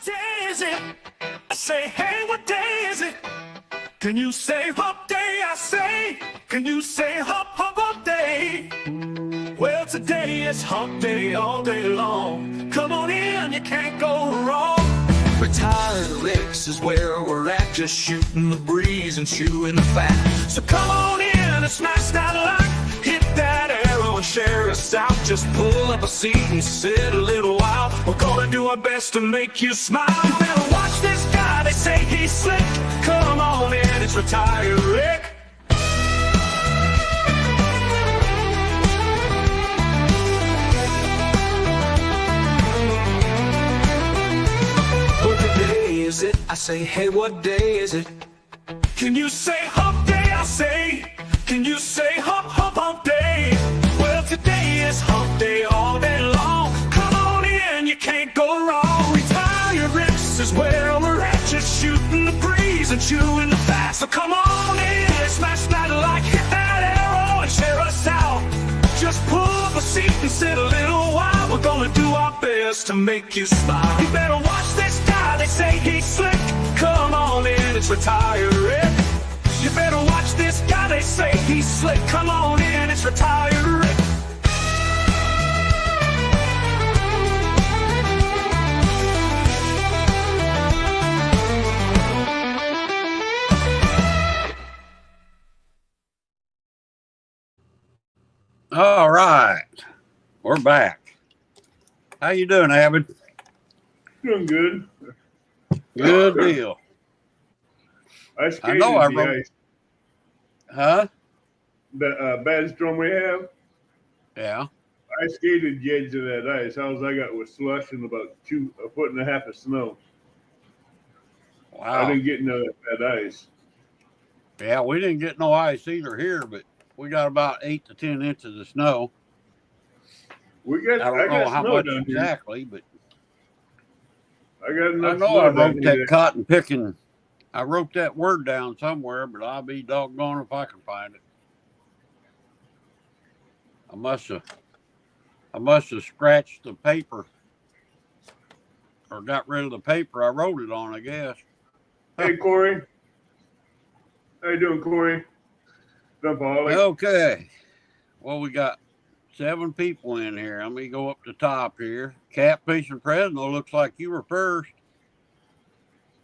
day is it? I say, hey, what day is it? Can you say hump day? I say, can you say hump, hump, hump day? Well, today is hump day all day long. Come on in, you can't go wrong. Retired Licks is where we're at, just shooting the breeze and chewing the fat. So come on in and smash that like, hit that arrow and share us out. Just pull up a seat and sit a little while. We're gonna do our best to make you smile. You better watch this guy, they say he's slick. Come on in, it's Retired Rick. Is it? I say, hey, what day is it? Can you say hump day? I say, can you say hump, hump, hump day? Well, today is hump day all day long. Come on in, you can't go wrong. Retired Ricks is where we're at, just shooting the breeze and chewing the fat. So come on in, smash that like, hit that arrow and share us out. Just pull up a seat and sit a little while. We're gonna do our best to make you smile. You better watch this guy, they say he's slick. Come on in, it's Retired Rick. You better watch this guy, they say he's slick. Come on in, it's Retired Rick. All right, we're back. How you doing, Avid? Doing good. Good deal. I know I the wrote. ice. Huh? The bad storm we have. Yeah. I skated the edge of that ice. All I got was slush and about a foot and a half of snow. Wow. I didn't get none of that ice. Yeah, we didn't get no ice either here, but we got about 8 to 10 inches of snow. I don't know how much exactly, but I got enough. I know I wrote that cotton picking. I wrote that word down somewhere, but I'll be doggone if I can find it. I must have scratched the paper or got rid of the paper I wrote it on, I guess. Hey, Corey. How you doing, Corey? Okay. Well, we got 7 people in here. Let me go up the top here. Catfishing Fresno, looks like you were first.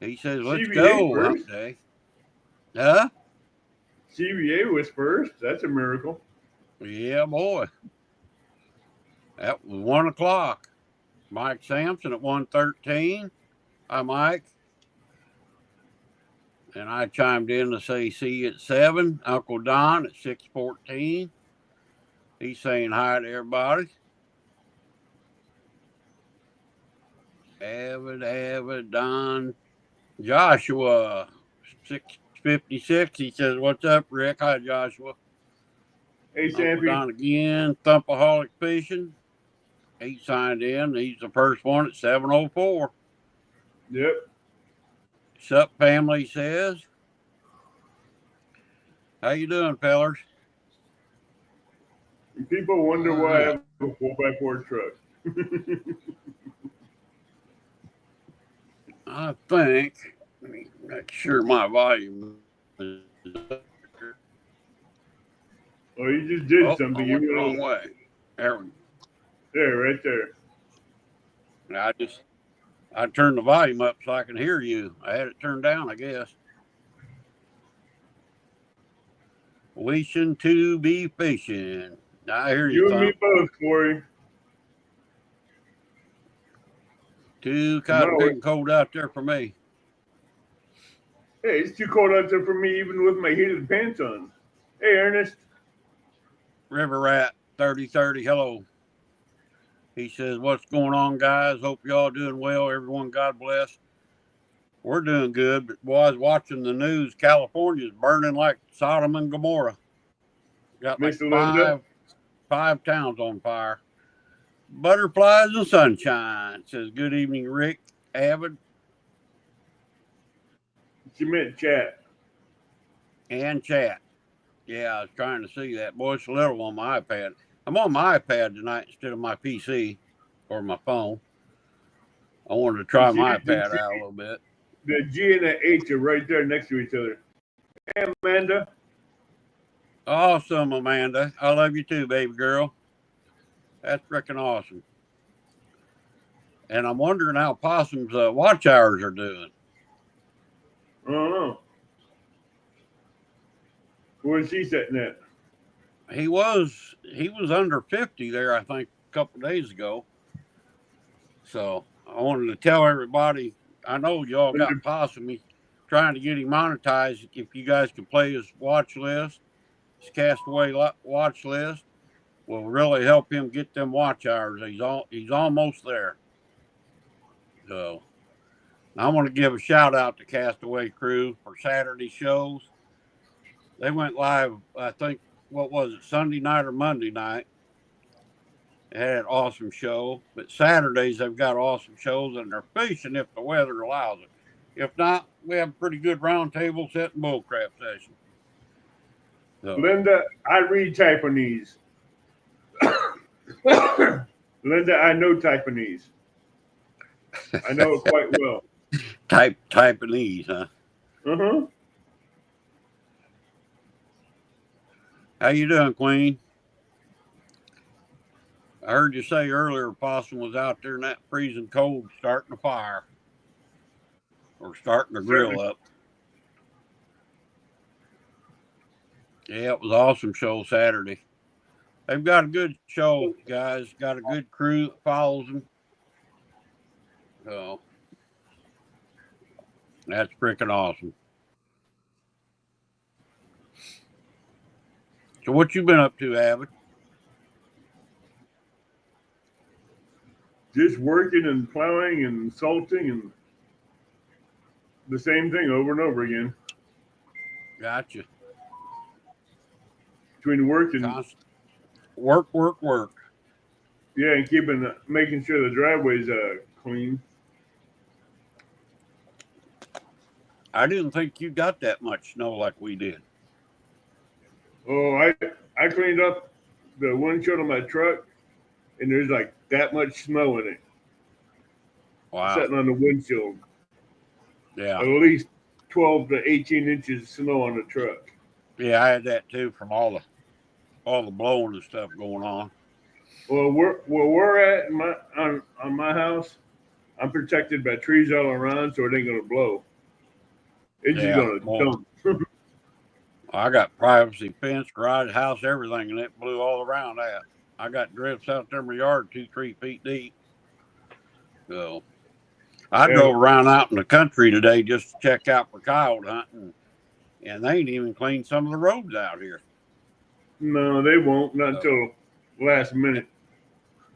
He says, let's go. Update. Huh? CVA was first. That's a miracle. Yeah, boy. That was 1 o'clock. Mike Sampson at 1:13. Hi, Mike. And I chimed in to say, see you at 7. Uncle Don at 6:14. He's saying hi to everybody. Avid, Don. Joshua, 6:56. He says, what's up, Rick? Hi, Joshua. Hey, Sampy. Don again. Thumpaholic Fishing. He signed in. He's the first one at 7:04. Yep. Sup, family says. How you doing, fellers? People wonder why I have a 4x4 truck. I think, let me make sure my volume is up here. Oh, you just did something. I went the wrong way. There we go. There, right there. I turned the volume up so I can hear you. I had it turned down, I guess. Wishing to be fishing. I hear you. You and me both, Corey. Too kind of big and cold out there for me. Hey, it's too cold out there for me, even with my heated pants on. Hey, Ernest. River Rat 3030. Hello. He says, what's going on, guys? Hope y'all doing well. Everyone, God bless. We're doing good, but boy, I was watching the news. California's burning like Sodom and Gomorrah. Got like five towns on fire. Butterflies and sunshine. Says, good evening, Rick. Avid. She meant chat. And chat. Yeah, I was trying to see that. Boy, it's a little on my iPad. I'm on my iPad tonight instead of my PC or my phone. I wanted to try See, my the pad G, out a little bit. the G and the H are right there next to each other. Hey, Amanda. Awesome, Amanda. I love you too, baby girl. That's freaking awesome. And I'm wondering how Possum's watch hours are doing. I don't know. Where's he sitting at? He was under 50 there, I think, a couple of days ago. So I wanted to tell everybody. I know y'all got Possum. He's trying to get him monetized. If you guys can play his watch list, his Castaway watch list, will really help him get them watch hours. He's almost there. So I want to give a shout out to Castaway Crew for Saturday shows. They went live, I think, what was it, Sunday night or Monday night. They had an awesome show. But Saturdays, they've got awesome shows, and they're fishing if the weather allows it. If not, we have a pretty good round table set and bullcrap session. So, Linda, I read Taiwanese. Linda, I know Taiwanese. I know it quite well. Taiwanese, huh? Uh-huh. How you doing, Queen? I heard you say earlier Possum was out there in that freezing cold starting a fire or starting a grill up. Yeah, it was an awesome show Saturday. They've got a good show, guys. Got a good crew that follows them. So that's freaking awesome. So what you been up to, Abbott? Just working and plowing and salting and the same thing over and over again. Gotcha. Between work and work. Yeah, and making sure the driveway's clean. I didn't think you got that much snow like we did. Oh, I cleaned up the windshield of my truck, and there's like that much snow in it. Wow. Sitting on the windshield. Yeah. At least 12 to 18 inches of snow on the truck. Yeah, I had that too from all the blowing and stuff going on. Well, where we're at on my house, I'm protected by trees all around, so it ain't gonna blow. It's just gonna dump. I got privacy fence, garage, house, everything, and it blew all around that. I got drifts out there in my yard 2-3 feet deep. So I drove around out in the country today just to check out for coyote hunting, and they ain't even cleaned some of the roads out here. No, they won't. Not until last minute.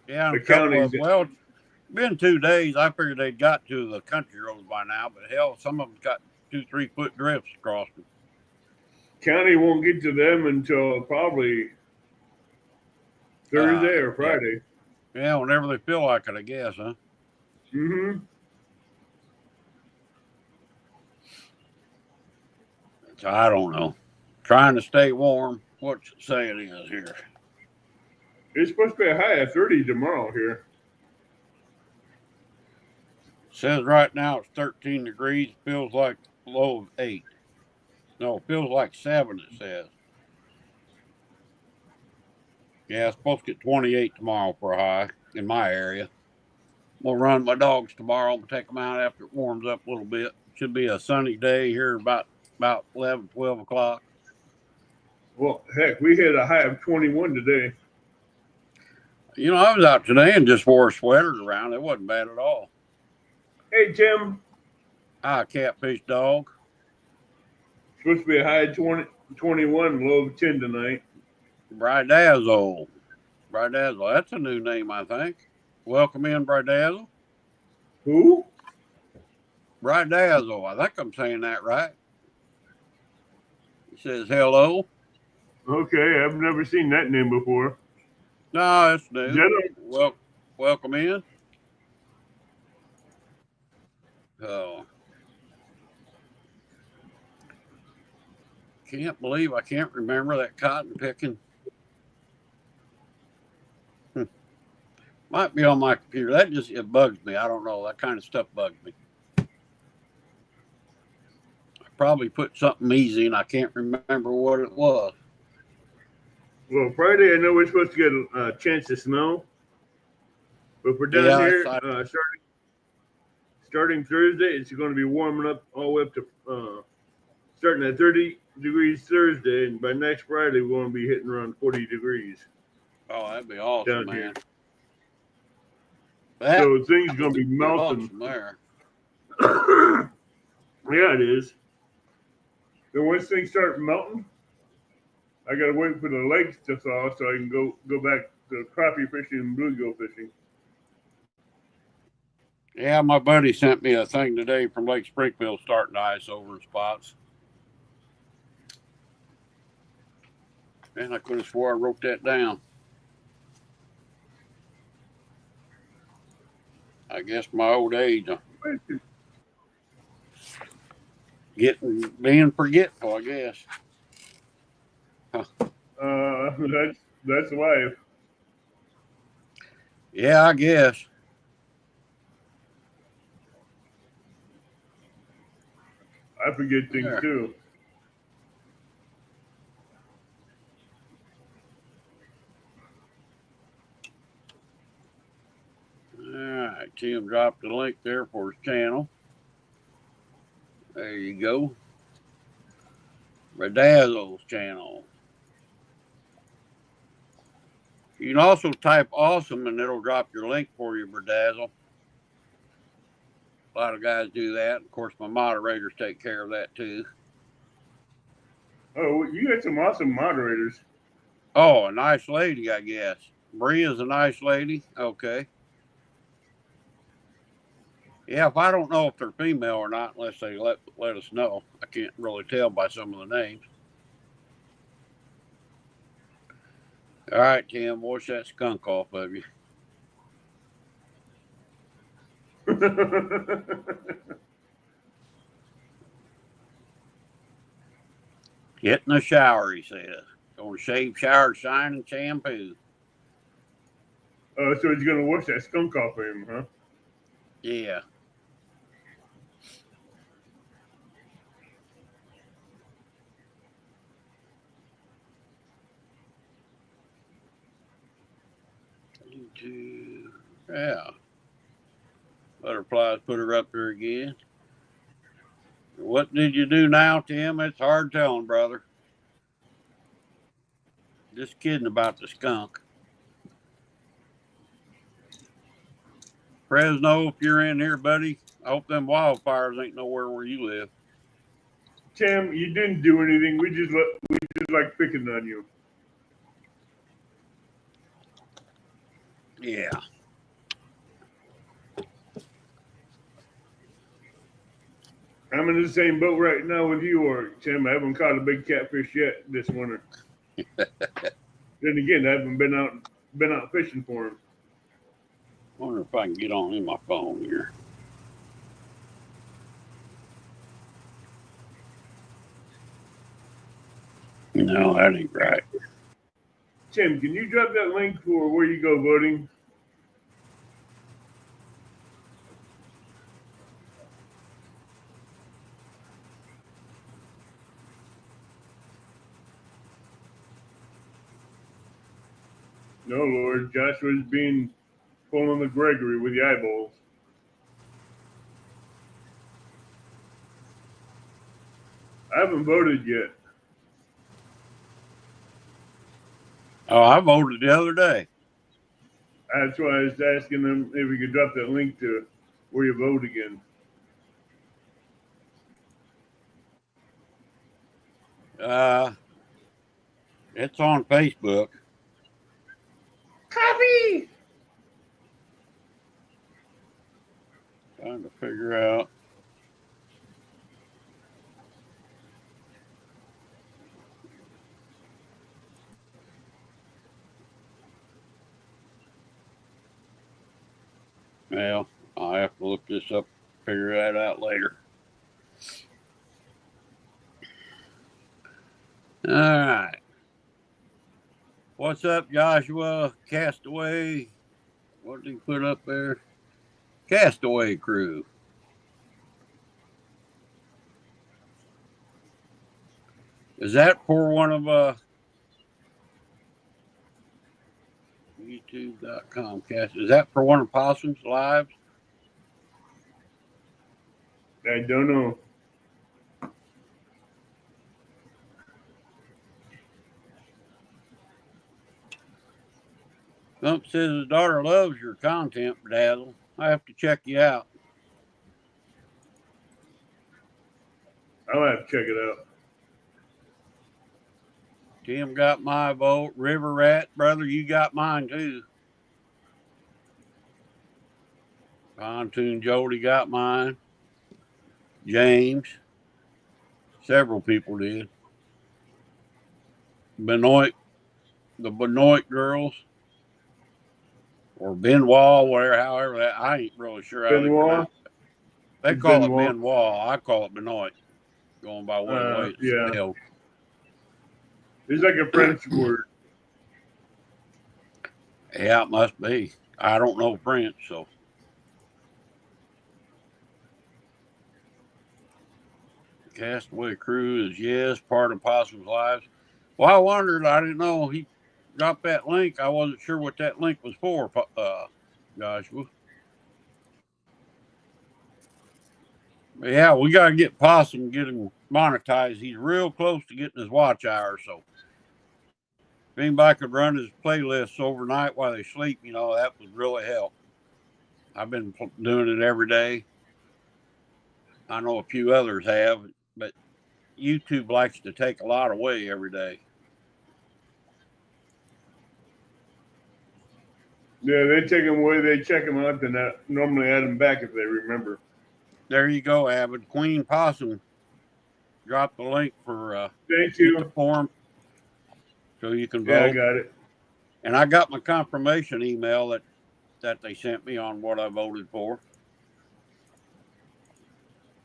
Yeah, the county's it's been 2 days. I figured they'd got to the country roads by now, but hell, some of them got 2-3 foot drifts across them. County won't get to them until probably Thursday or Friday. Yeah, whenever they feel like it, I guess, huh? Mm-hmm. So I don't know. Trying to stay warm. What's it say it is here? It's supposed to be a high of 30 tomorrow here. It says right now it's 13 degrees. Feels like low of 8. No, it feels like 7, it says. Yeah, it's supposed to get 28 tomorrow for a high in my area. I'm going to run my dogs tomorrow. I'm going to take them out after it warms up a little bit. Should be a sunny day here about 11, 12 o'clock. Well, heck, we hit a high of 21 today. You know, I was out today and just wore sweaters around. It wasn't bad at all. Hey, Tim. Hi, catfish dog. Supposed to be a high of 21, low of 10 tonight. Brydazzle. That's a new name, I think. Welcome in, Brydazzle. Who? Brydazzle. I think I'm saying that right. He says hello. Okay, I've never seen that name before. No, it's new. Welcome in. Oh. Can't believe I can't remember that cotton picking. Might be on my computer. That just, it bugs me. I don't know. That kind of stuff bugs me. I probably put something easy and I can't remember what it was. Well, Friday, I know we're supposed to get a chance to snow, but for down Yeah, here, starting Thursday, it's going to be warming up all the way up to starting at 30 degrees Thursday, and by next Friday, we're going to be hitting around 40 degrees. oh, that'd be awesome, man. So things are going to be melting. Awesome there. Yeah, it is. Then once things start melting, I got to wait for the lakes to thaw so I can go back to crappie fishing and bluegill fishing. Yeah, my buddy sent me a thing today from Lake Springfield starting to ice over in spots. And I could have swore I wrote that down. I guess my old age, being forgetful, I guess. Huh. That's life. Yeah, I guess. I forget things too. All right, Tim dropped the link there for his channel. There you go. Bedazzle's channel. You can also type awesome and it'll drop your link for you, Bedazzle. A lot of guys do that. Of course, my moderators take care of that too. Oh, you got some awesome moderators. Oh, a nice lady, I guess. Bria's a nice lady. Okay. Yeah, if I don't know if they're female or not, unless they let us know. I can't really tell by some of the names. All right, Tim, wash that skunk off of you. Get in the shower, he says. Gonna shave, shower, shine, and shampoo. Oh, so he's gonna wash that skunk off of him, huh? Yeah. Yeah. Butterflies put her up there again. What did you do now, Tim? It's hard telling, brother. Just kidding about the skunk. Fresno, if you're in here, buddy, I hope them wildfires ain't nowhere where you live. Tim, you didn't do anything. We just like picking on you. Yeah. I'm in the same boat right now with you, or Tim. I haven't caught a big catfish yet this winter. Then again, I haven't been out fishing for him. Wonder if I can get on in my phone here. No, that ain't right. Tim, can you drop that link for where you go voting? No, Lord, Joshua's pulling the Gregory with the eyeballs. I haven't voted yet. Oh, I voted the other day. That's why I was asking them if we could drop that link to where you vote again. It's on Facebook. Copy! Trying to figure out. Well, I'll have to look this up, figure that out later. All right. What's up, Joshua? Castaway. What did he put up there? Castaway Crew. Is that for one of YouTube.com cast? Is that for one of Possum's lives? I don't know. Hump says his daughter loves your content, Dazzle. I have to check you out. I'll have to check it out. Tim got my vote. River Rat, brother, you got mine too. Pontoon Jody got mine. James. Several people did. Benoit, the Benoit girls. Or Benoit, whatever, however that. I ain't really sure how they pronounce it. They call it Benoit. I call it Benoit. Going by one way it's spelled. It's like a French word. Yeah, it must be. I don't know French, so. Castaway Crew is, yes, part of Possum's lives. Well, I wondered. I didn't know he dropped that link. I wasn't sure what that link was for, Joshua. But yeah, we got to get Possum, get him monetized. He's real close to getting his watch hour, so if anybody could run his playlists overnight while they sleep, you know, that would really help. I've been doing it every day. I know a few others have, but YouTube likes to take a lot away every day. Yeah, they take them away, they check them out, then normally add them back if they remember. There you go, Avid. Queen Possum dropped the link for thank you. the form so you can vote. Yeah, I got it. And I got my confirmation email that they sent me on what I voted for.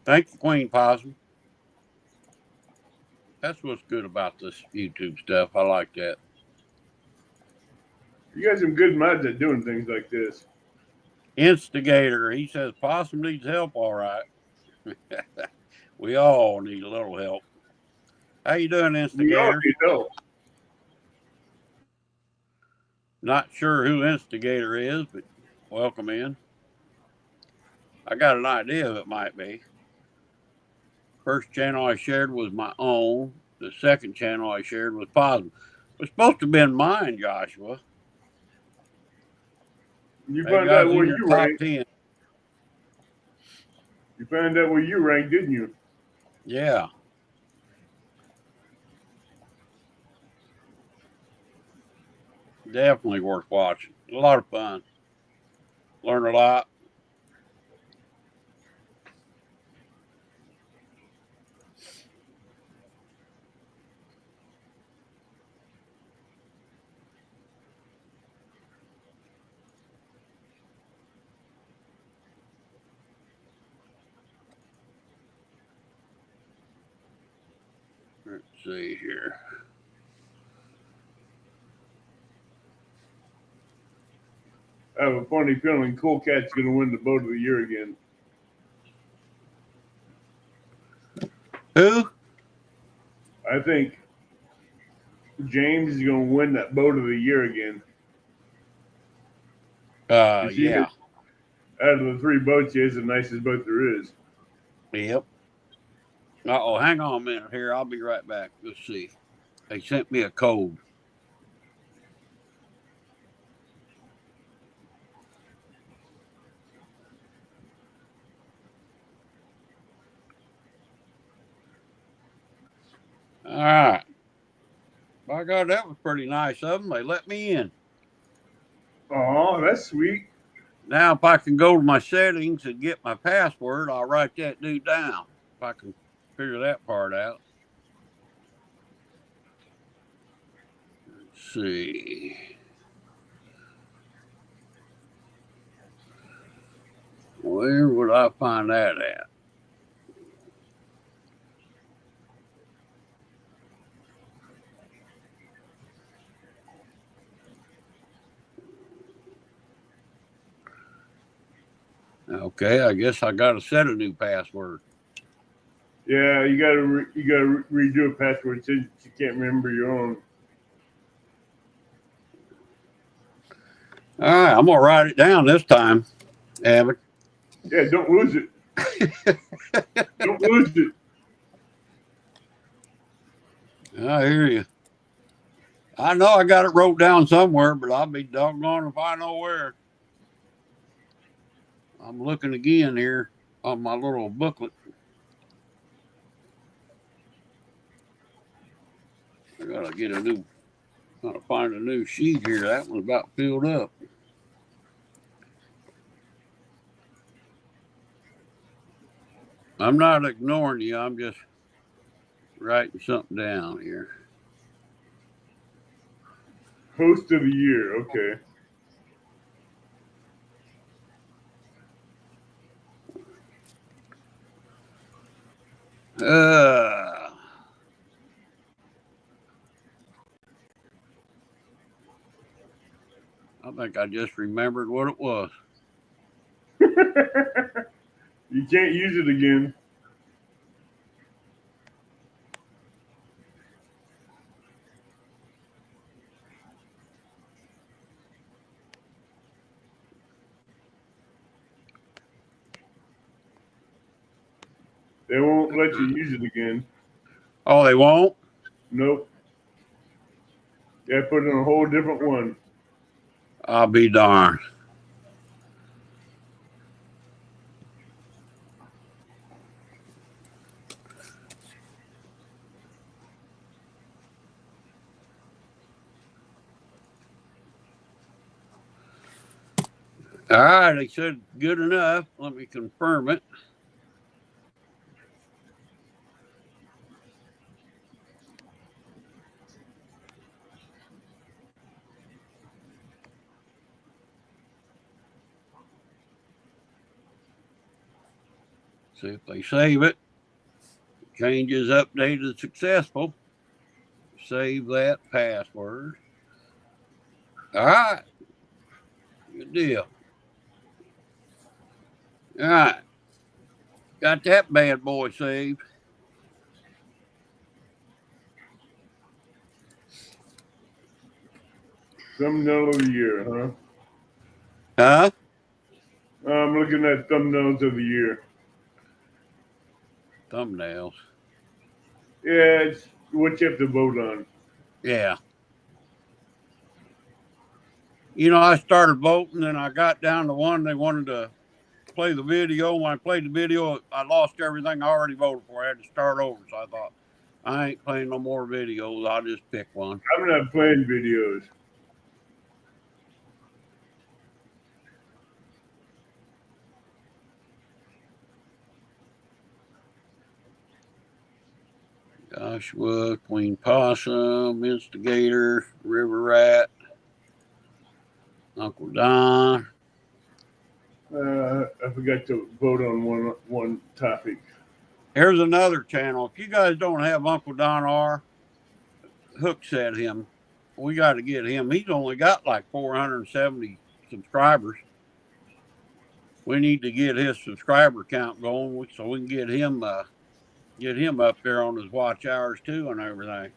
Thank you, Queen Possum. That's what's good about this YouTube stuff. I like that. You got some good mods at doing things like this. Instigator, he says Possum needs help, all right. We all need a little help. How you doing, Instigator? We all need help. Not sure who Instigator is, but welcome in. I got an idea who it might be. First channel I shared was my own. The second channel I shared was Possum. It was supposed to have been mine, Joshua. You found out where you ranked. 10. You found out where you ranked, didn't you? Yeah. Definitely worth watching. A lot of fun. Learn a lot. Let's see here. I have a funny feeling Cool Cat's going to win the boat of the year again. Who? I think James is going to win that boat of the year again. Yeah. Out of the three boats, he has the nicest boat there is. Yep. Uh-oh, hang on a minute here. I'll be right back. Let's see. They sent me a code. All right. By God, that was pretty nice of them. They let me in. Oh, that's sweet. Now, if I can go to my settings and get my password, I'll write that dude down. If I can figure that part out. Let's see. Where would I find that at? Okay, I guess I got to set a new password. Yeah, you gotta redo a password since you can't remember your own. All right, I'm gonna write it down this time, Abbott. Yeah, don't lose it. Don't lose it. I hear you. I know I got it wrote down somewhere, but I'll be doggone if I know where. I'm looking again here on my little booklet. I gotta get a new. Gotta find a new sheet here. That one's about filled up. I'm not ignoring you. I'm just writing something down here. Host of the year. Okay. I think I just remembered what it was. You can't use it again. They won't let you use it again. Oh, they won't? Nope. Yeah, put it on a whole different one. I'll be darned. All right, they said good enough. Let me confirm it. See if they save it. Changes updated successful. Save that password. All right. Good deal. All right. Got that bad boy saved. Thumbnail of the year, huh? Huh? I'm looking at thumbnails of the year. Thumbnails. Yeah, it's what you have to vote on. Yeah. You know, I started voting and I got down to one. They wanted to play the video. When I played the video, I lost everything I already voted for. I had to start over. So I thought, I ain't playing no more videos. I'll just pick one. I'm not playing videos. Joshua, Queen Possum, Instigator, River Rat, Uncle Don. I forgot to vote on one topic. Here's another channel. If you guys don't have Uncle Don R, Hook said him. We got to get him. He's only got like 470 subscribers. We need to get his subscriber count going so we can get him up there on his watch hours too and everything.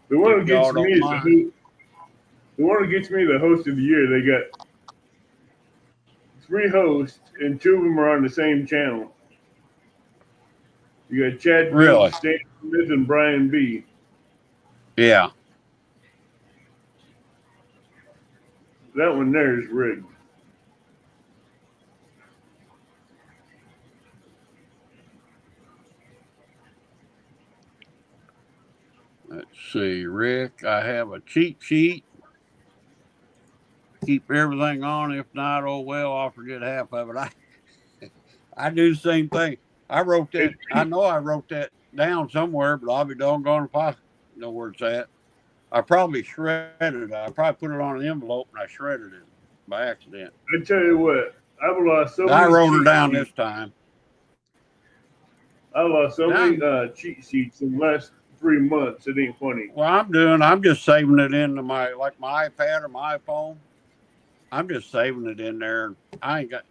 The one who gets me the host of the year. They got 3 hosts, and 2 of them are on the same channel. You got Chad, Really? Stan Smith, and Brian B. Yeah. That one there is rigged. Let's see, Rick. I have a cheat sheet. Keep everything on. If not, oh well, I'll forget half of it. I do the same thing. I wrote that. I know I wrote that down somewhere, but I'll be doggone if I know where it's at. I probably shredded it. I probably put it on an envelope and I shredded it by accident. I tell you what, I've lost so many. I wrote her down this time. I lost so many cheat sheets in the last 3 months. It ain't funny. Well, I'm just saving it into my iPad or my iPhone. I'm just saving it in there. I ain't got,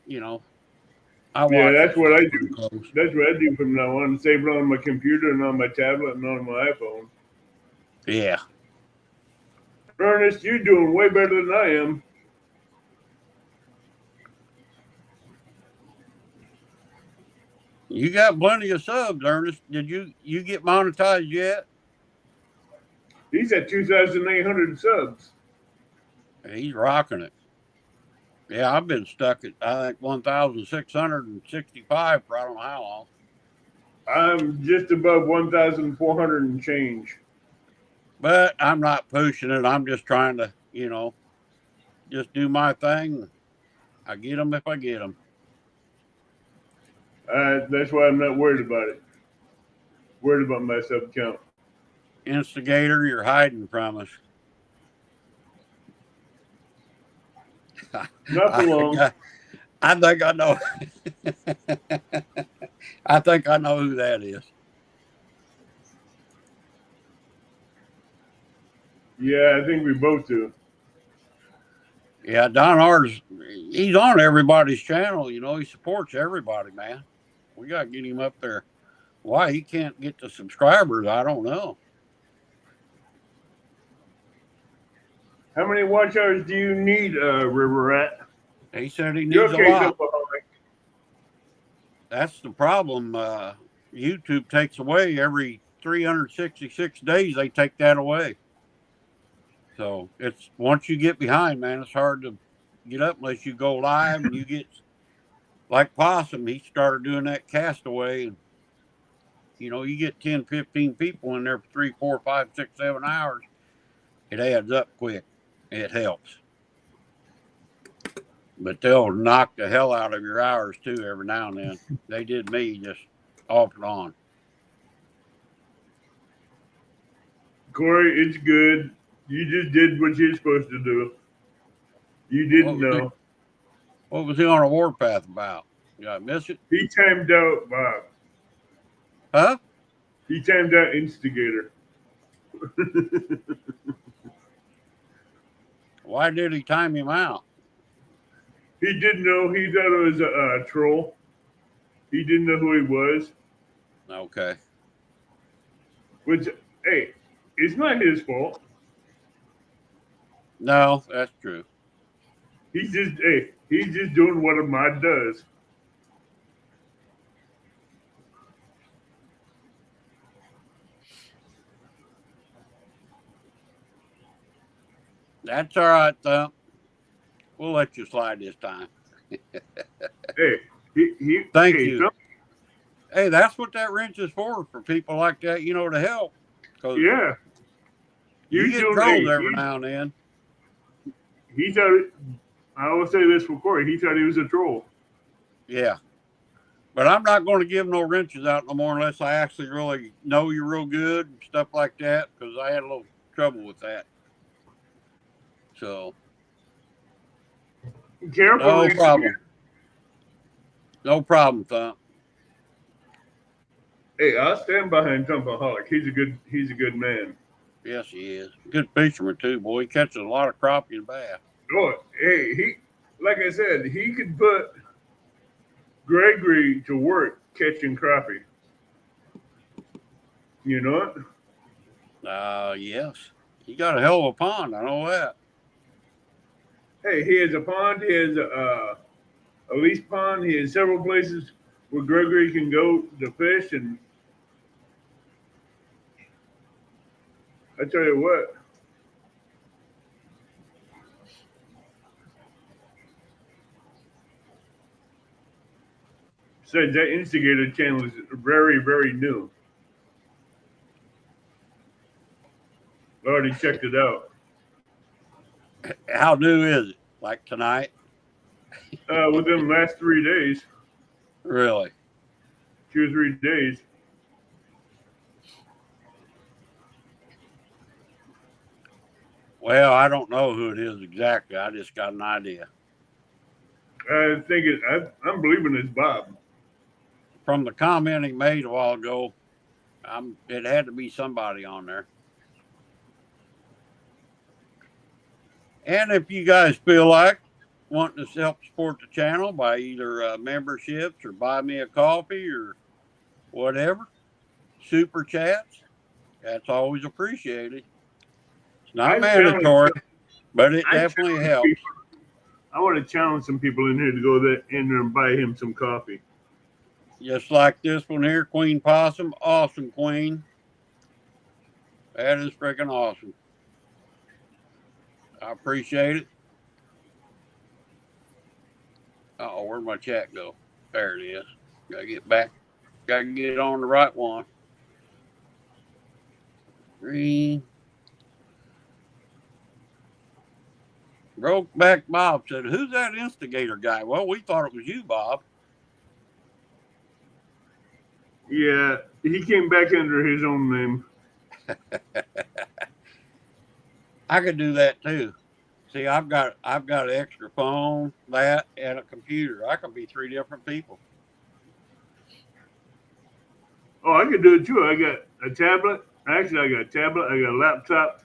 I watch Yeah, it that's what I pretty do. close. That's what I do from now on. Save it on my computer and on my tablet and on my iPhone. Yeah. Ernest, you're doing way better than I am. You got plenty of subs, Ernest. Did you get monetized yet? He's at 2,800 subs. He's rocking it. Yeah, I've been stuck at I think 1,665 for I don't know how long. I'm just above 1,400 and change. But I'm not pushing it. I'm just trying to, just do my thing. I get them if I get them. That's why I'm not worried about it. Worried about my sub count. Instigator, you're hiding from us. Not for long. I think I know. I think I know who that is. Yeah, I think we both do. Yeah, Don Hart's, he's on everybody's channel. He supports everybody, man. We got to get him up there. Why he can't get the subscribers, I don't know. How many watch hours do you need, River Rat? He said he needs a lot. That's the problem. YouTube takes away every 366 days. They take that away. So it's once you get behind, man, it's hard to get up unless you go live and you get like Possum. He started doing that Castaway, and you get 10, 15 people in there for 3, 4, 5, 6, 7 hours. It adds up quick. It helps. But they'll knock the hell out of your hours too every now and then. They did me just off and on. Corey, it's good. You just did what you're supposed to do. You didn't know. What was he on a warpath about? Did I miss it? He timed out Bob. Huh? He timed out Instigator. Why did he time him out? He didn't know. He thought it was a troll. He didn't know who he was. Okay. Which, hey, it's not his fault. No, that's true. He's just doing what a mod does. That's all right, Thump. We'll let you slide this time. Hey, Thank you. Hey, that's what that wrench is for people like that, to help. Yeah. You get trolls every now and then. He thought, I will say this for Corey, he thought he was a troll. Yeah. But I'm not going to give no wrenches out no more unless I actually really know you're real good and stuff like that, because I had a little trouble with that. So. Careful. No problem. No problem, Thump. Hey, I'll stand behind Thumpaholic. He's a good man. Yes, he is. Good fisherman too, boy. He catches a lot of crappie and bass. Oh, hey, like I said, he could put Gregory to work catching crappie. You know it? Yes. He got a hell of a pond. I know that. Hey, he has a pond. He has a lease pond. He has several places where Gregory can go to fish. And I tell you what, said that Instigator channel is very, very new. I already checked it out. How new is it? Like tonight? Within the last 3 days. Really? 2 or 3 days. Well, I don't know who it is exactly. I just got an idea. I think I'm believing it's Bob. From the comment he made a while ago, it had to be somebody on there. And if you guys feel like wanting to help support the channel by either memberships or buy me a coffee or whatever, super chats, that's always appreciated. It's not mandatory, but it definitely helps. I want to challenge some people in here to go in there and buy him some coffee. Just like this one here, Queen Possum. Awesome, Queen. That is freaking awesome. I appreciate it. Oh, where'd my chat go? There it is. Gotta get back. Gotta get on the right one. Green. Brokeback Bob said, "Who's that instigator guy?" Well, we thought it was you, Bob. Yeah, he came back under his own name. I could do that too. See, I've got an extra phone, that, and a computer. I can be 3 different people. Oh, I could do it too. I got a tablet. Actually, I got a tablet. I got a laptop.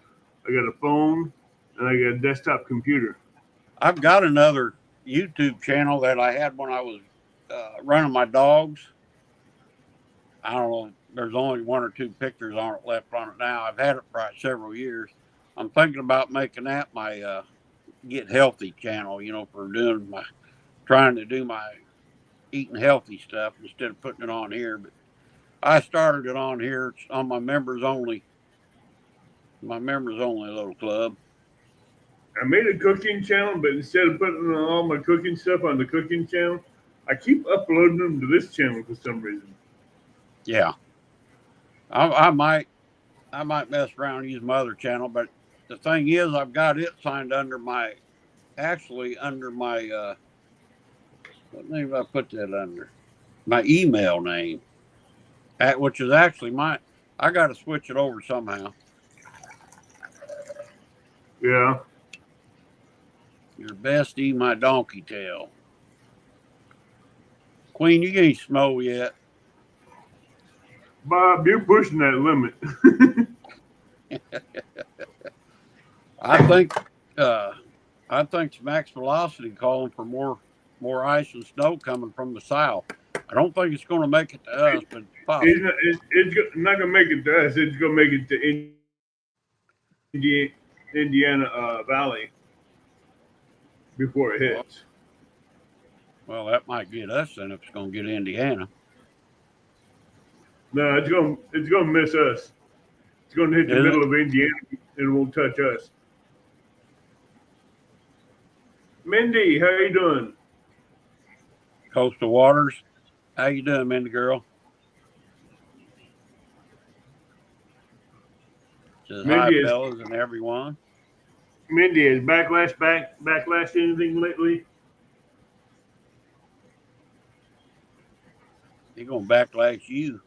I got a phone, and I got a desktop computer. I've got another YouTube channel that I had when I was running my dogs. I don't know. There's only 1 or 2 pictures on it left on it now. I've had it for several years. I'm thinking about making that my Get Healthy channel, for trying to do my eating healthy stuff instead of putting it on here. But I started it on here. It's on my members only little club. I made a cooking channel, but instead of putting all my cooking stuff on the cooking channel, I keep uploading them to this channel for some reason. Yeah, I might mess around and use my other channel, but the thing is, I've got it signed under my what name did I put that under? My email name, which is actually I got to switch it over somehow. Yeah. Your bestie, my donkey tail. Queen, you ain't snow yet. Bob, you're pushing that limit. I think Max Velocity calling for more ice and snow coming from the south. I don't think it's going to make it to us, but it's possible. It's not going to make it to us. It's going to make it to Indiana Valley before it hits. Well, that might get us then if it's going to get Indiana. No, it's going to miss us. It's going to hit the middle of Indiana and it won't touch us. Mindy, how you doing? Coastal Waters. How you doing, Mindy girl? Says Mindy, hi, fellas, and everyone. Mindy, has backlash anything lately? He's going to backlash you.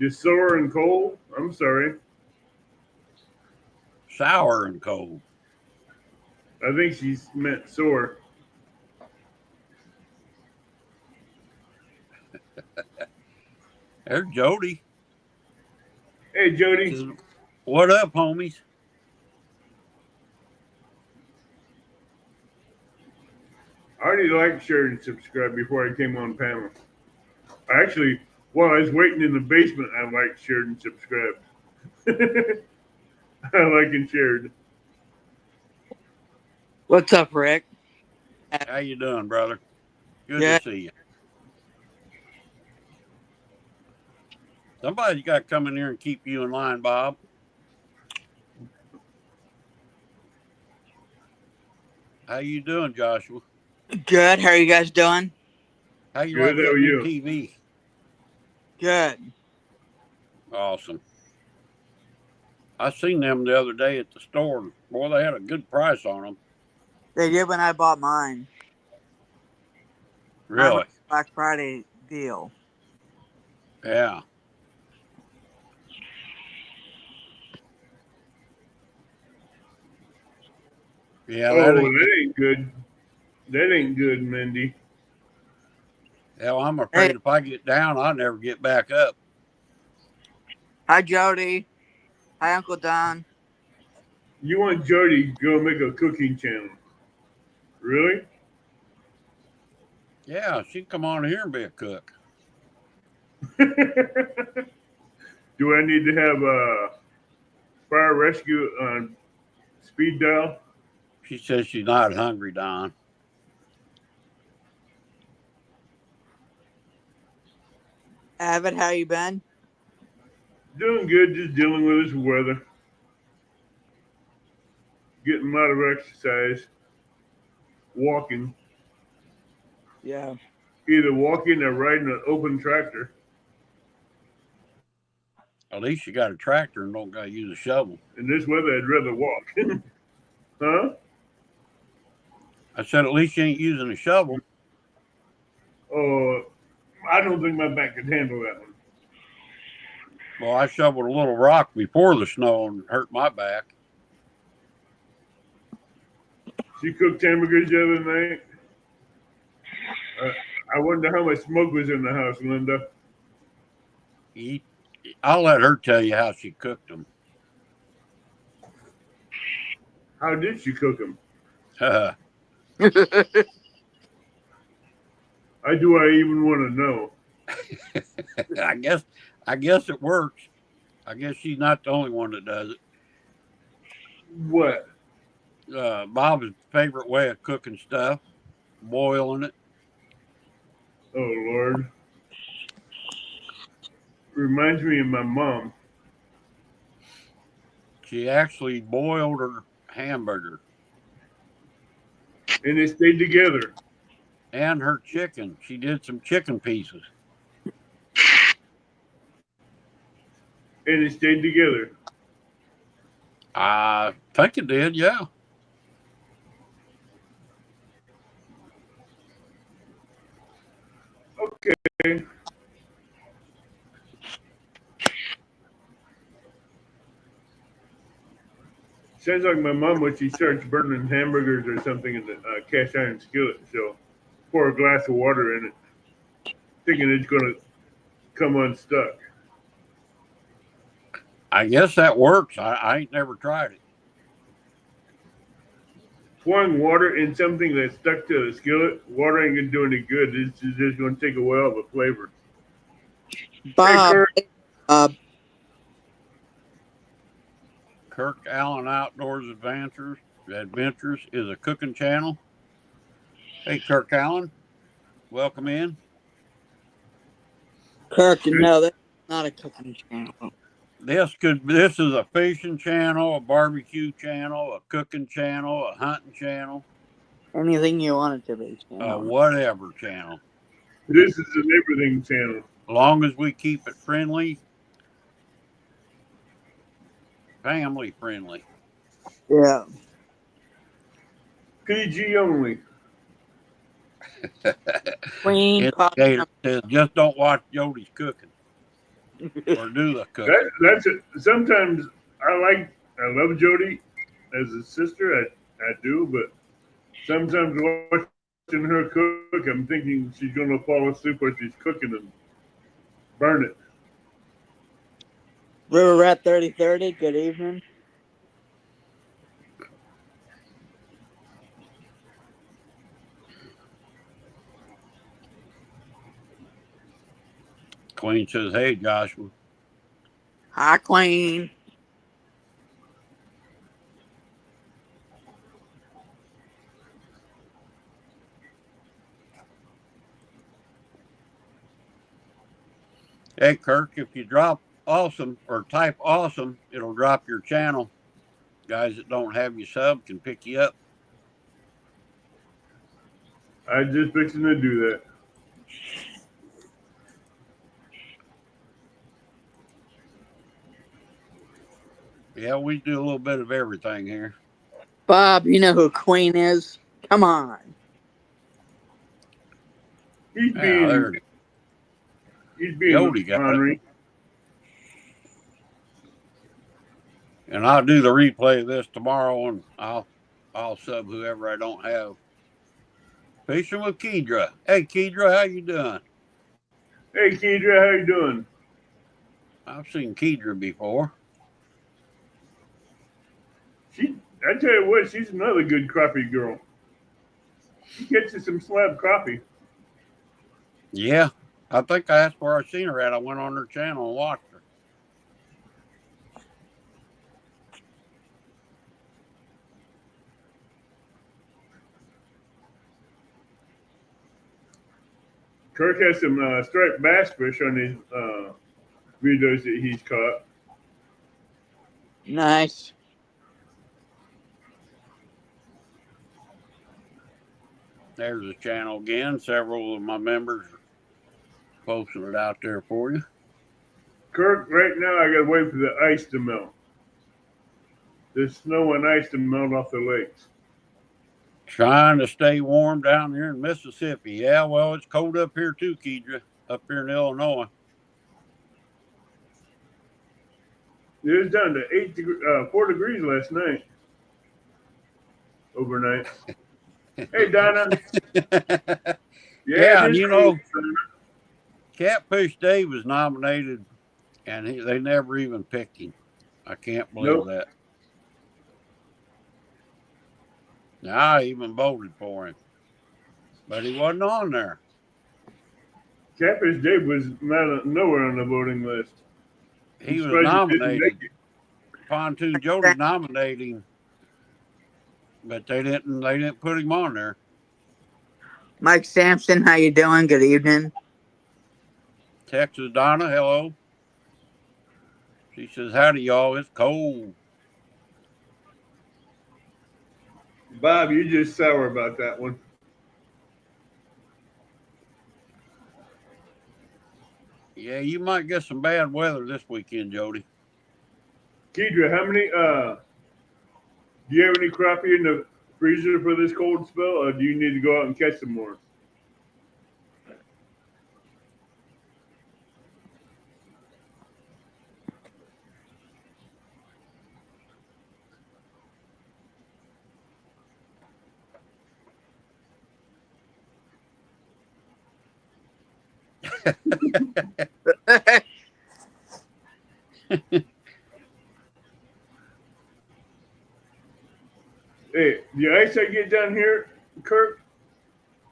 Just sour and cold? I'm sorry. Sour and cold. I think she meant sore. There's Jody. Hey, Jody. What up, homies? I already liked, shared, and subscribed before I came on panel. Actually, while I was waiting in the basement, I liked, shared, and subscribed. I like and shared. What's up, Rick? How you doing, brother? Good to see you. Somebody's got to come in here and keep you in line, Bob. How you doing, Joshua? Good. How are you guys doing? How you like that new TV? Good. Awesome. I seen them the other day at the store. Boy, they had a good price on them. They did when I bought mine. Really? Black Friday deal. Yeah. Yeah. That ain't good. That ain't good, Mindy. Hell, I'm afraid if I get down, I'll never get back up. Hi, Jody. Hi, Uncle Don. You want Jody to go make a cooking channel? Really? Yeah, she'd come on here and be a cook. Do I need to have a fire rescue on speed dial? She says she's not hungry, Don. Avid, how you been? Doing good, just dealing with this weather. Getting a lot of exercise. Walking. Yeah. Either walking or riding an open tractor. At least you got a tractor and don't got to use a shovel. In this weather, I'd rather walk. Huh? I said, at least you ain't using a shovel. Oh, I don't think my back could handle that one. Well, I shoveled a little rock before the snow and hurt my back. She cooked hamburgers the other night. I wonder how much smoke was in the house, Linda. I'll let her tell you how she cooked them. How did she cook them? I I even want to know. I guess it works. I guess she's not the only one that does it. What? Bob's favorite way of cooking stuff, boiling it. Oh, Lord. Reminds me of my mom. She actually boiled her hamburger And they stayed together. and her chicken. She did some chicken pieces. And they stayed together. I think it did, yeah. Okay. Sounds like my mom when she starts burning hamburgers or something in the cast iron skillet. She'll pour a glass of water in it, thinking it's going to come unstuck. I guess that works. I ain't never tried it. Pouring water in something that's stuck to the skillet, water ain't going to do any good. It's just going to take away all the flavor. Bob. Hey, Kirk Allen Outdoors Adventures is a cooking channel. Hey, Kirk Allen, welcome in. Kirk, no, that's not a cooking channel. This is a fishing channel, a barbecue channel, a cooking channel, a hunting channel, Anything you want it to be. whatever channel. This is an everything channel. As long as we keep it friendly, family friendly. Yeah. PG only. Queen. Indicator says just don't watch Jody's cooking or do the cooking. That's it. Sometimes I love Jody as a sister. I do, but sometimes watching her cook, I'm thinking she's going to fall asleep while she's cooking and burn it. River Rat 3030, good evening. Queen says, hey, Joshua. Hi, Queen. Hey, Kirk, if you drop awesome or type awesome, it'll drop your channel. Guys that don't have you sub can pick you up. I just fixing to do that. Yeah, we do a little bit of everything here. Bob, you know who Queen is? Come on. He's being Jody got ornery. it. And I'll do the replay of this tomorrow, and I'll sub whoever I don't have. Fishing with Kedra. Hey, Kedra, how you doing? Hey, Kedra, how you doing? I've seen Kedra before. I tell you what, she's another good crappie girl. She catches some slab crappie. Yeah, I think that's where I seen her at. I went on her channel and watched her. Kirk has some striped bass fish on his videos that he's caught. Nice. There's the channel again. Several of my members are posting it out there for you. Kirk, right now I gotta wait for the ice to melt. The snow and ice to melt off the lakes. Trying to stay warm down here in Mississippi. Yeah, well, it's cold up here too, Kedra, up here in Illinois. It was down to 4 degrees last night. Overnight. Hey, Donna. Yeah, and it is you know, cold. Catfish Dave was nominated, and they never even picked him. I can't believe Nope. that. Now, I even voted for him, but he wasn't on there. Catfish Dave was nowhere on the voting list. He was surprised he didn't nominated. make it. Pontoon Jody nominated him, but they didn't put him on there. Mike Sampson, how you doing? Good evening. Texas Donna, hello. She says, howdy, y'all. It's cold. Bob, you just sour about that one. Yeah, you might get some bad weather this weekend, Jody. Kedra, how many do you have any crappie in the freezer for this cold spell, or do you need to go out and catch some more? Hey, the ice I get down here, Kirk,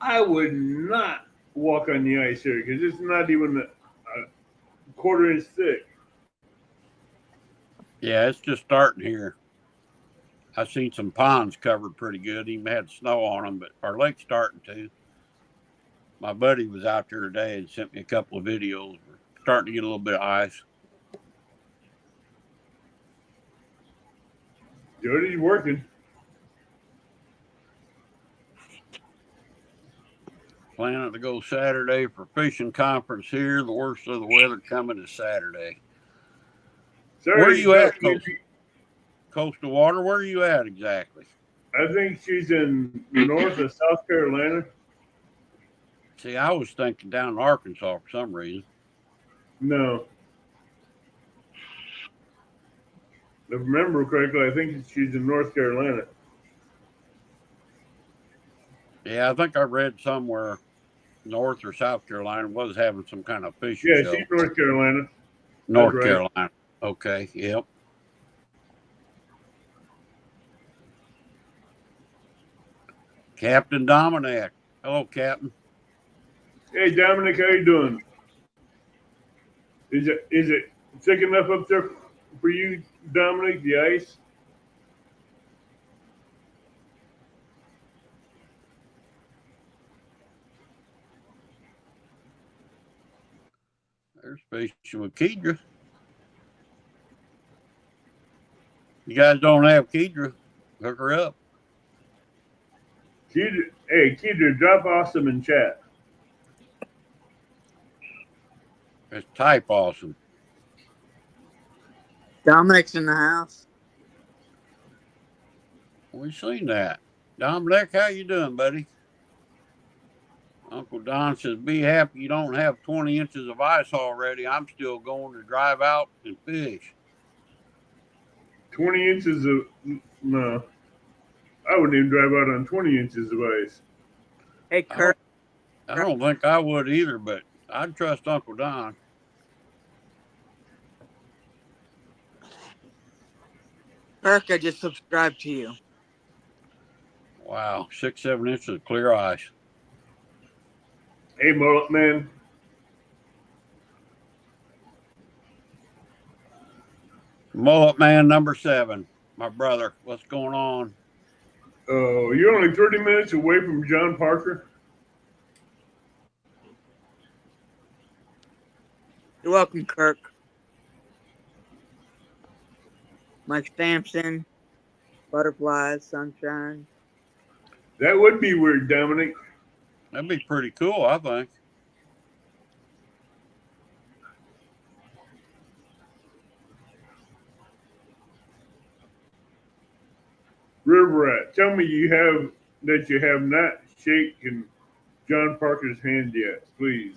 I would not walk on the ice here because it's not even a quarter inch thick. Yeah, it's just starting here. I've seen some ponds covered pretty good. Even had snow on them, but our lake's starting to. My buddy was out there today and sent me a couple of videos. We're starting to get a little bit of ice. Jody's working. Planning to go Saturday for fishing conference here. The worst of the weather coming is Saturday. Sorry, Where are you at, Jody. Coastal Water? Where are you at exactly? I think she's in north of South Carolina. See, I was thinking down in Arkansas for some reason. No. If I remember correctly, I think she's in North Carolina. Yeah, I think I read somewhere North or South Carolina was having some kind of fishing Yeah, show. she's North Carolina. North That's right. Carolina. Okay, yep. Captain Dominic. Hello, Captain. Hey, Dominic, how you doing? Is it thick enough up there for you, Dominic, the ice? There's fishing with Kedra. You guys don't have Kedra. Hook her up. Kedra, drop awesome in chat. It's type awesome. Dominic's in the house. We've seen that. Dominic, how you doing, buddy? Uncle Don says, be happy you don't have 20 inches of ice already. I'm still going to drive out and fish. 20 inches of, no. I wouldn't even drive out on 20 inches of ice. Hey, Kurt. I don't think I would either, but I'd trust Uncle Don. Kirk, I just subscribed to you. Wow, 6-7 inches of clear ice. Hey, Mullet Man. Mullet Man number 7, my brother. What's going on? You're only 30 minutes away from John Parker. You're welcome, Kirk. Mike Sampson, butterflies, sunshine. That would be weird, Dominic. That'd be pretty cool, I think. River Rat, tell me you have not shaken John Parker's hand yet, please.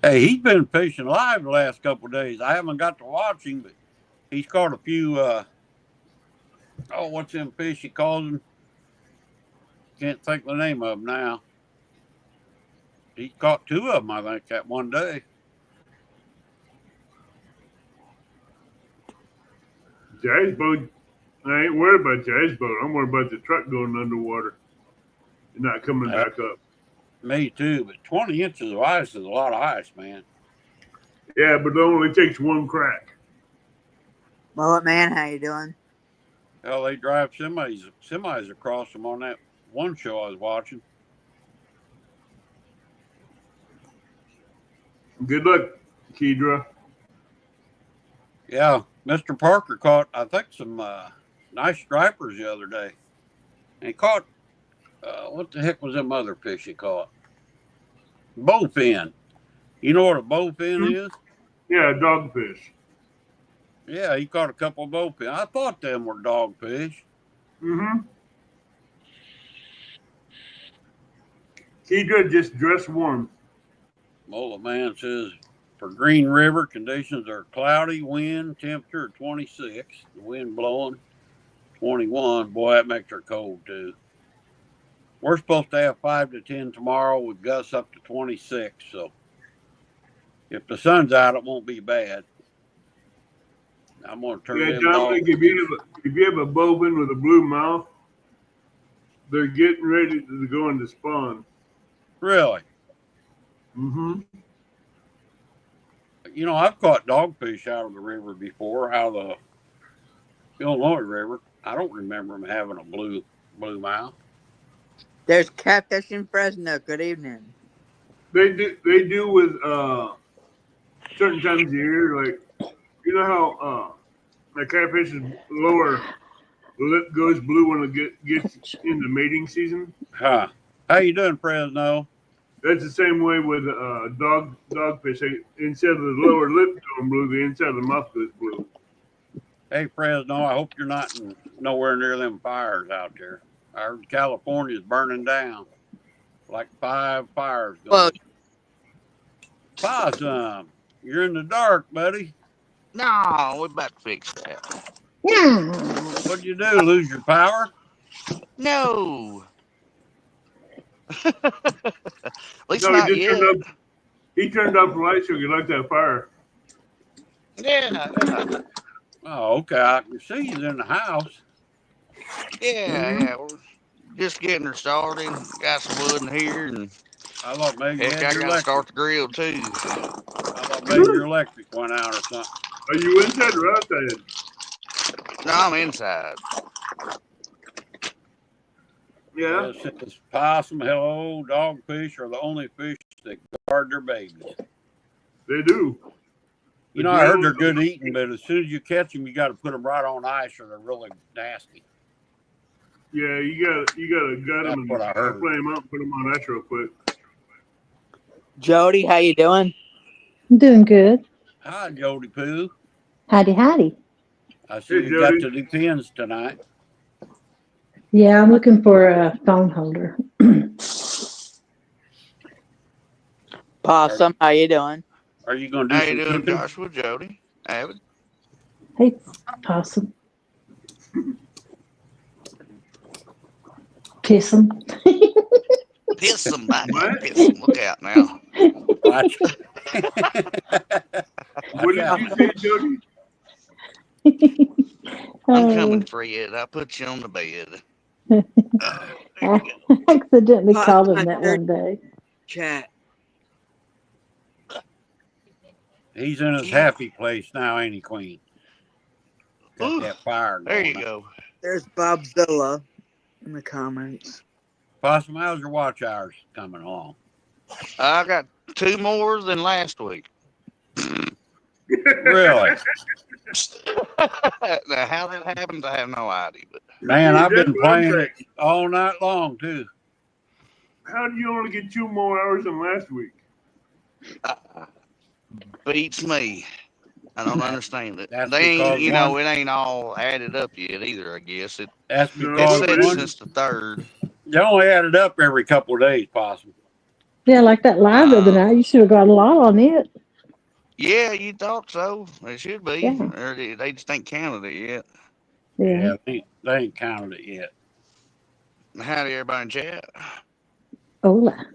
Hey, he's been fishing live the last couple of days. I haven't got to watch him, but he's caught a few, what's them fish he calls them? Can't think of the name of them now. He caught 2 of them, I think, that one day. Jazz boat, I ain't worried about Jazz boat. I'm worried about the truck going underwater and not coming back up. Me too, but 20 inches of ice is a lot of ice, man. Yeah, but it only takes one crack. Mullet Man, how you doing? Hell, they drive semis across them on that one show I was watching. Good luck, Kedra. Yeah, Mr. Parker caught, I think, some nice stripers the other day. And he caught, what the heck was them other fish he caught? Bowfin. You know what a bowfin is? Yeah, dogfish. Yeah, he caught a couple of bowfin. I thought them were dogfish. Mm-hmm. Kedra, just dress warm. Mullet Man says, for Green River, conditions are cloudy, wind, temperature 26, the wind blowing 21. Boy, that makes her cold too. We're supposed to have 5 to 10 tomorrow with gusts up to 26. So if the sun's out, it won't be bad. I'm going to turn Yeah, them Dominic, dogs. if you have a bovin with a blue mouth, they're getting ready to go into spawn. Really? Mm-hmm. You know, I've caught dogfish out of the river before, out of the Illinois River. I don't remember them having a blue mouth. There's catfish in Fresno. Good evening. They do with certain times of year, like you know how the catfish's lower lip goes blue when it gets into mating season. Huh. How you doing, Fresno? That's the same way with dogfish. Instead of the lower lip going blue, the inside of the mouth goes blue. Hey, Fresno, I hope you're not nowhere near them fires out there. I heard California's burning down. Like 5 fires going. Well, Possum, you're in the dark, buddy. No, we're about to fix that. What'd you do, lose your power? No. At least No, not he yet. turned off the light so you like that fire. Yeah. Oh, okay. I can see he's in the house. Yeah. We're just getting her started. Got some wood in here, and I thought maybe you heck, had I your gotta electric. start the grill too. I thought maybe your electric went out or something. Are you inside or outside? No, I'm inside. Yeah. Since possum, hello, dogfish are the only fish that guard their babies. They do. You know, I heard they're good eating, but as soon as you catch them, you got to put them right on ice or they're really nasty. Yeah, you gotta gut them and That's what I heard. flame them up and put them on ice real quick. Jody, how you doing? I'm doing good. Hi, Jody Poo. Howdy, howdy. I see Hey, you got Jody. to do pins tonight. Yeah, I'm looking for a phone holder. Possum, how you doing? Are you going to How do you some doing, cooking? Joshua, Jody, Avid? Hey, Possum. Kiss him. Piss somebody. What? Piss 'em. Look out now. Watch. What did you say, Jody? I'm coming, Oh, Fred. I'll put you on the bed. I accidentally called him Possum, I that shared one day. chat. He's in his Yeah. happy place now, ain't he, Queen? Got Ooh, that fire there you going. go. There's Bobzilla in the comments. Possum, how's your watch hours coming along? I got 2 more than last week. Really? Now, how that happens, I have no idea. But Man, I've That's been what I'm playing saying. it all night long, too. How do you only get 2 more hours than last week? beats me. I don't understand it. That's They ain't, because it ain't all added up yet either. I guess that's No, it because but said it, one, since the 3rd. they only add it up every couple of days, Possum. Yeah, like that live the other Uh, night. You should have got a lot on it. yeah, you thought so. It should be. Yeah, Or they just ain't counted it yet. yeah. Yeah, they ain't counted it yet. Howdy, everybody in chat. Hola.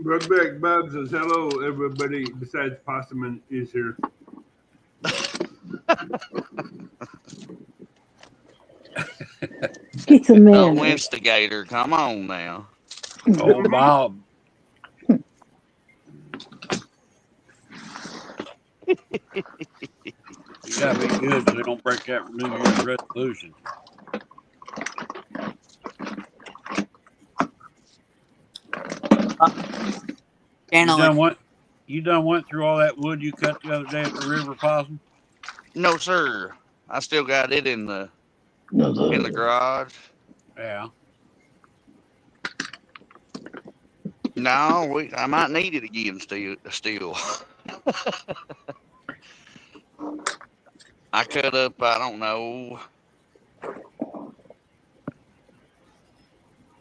Redback Bob says, hello, everybody besides Possum is here. Get some Oh, manners. instigator, come on now. Oh, Bob. You gotta be good so they don't break that New Year's resolution. Channel. You done went through all that wood you cut the other day at the river, Possum? No, sir. I still got it in the garage. Yeah. No, I might need it again still. I cut up, I don't know.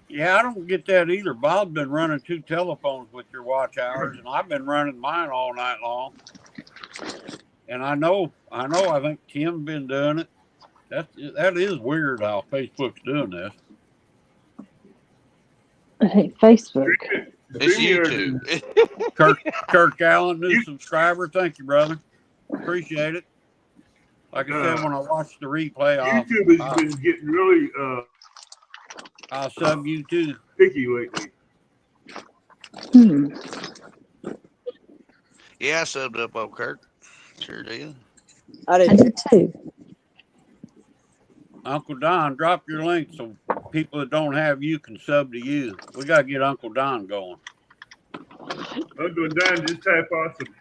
Yeah, I don't get that either. Bob's been running 2 telephones with your watch hours, and I've been running mine all night long. And I think Tim's been doing it. That is weird how Facebook's doing this. I hate Facebook. It's StreamYard YouTube. Kirk Allen, new subscriber. Thank you, brother. Appreciate it. Like I said, when I watch the replay, YouTube has been getting really I'll sub you too. picky lately. Hmm. Yeah, I subbed up old Kirk. Sure did. I I did. did too. Uncle Don, drop your link so people that don't have you can sub to you. We got to get Uncle Don going. Uncle Don, just type Awesome.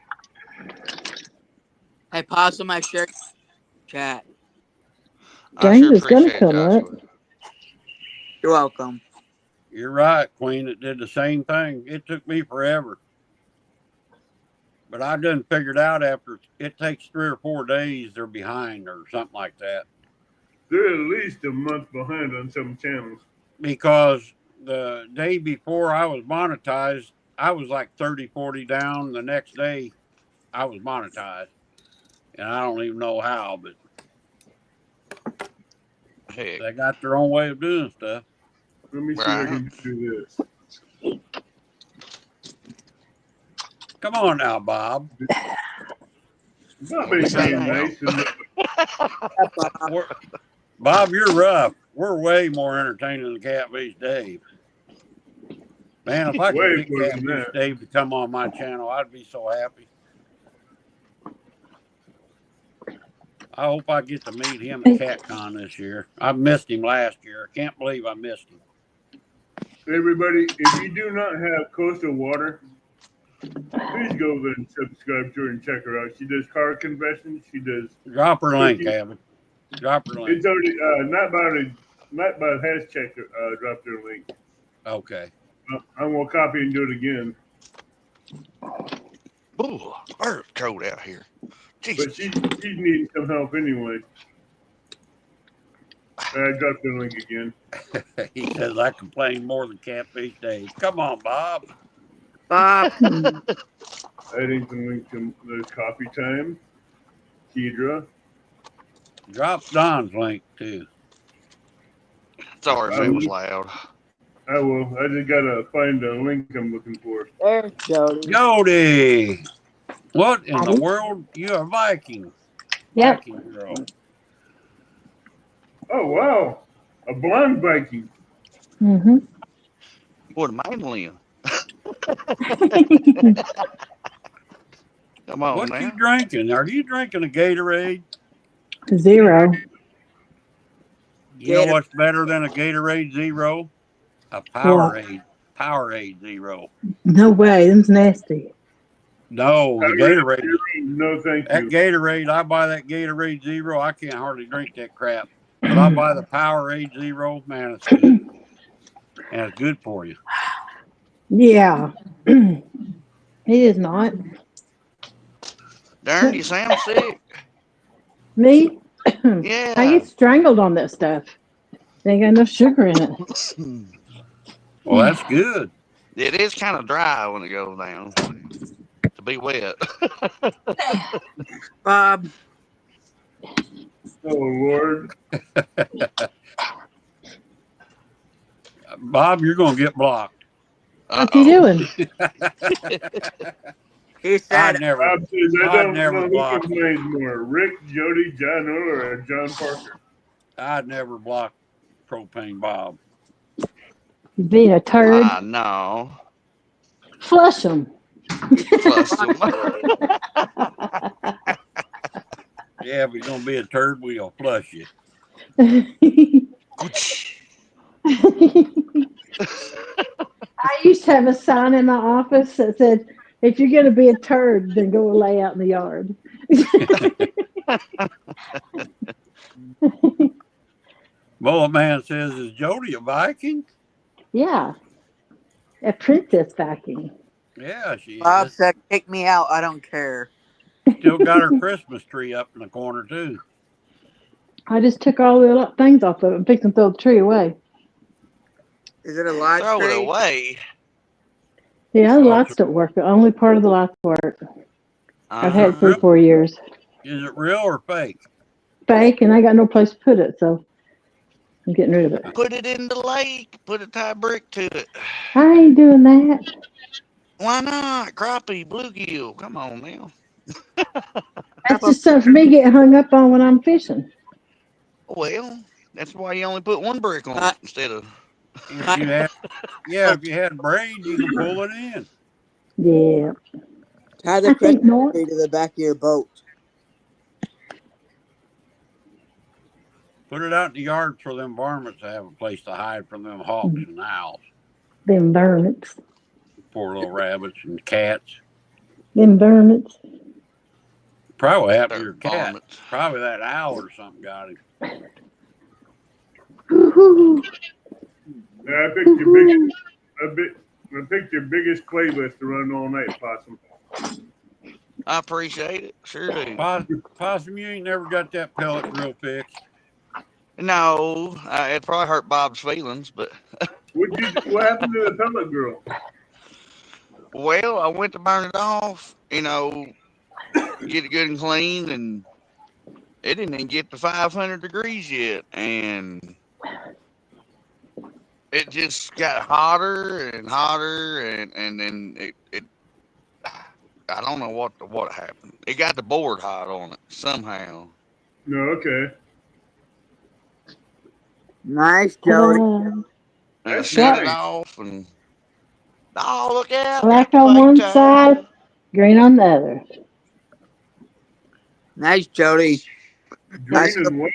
Hey, Possum, I shared chat. I sure Danger's gonna appreciate it, come up. Joshua. You're welcome. You're right, Queen. It did the same thing. It took me forever. But I done figured out after it takes 3 or 4 days, they're behind or something like that. They're at least a month behind on some channels. Because the day before I was monetized, I was like 30, 40 down. The next day, I was monetized. And I don't even know how, but Heck, they got their own way of doing stuff. Let me see if I can do this. Come on now, Bob. Not being nice. Bob, you're rough. We're way more entertaining than Catfish Dave. Man, if I could get Catfish Dave to come on my channel, I'd be so happy. I hope I get to meet him at CatCon this year. I missed him last year. I can't believe I missed him. Everybody, if you do not have Coastal Water, please go over and subscribe to her and check her out. She does car confessions. She does. Drop her link, Evan. Drop her link. It's already Nightbot has checked her, dropped her link. Okay. I'm gonna copy and do it again. Ooh, it's cold out here. Jesus. But she's needing some help anyway. I dropped her link again. He says I complain more than Catfish Dave. Come on, Bob. Bob. Adding some link to the coffee time. Kedra. Drop Don's link too. Sorry if it was loud. I will. I just gotta find the link I'm looking for. There's Jody. Jody! What in the world? You a Viking? Yep. Viking girl. Oh wow, a blonde Viking. Mm-hmm. What a mandolin. Come on What you now. drinking? Are you drinking a Gatorade? Zero. You know Gator. what's better than a Gatorade Zero? A What? Powerade. Powerade Zero. No way. Them's nasty. No, the Gatorade. No, thank That you. Gatorade, I buy that Gatorade Zero. I can't hardly drink that crap. But I buy the Powerade Zero. Man, it's good. And it's good for you. Yeah. It is not. Darn, you sound sick. Me? I Yeah. get strangled on that stuff. They ain't got no sugar in it. Well, that's good. It is kind of dry when it goes down to be wet. Bob. Oh Lord. Bob, you're going to get blocked. What you doing? He said, I'd never, Bob says, I I'd don't never know who block. complains more, Rick, Jody, John Oler, or John Parker. I'd never block Propane Bob. Being a turd. No. Flush them. Flushed him. Yeah, if you're going to be a turd, we'll flush you. I used to have a sign in my office that said, if you're going to be a turd, then go lay out in the yard. Bullet Man says, is Jody a Viking? Yeah. A princess Viking. Yeah, she Bob is. said, kick me out. I don't care. Still got her Christmas tree up in the corner, too. I just took all the things off of it and picked and throw the tree away. Is it a live Throw it tree? away. Yeah, the lights don't work. Only part of the lights work. I've had it for Real? 4 years. Is it real or fake? Fake, and I got no place to put it, so I'm getting rid of it. Put it in the lake. Put a tie brick to it. I ain't doing that. Why not? Crappie, bluegill. Come on now. That's just stuff for me getting hung up on when I'm fishing. Well, that's why you only put one brick on it instead of. If you had braids, you can pull it in. Yeah. Tie I the think Christmas not. tree to the back of your boat. Put it out in the yard for them varmints to have a place to hide from them hawks and owls. Them varmints. Poor little rabbits and cats. Them varmints. Probably what happened to They're your cat. varmints. Probably that owl or something got him. Woo-hoo. Yeah, I picked your biggest. I picked your biggest playlist to run all night, Possum. I appreciate it. Sure do. Possum, you ain't never got that pellet grill fixed. No, it probably hurt Bob's feelings, but What happened to the pellet girl? well, I went to burn it off, get it good and clean, and it didn't even get to 500 degrees yet, and it just got hotter and hotter, and then it I don't know what happened. It got the board hot on it somehow. No, okay. Nice, Jody. And I That's shut it nice. off, and look out! Black got the on bait one tied. side, green on the other. Nice, Jody. Green and what?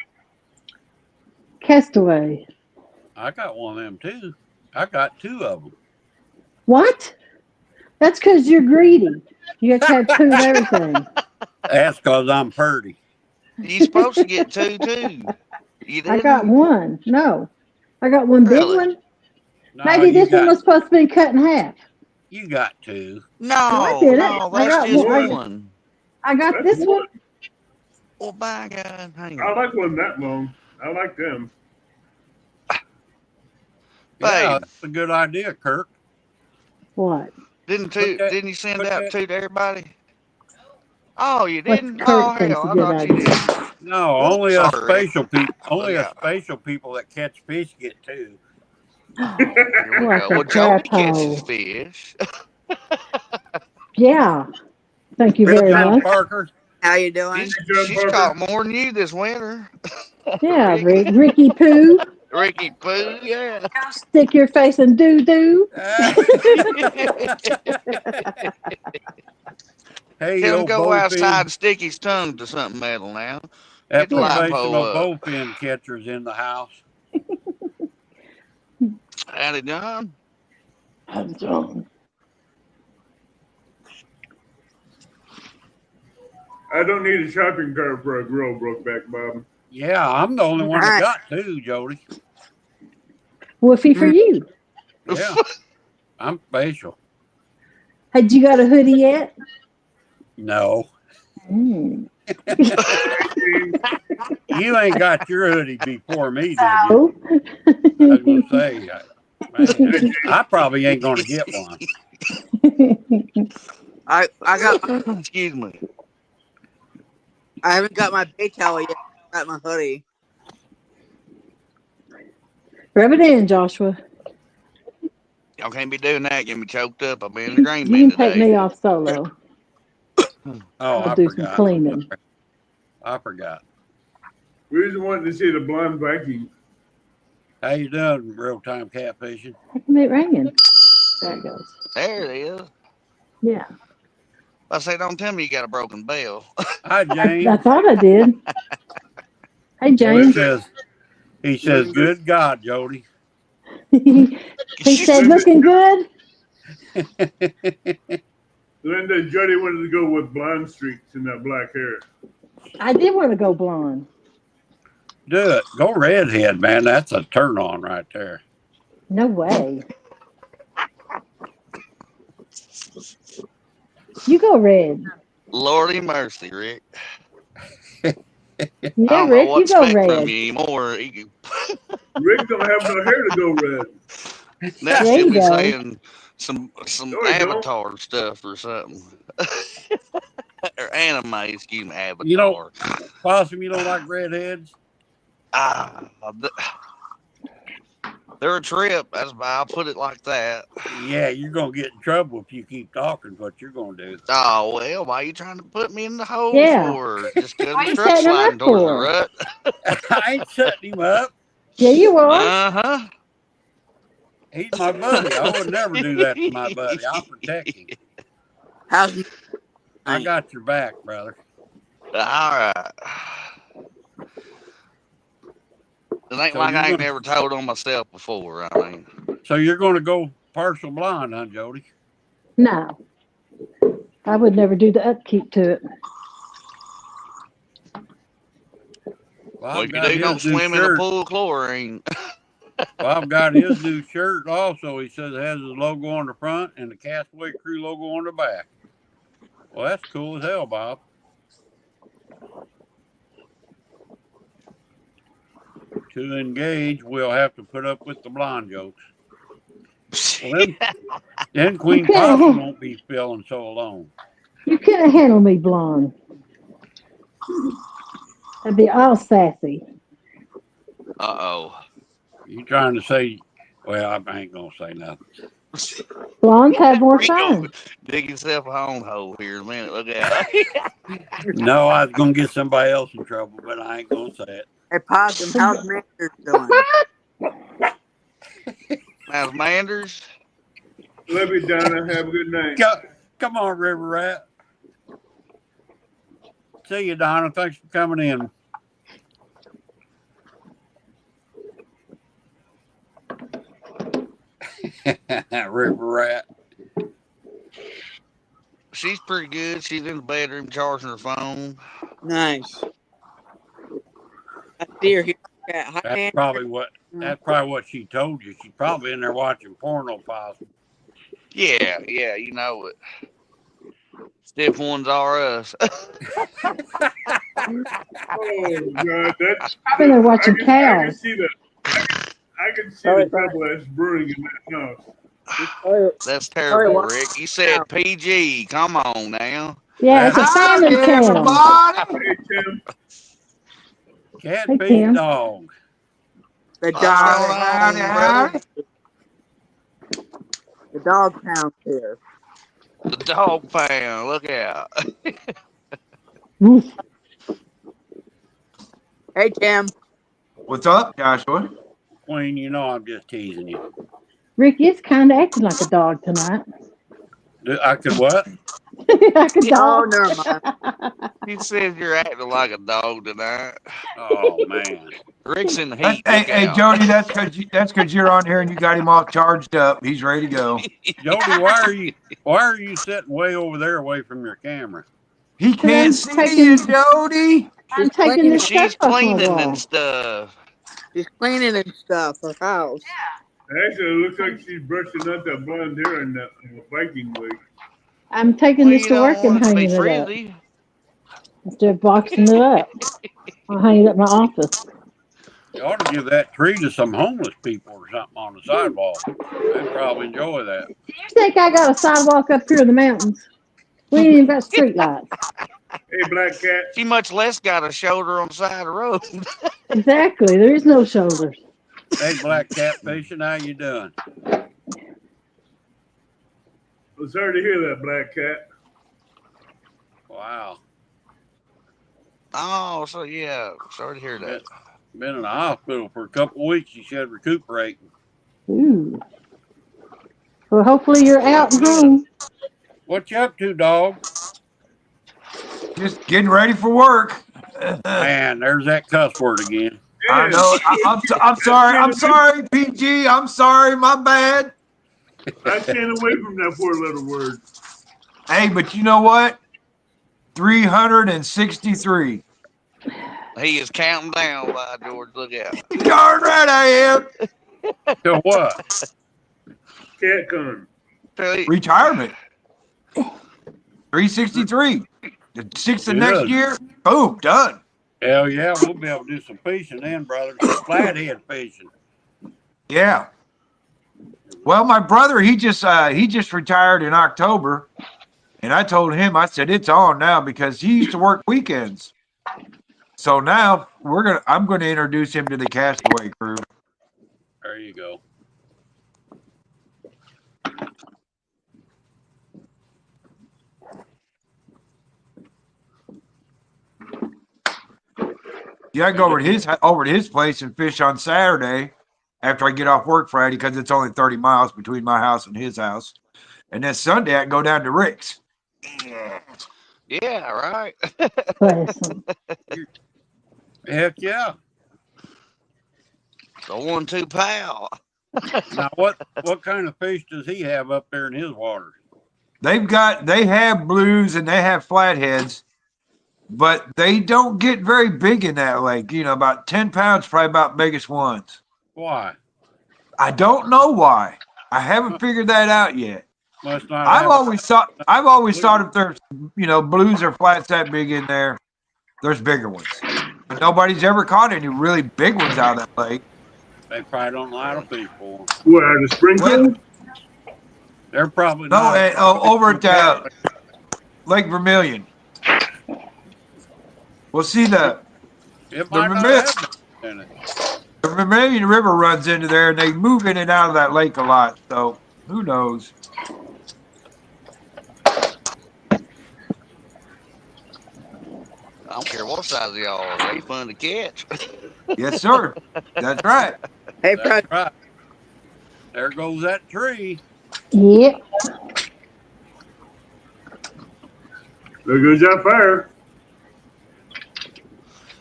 Castaway. I got one of them too. I got two of them. What? That's because you're greedy. You have to have two of everything. That's because I'm purdy. You supposed to get two too. You didn't? I got one. No. I got one big Really? one. No, Maybe this one was supposed to be cut in half. You got two. No, didn't. no, I that's got just one. one. I got That's this one. Oh my God, hang I on. like one that long. I like them. Yeah, Babe, that's a good idea, Kirk. What? didn't you send put out that- two to everybody? Oh, you What didn't? Kirk Oh thinks hell, a I good thought you idea. did. No, Oops, only us sorry. special people. Only Yeah. us special people that catch fish get two. Here we What go. the Well, Jody crap catches hole. fish. Yeah. Thank you Real very time. John much. Parker. How you doing? She's caught more than you this winter. Yeah, Ricky Pooh. Ricky Pooh, yeah. Stick your face in doo doo. Hey, Tell him old go outside bowfin. and stick his tongue to something metal now. That Get the light pole professional up. bowfin catcher's in the house. Howdy, John. I don't need a shopping cart for a grill, Brokeback Bob. Yeah, I'm the only one that got two, Jody. Woofy for you. Yeah, I'm special. Had you got a hoodie yet? No, Mm. you ain't got your hoodie before me, did you? Oh. I was gonna say, man, I probably ain't gonna get one. I got. Excuse me. I haven't got my bay towel yet. I got my hoodie. Rub it in, Joshua. Y'all can't be doing that. Get me choked up. I've been in the green You bin can take today. me off solo. Oh, I'll I do some forgot. cleaning. I forgot. We just wanted to see the blonde Viking. How you doing, real time catfishing? How come it ringing? There it goes. There it is. Yeah. I say, don't tell me you got a broken bell. Hi, I James. thought I did. Hey, He James. says, good God, Jody. He said, looking good. Linda, Jody wanted to go with blonde streaks and that black hair. I did want to go blonde. Do it. Go redhead, man. That's a turn on right there. No way. You go red. Lordy mercy, Rick. I Yeah, don't know Rick, what you to go expect from red. you anymore. Rick don't have no hair to go red. Next There you'll you be go. saying some No, I don't. Avatar stuff or something. Or anime, excuse me, Avatar. You know, Possum, you don't like redheads? They're a trip. That's why I'll put it like that. Yeah, you're going to get in trouble if you keep talking what you're going to do. Oh, well, why are you trying to put me in the hole Yeah. for? Just because Why my you truck's setting him sliding up towards the for? rut. I ain't setting him up. Yeah, you are. Uh-huh. He's my buddy. I would never do that to my buddy. I'll protect him. How's I got your back, brother. All right. It ain't So like you're I ain't gonna- never told on myself before. I mean, So you're going to go partial blind, huh, Jody? No. I would never do the upkeep to it. well, if you got do, don't his new swim in a shirt. pool of chlorine. Bob got his new shirt also. He says it has his logo on the front and the Castaway Crew logo on the back. Well, that's cool as hell, Bob. To engage, we'll have to put up with the blonde jokes. Well, then Queen Okay. Possum won't be feeling so alone. You couldn't handle me blonde. I'd be all sassy. Uh-oh. You trying to say, well, I ain't going to say nothing. Blondes have more He gonna fun. dig himself a home hole here in a minute. Look out. No, I was going to get somebody else in trouble, but I ain't going to say it. Hey, Possum, how's Manders doing? How's Manders? Love you, Donna. Have a good night. Come on, River Rat. See you, Donna. Thanks for coming in. River Rat. She's pretty good. She's in the bedroom charging her phone. Nice. I see her here. Yeah, hi, That's Manders. probably what she told you. She's probably in there watching porno, Possum. Yeah, you know it. Stiff ones are us. Oh, God. That's, Probably they're watching I can cows. see the double-ash brewing in that house. That's terrible, Rick. You said PG. Come on now. Yeah, it's a family channel. Hey, Tim. Cat Hey, feed Tim. dog. The What's dog. going on, brother? The dog pound here. The dog pound. Look out. Oof. Hey, Tim. What's up, Joshua? Queen, you know I'm just teasing you. Ricky is kind of acting like a dog tonight. I could what? Like a Oh, dog. never mind. He says you're acting like a dog tonight. Oh man. Rick's in the Hey, heat. hey, Look hey, out. Jody, that's because you're on here and you got him all charged up. He's ready to go. Jody, why are you sitting way over there away from your camera? He I'm can't see taking- you, Jody. I'm She's taking cleaning. the stuff She's off my cleaning wall. and stuff. She's cleaning and stuff. Her house. Actually, it looks like she's brushing out that blonde hair in that Viking wig. I'm taking Well, this you to don't work and want it to be hanging it up. frizzy. Instead of boxing it up, I'll hang it up in my office. You ought to give that tree to some homeless people or something on the sidewalk. They'd probably enjoy that. You think I got a sidewalk up here in the mountains? We ain't even got street lights. Hey, Black Cat. She much less got a shoulder on the side of the road. Exactly. There is no shoulders. Hey, Black Cat Fishing, how you doing? I'm sorry to hear that, Black Cat. Wow. Oh, so yeah. Sorry to hear that. Been in the hospital for a couple of weeks. You said recuperating. Ooh. Well, hopefully you're out and home. What you up to, dog? Just getting ready for work. Man, there's that cuss word again. I know. I'm sorry. I'm sorry, PG. I'm sorry. My bad. I stand away from that four-letter word. Hey, but you know what? 363. He is counting down by George. Look out. Darn right I am. So what? Cat con. Retirement. 363. The 6th of next Good. year, boom, done. Hell yeah, we'll be able to do some fishing then, brother. Some flathead fishing. Yeah. Well, my brother, he just retired in October, and I told him, I said, it's on now because he used to work weekends. So now I'm gonna introduce him to the Castaway crew. There you go. Yeah, I go over to his place and fish on Saturday after I get off work Friday because it's only 30 miles between my house and his house. And then Sunday I can go down to Rick's. Yeah, right. Listen, Heck yeah. The 1-2 pal. Now what kind of fish does he have up there in his waters? They have blues and they have flatheads, but they don't get very big in that lake. You know, about 10 pounds, probably about biggest ones. Why? I don't know why. I haven't figured that out yet. Must not I've have always thought if there's, blues or flats that big in there, there's bigger ones. But nobody's ever caught any really big ones out of that lake. They probably don't know how to fish for them. What, out of Springfield? They're probably No, not. over at Lake Vermilion. Well, see It might not have in it. the Vermilion River runs into there, and they move in and out of that lake a lot. So who knows? I don't care what size they are. They fun to catch. Yes, sir. That's right. Hey, That's Fred. right. There goes that tree. yep. There goes that fire.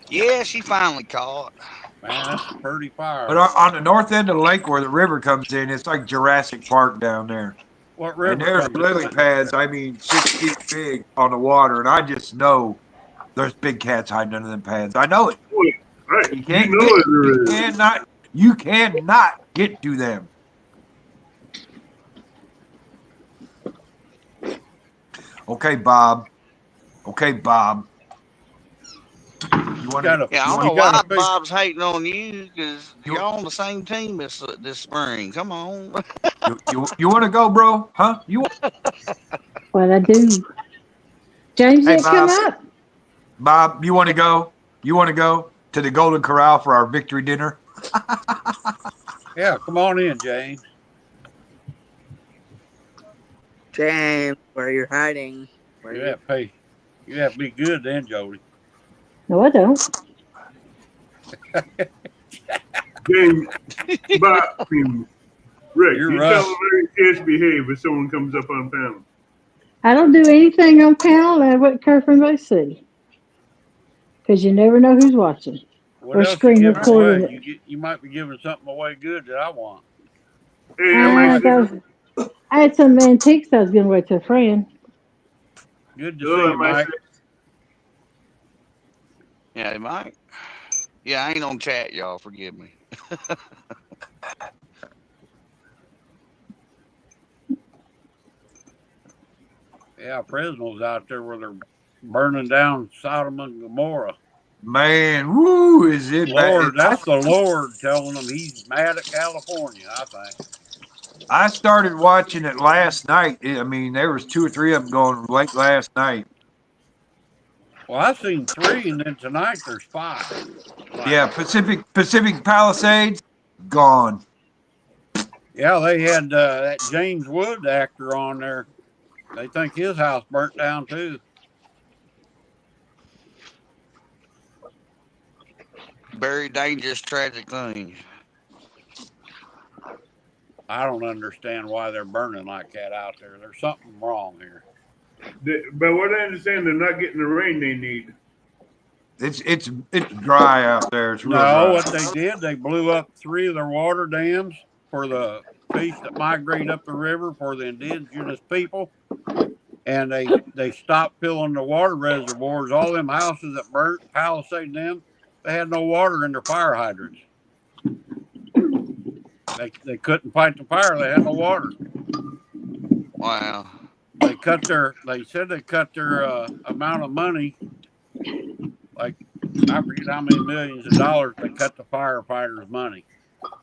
Yeah, she finally caught. Man, that's a pretty fire. But on the north end of the lake where the river comes in, it's like Jurassic Park down there. What river? And there's comes lily in? pads, 6 feet big on the water, and I just know there's big cats hiding under them pads. I know it. Right. You can't You know it there is. you cannot get to them. Okay, Bob. You want Gotta- Yeah, I don't You know why gotta fish. Bob's hating on you because you're on the same team this spring. Come on. you want to go, bro? Huh? What I do. James Hey, didn't come Bob. up. Bob, you want to go? You want to go to the Golden Corral for our victory dinner? Yeah, come on in, James. James, where you're hiding? Where Yeah, pay. You have to be good then, Jody. No, I don't. Then, but I mean, Rick, You're you right. tell them very kids behave if someone comes up on panel. I don't do anything on panel, and I wouldn't care if anybody see. Because you never know who's watching What or else you screen giving recording away? it. You might be giving something away good that I want. Hey, that might I had some antiques I was giving away to a friend. Good to see you, Mike. Yeah, Mike. Yeah, I ain't on chat, y'all. Forgive me. Yeah, Fresno's out there where they're burning down Sodom and Gomorrah. Man, woo, is it Lord, bad? that's the Lord telling them he's mad at California, I think. I started watching it last night. I mean, there was 2 or 3 of them going late last night. Well, I've seen 3, and then tonight there's 5. Yeah, Pacific Palisades, gone. Yeah, they had that James Wood actor on there. They think his house burnt down too. Very dangerous, tragic thing. I don't understand why they're burning like that out there. There's something wrong here. But what I understand, they're not getting the rain they need. It's dry out there. It's real No, dry. what they did, they blew up 3 of their water dams for the fish that migrate up the river for the indigenous people. And they stopped filling the water reservoirs. All them houses that burnt, Palisade them, they had no water in their fire hydrants. They couldn't fight the fire. They had no water. Wow. They said they cut their amount of money, like I forget how many millions of dollars they cut the firefighters' money.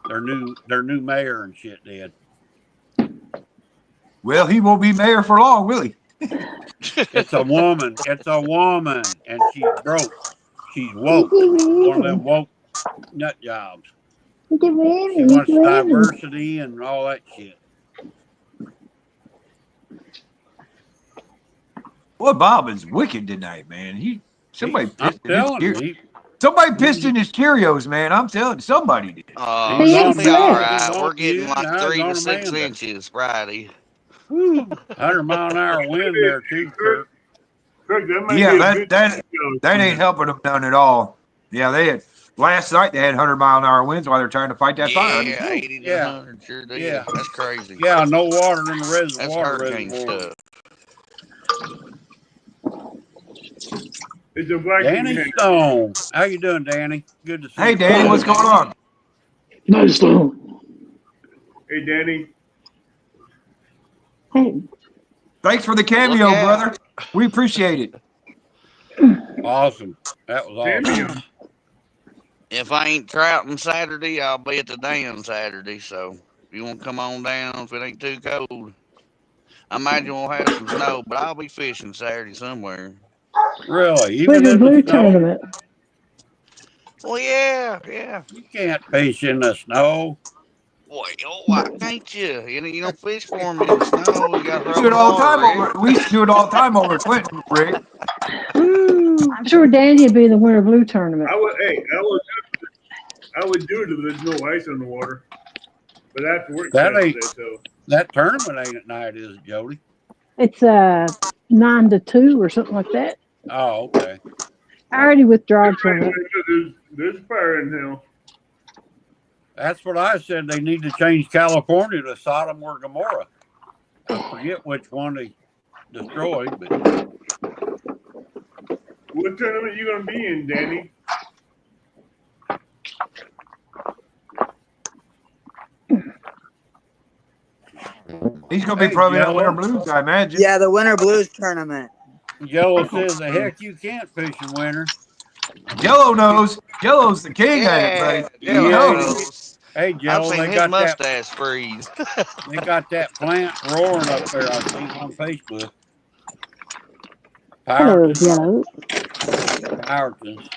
Their new mayor and shit did. Well, he won't be mayor for long, will he? It's a woman. It's a woman, and she's broke. She's woke. One of them woke nut jobs. She wants diversity and all that shit. Boy, Bob is wicked tonight, man. Somebody pissed in his Cheerios, man. I'm telling you, somebody did. It'll be all right. We're getting like 3 to 6 inches Friday. 100-mile-an-hour wind there too, Kurt. That ain't helping them none at all. Yeah, they had last night. They had 100-mile-an-hour winds while they're trying to fight that fire. Yeah, 80 to 100. Sure do. Yeah, that's crazy. Yeah, no water in the reservoir. That's hurricane stuff. It's a Viking. Danny Stone, how you doing, Danny? Good to see you. Hey, Danny, what's going on? Nice Stone. Hey, Danny. Hey. Thanks for the cameo, brother. We appreciate it. Awesome. That was awesome. If I ain't trouting Saturday, I'll be at the dam Saturday. So if you want to come on down, if it ain't too cold, I imagine we'll have some snow, but I'll be fishing Saturday somewhere. Really? Even in blue the snow? tournament. Well, yeah. You can't fish in the snow. Well, why can't you? You don't fish for them in the snow. You got to do it all the time we used to do it all the time over at Clinton, Rick. I'm sure Danny would be in the Winter Blue tournament. I would do it if there's no ice on the water. But I have to work Saturday, so. That tournament ain't at night, is it, Jody? It's 9 to 2 or something like that. Oh, okay. I already withdrew from it. There's fire in hell. That's what I said. They need to change California to Sodom or Gomorrah. I forget which one they destroyed, but. What tournament are you going to be in, Danny? He's going to be probably in the Winter Blues, I imagine. Yeah, the Winter Blues tournament. Yellow says the heck you can't fish in winter. Yellow knows. Yellow's the king at it, buddy. He knows. Hey, Jello, I've seen his mustache freeze. They got that plant roaring up there. I've seen on Facebook. Hello. Powertons.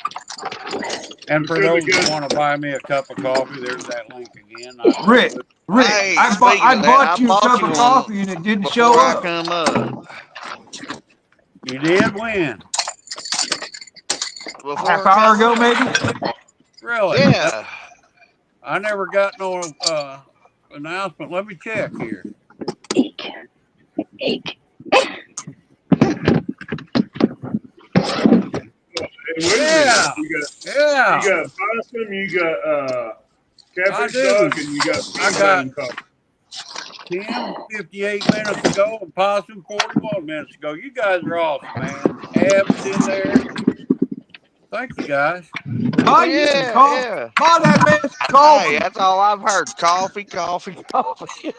And for those who want to buy me a cup of coffee, there's that link again. Rick, Hey, I bought you a cup of coffee and it didn't show up. Come up. You did win. before half it hour come ago, up. maybe. Really? Yeah. I never got no announcement. Let me check here. Eek. Eek. Hey, wait a Yeah, minute. yeah, You got possum, you got I cabbage do. dog, and you got I peanut got and coffee. Tim 58 minutes ago and Possum 41 minutes ago. You guys are awesome, man. Ab's in there. Thank you, guys. Buy you some Yeah, coffee. yeah. Buy that man some Hey, coffee. that's all I've heard. Coffee, coffee, coffee.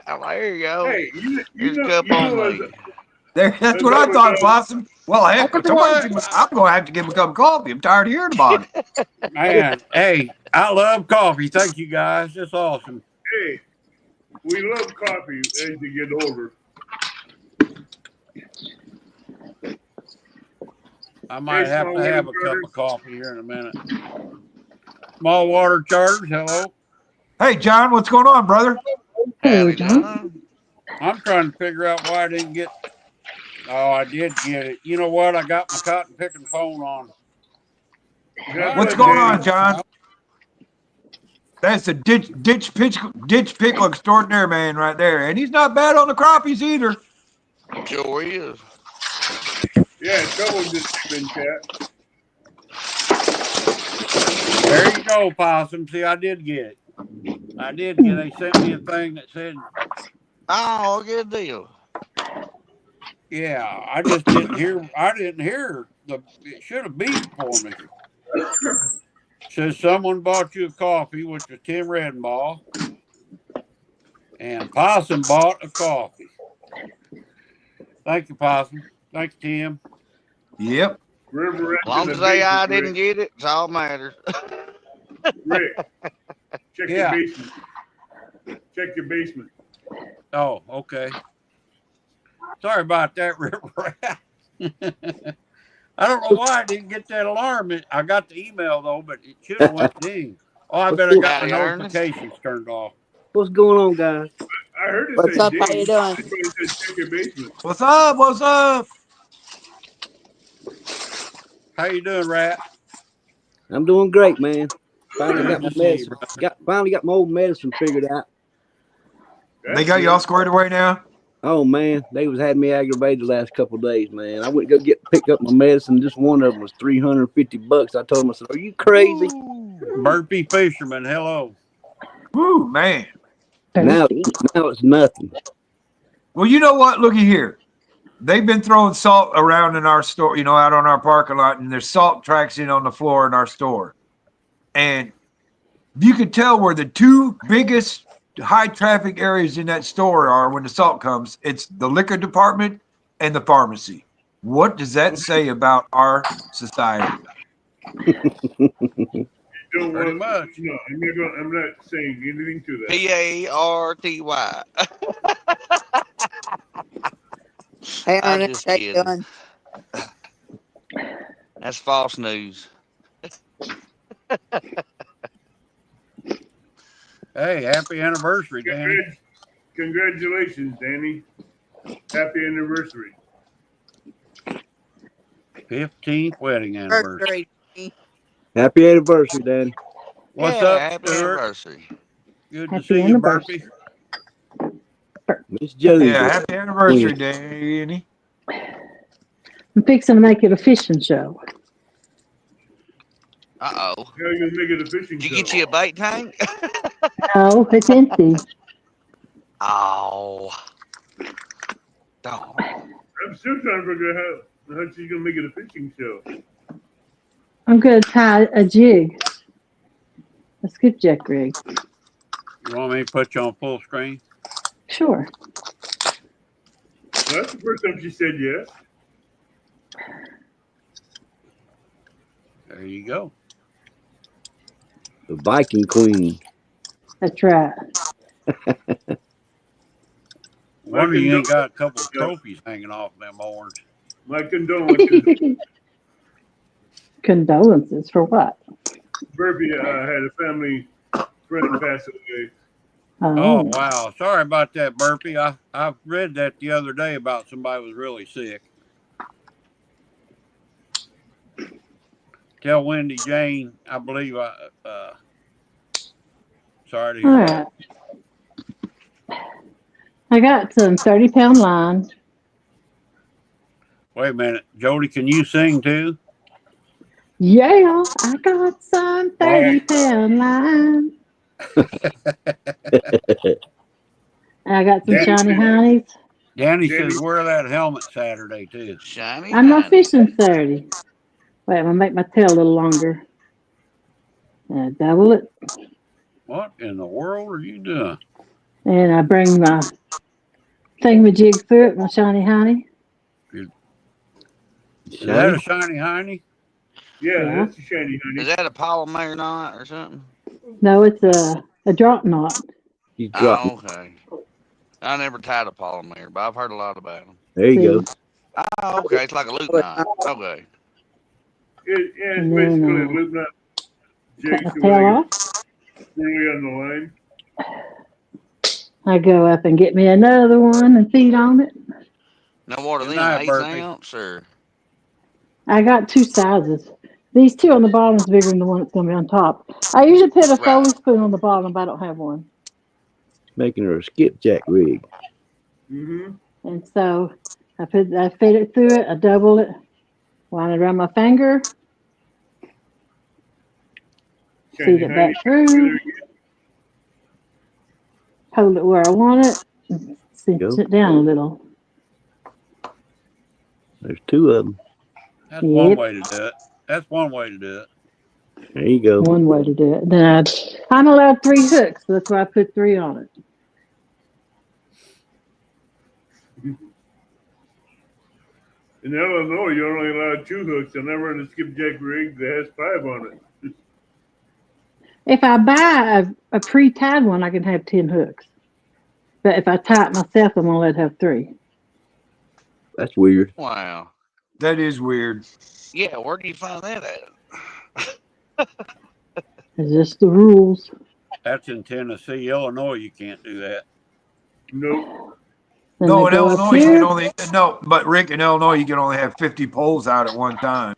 Well, there you go. Hey, Here's a cup on as me. There, that's as what I I was thought, Possum. Well, I heck, wonder somebody what, give me, I'm going to have to give him a cup of coffee. I'm tired of hearing about it. man. Hey, I love coffee. Thank you, guys. It's awesome. hey, we love coffee as you get older. I might Hey, have small to have water a cup charters. of coffee here in a minute. Small water charters. Hello. Hey, John, what's going on, brother? Hello, Howdy, John. John. I'm trying to figure out why I didn't get. Oh, I did get it. You know what? I got my cotton picking phone on. God What's bless, going Danny. on, John? That's a ditch pickle extraordinaire man right there, and he's not bad on the crappies either. Sure is. Yeah, trouble just came in, chat. There you go, Possum. See, I did get it. I did get. They sent me a thing that said, Oh, good deal. "Yeah." I just didn't hear. I didn't hear the. It should have beeped for me. Says someone bought you a coffee, which was Tim Redball, and Possum bought a coffee. Thank you, Possum. Thank you, Tim. Yep. River Rat's As long in as the they I basement, didn't Rick. get it, it's all that matters. Rick, check your Yeah. basement. Check your basement. Oh, okay. Sorry about that, River Rat. I don't know why I didn't get that alarm. I got the email though, but it should have went ding. Oh, I bet I got my Howdy, Ernest. notifications turned off. What's going on, guys? I heard it What's say up? How ding. you doing? That's why it said check your basement. What's up? What's up? How you doing, Rat? I'm doing great, man. Finally Good got my to see you, medicine. Finally got my old medicine figured out. That's They got good. y'all squared away now? Oh man, they was had me aggravated the last couple of days, man. I went to go pick up my medicine. Just one of them was $350. I told them, I said, "Are you crazy?" Burpee Fisherman, hello. Woo, man. Now, Thirsty. now it's nothing. Well, you know what? Looky here. They've been throwing salt around in our store, out on our parking lot, and there's salt tracks in on the floor in our store. And you could tell where the two biggest high traffic areas in that store are when the salt comes. It's the liquor department and the pharmacy. What does that say about our society? Don't Pretty want, much. no, I'm not saying anything to that. PARTY. Hey, I'm Ernest, just how you kidding. doing? That's false news. Hey, happy anniversary, Danny. Congratulations, Danny. Happy anniversary. 15th wedding anniversary. Birthday. Happy anniversary, Daddy. What's Yeah, up, happy Stuart? anniversary. Good to Happy see you, Burpee. anniversary. Miss Josie. Yeah, happy anniversary, Danny. I'm fixing to make it a fishing show. Uh-oh. How you gonna make it a fishing Did you show? get you a bait tank? No, it's empty. Oh. Darn. I'm still trying to figure out how she's gonna make it a fishing show. I'm going to tie a jig, a skipjack rig. You want me to put you on full screen? Sure. Well, that's the first time she said yes. There you go. The Viking Queen. That's right. Wonder you ain't got a couple of trophies hanging off them horns. My condolences. Condolences for what? Burpee had a family friend pass away. Oh, Oh, wow. Sorry about that, Burpee. I read that the other day about somebody was really sick. Tell Wendy Jane, I believe sorry to All hear that. right. I got some 30-pound line. Wait a minute. Jody, can you sing too? Yeah, I got some 30-pound line. I got some shiny honeys. Danny says wear that helmet Saturday too. Shiny I'm not honey. fishing Saturday. Wait, I'm gonna make my tail a little longer. Double it, What in the world are you doing? and I bring my thingamajig through it, my shiny honey. Is that a shiny hiney? Yeah, that's a shiny honey. Is that a polymer knot or something? No, it's a drop knot. You drop. Oh, okay. I never tied a polymer, but I've heard a lot about them. There you go. Oh, okay. It's like a loop knot. Okay. It's And basically then, a loop knot cut jig my so tail they off. get really on the line. I go up and get me another one and feed on it. Now, what are Good them, night, 1/8 Bertie. ounce or? I got two sizes. These two on the bottom is bigger than the one that's going to be on top. I usually put a Foley Right. spoon on the bottom, but I don't have one. Making her a skipjack rig. Mm-hmm. And so I feed it through it, I double it, wind it around my finger, feed it back through, hold it where I want it, and cinch it down a little. There's two of them. That's one way to do it. That's one way to do it. There you go. One way to do it. Then I'm allowed 3 hooks, so that's why I put 3 on it. In Illinois, you're only allowed 2 hooks. I never in a skipjack rig that has 5 on it. If I buy a pre-tied one, I can have 10 hooks. But if I tie it myself, I'm only allowed to have 3. That's weird. Wow. That is weird. Yeah, where do you find that at? It's just the rules. That's in Tennessee. Illinois, you can't do that. Nope. Then No, they in go up Illinois, you here. can only, no, but Rick, in Illinois, you can only have 50 poles out at one time.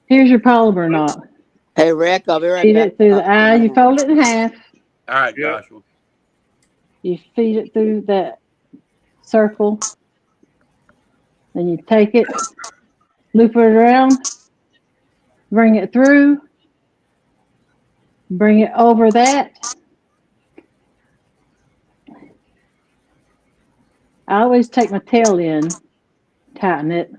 Here's your polymer knot. Hey, Rick, I'll be right Feed back. it through the eye. You fold it in half. All right, Yep. Joshua. You feed it through that circle. Then you take it, loop it around, bring it through, bring it over that. I always take my tail in, tighten it.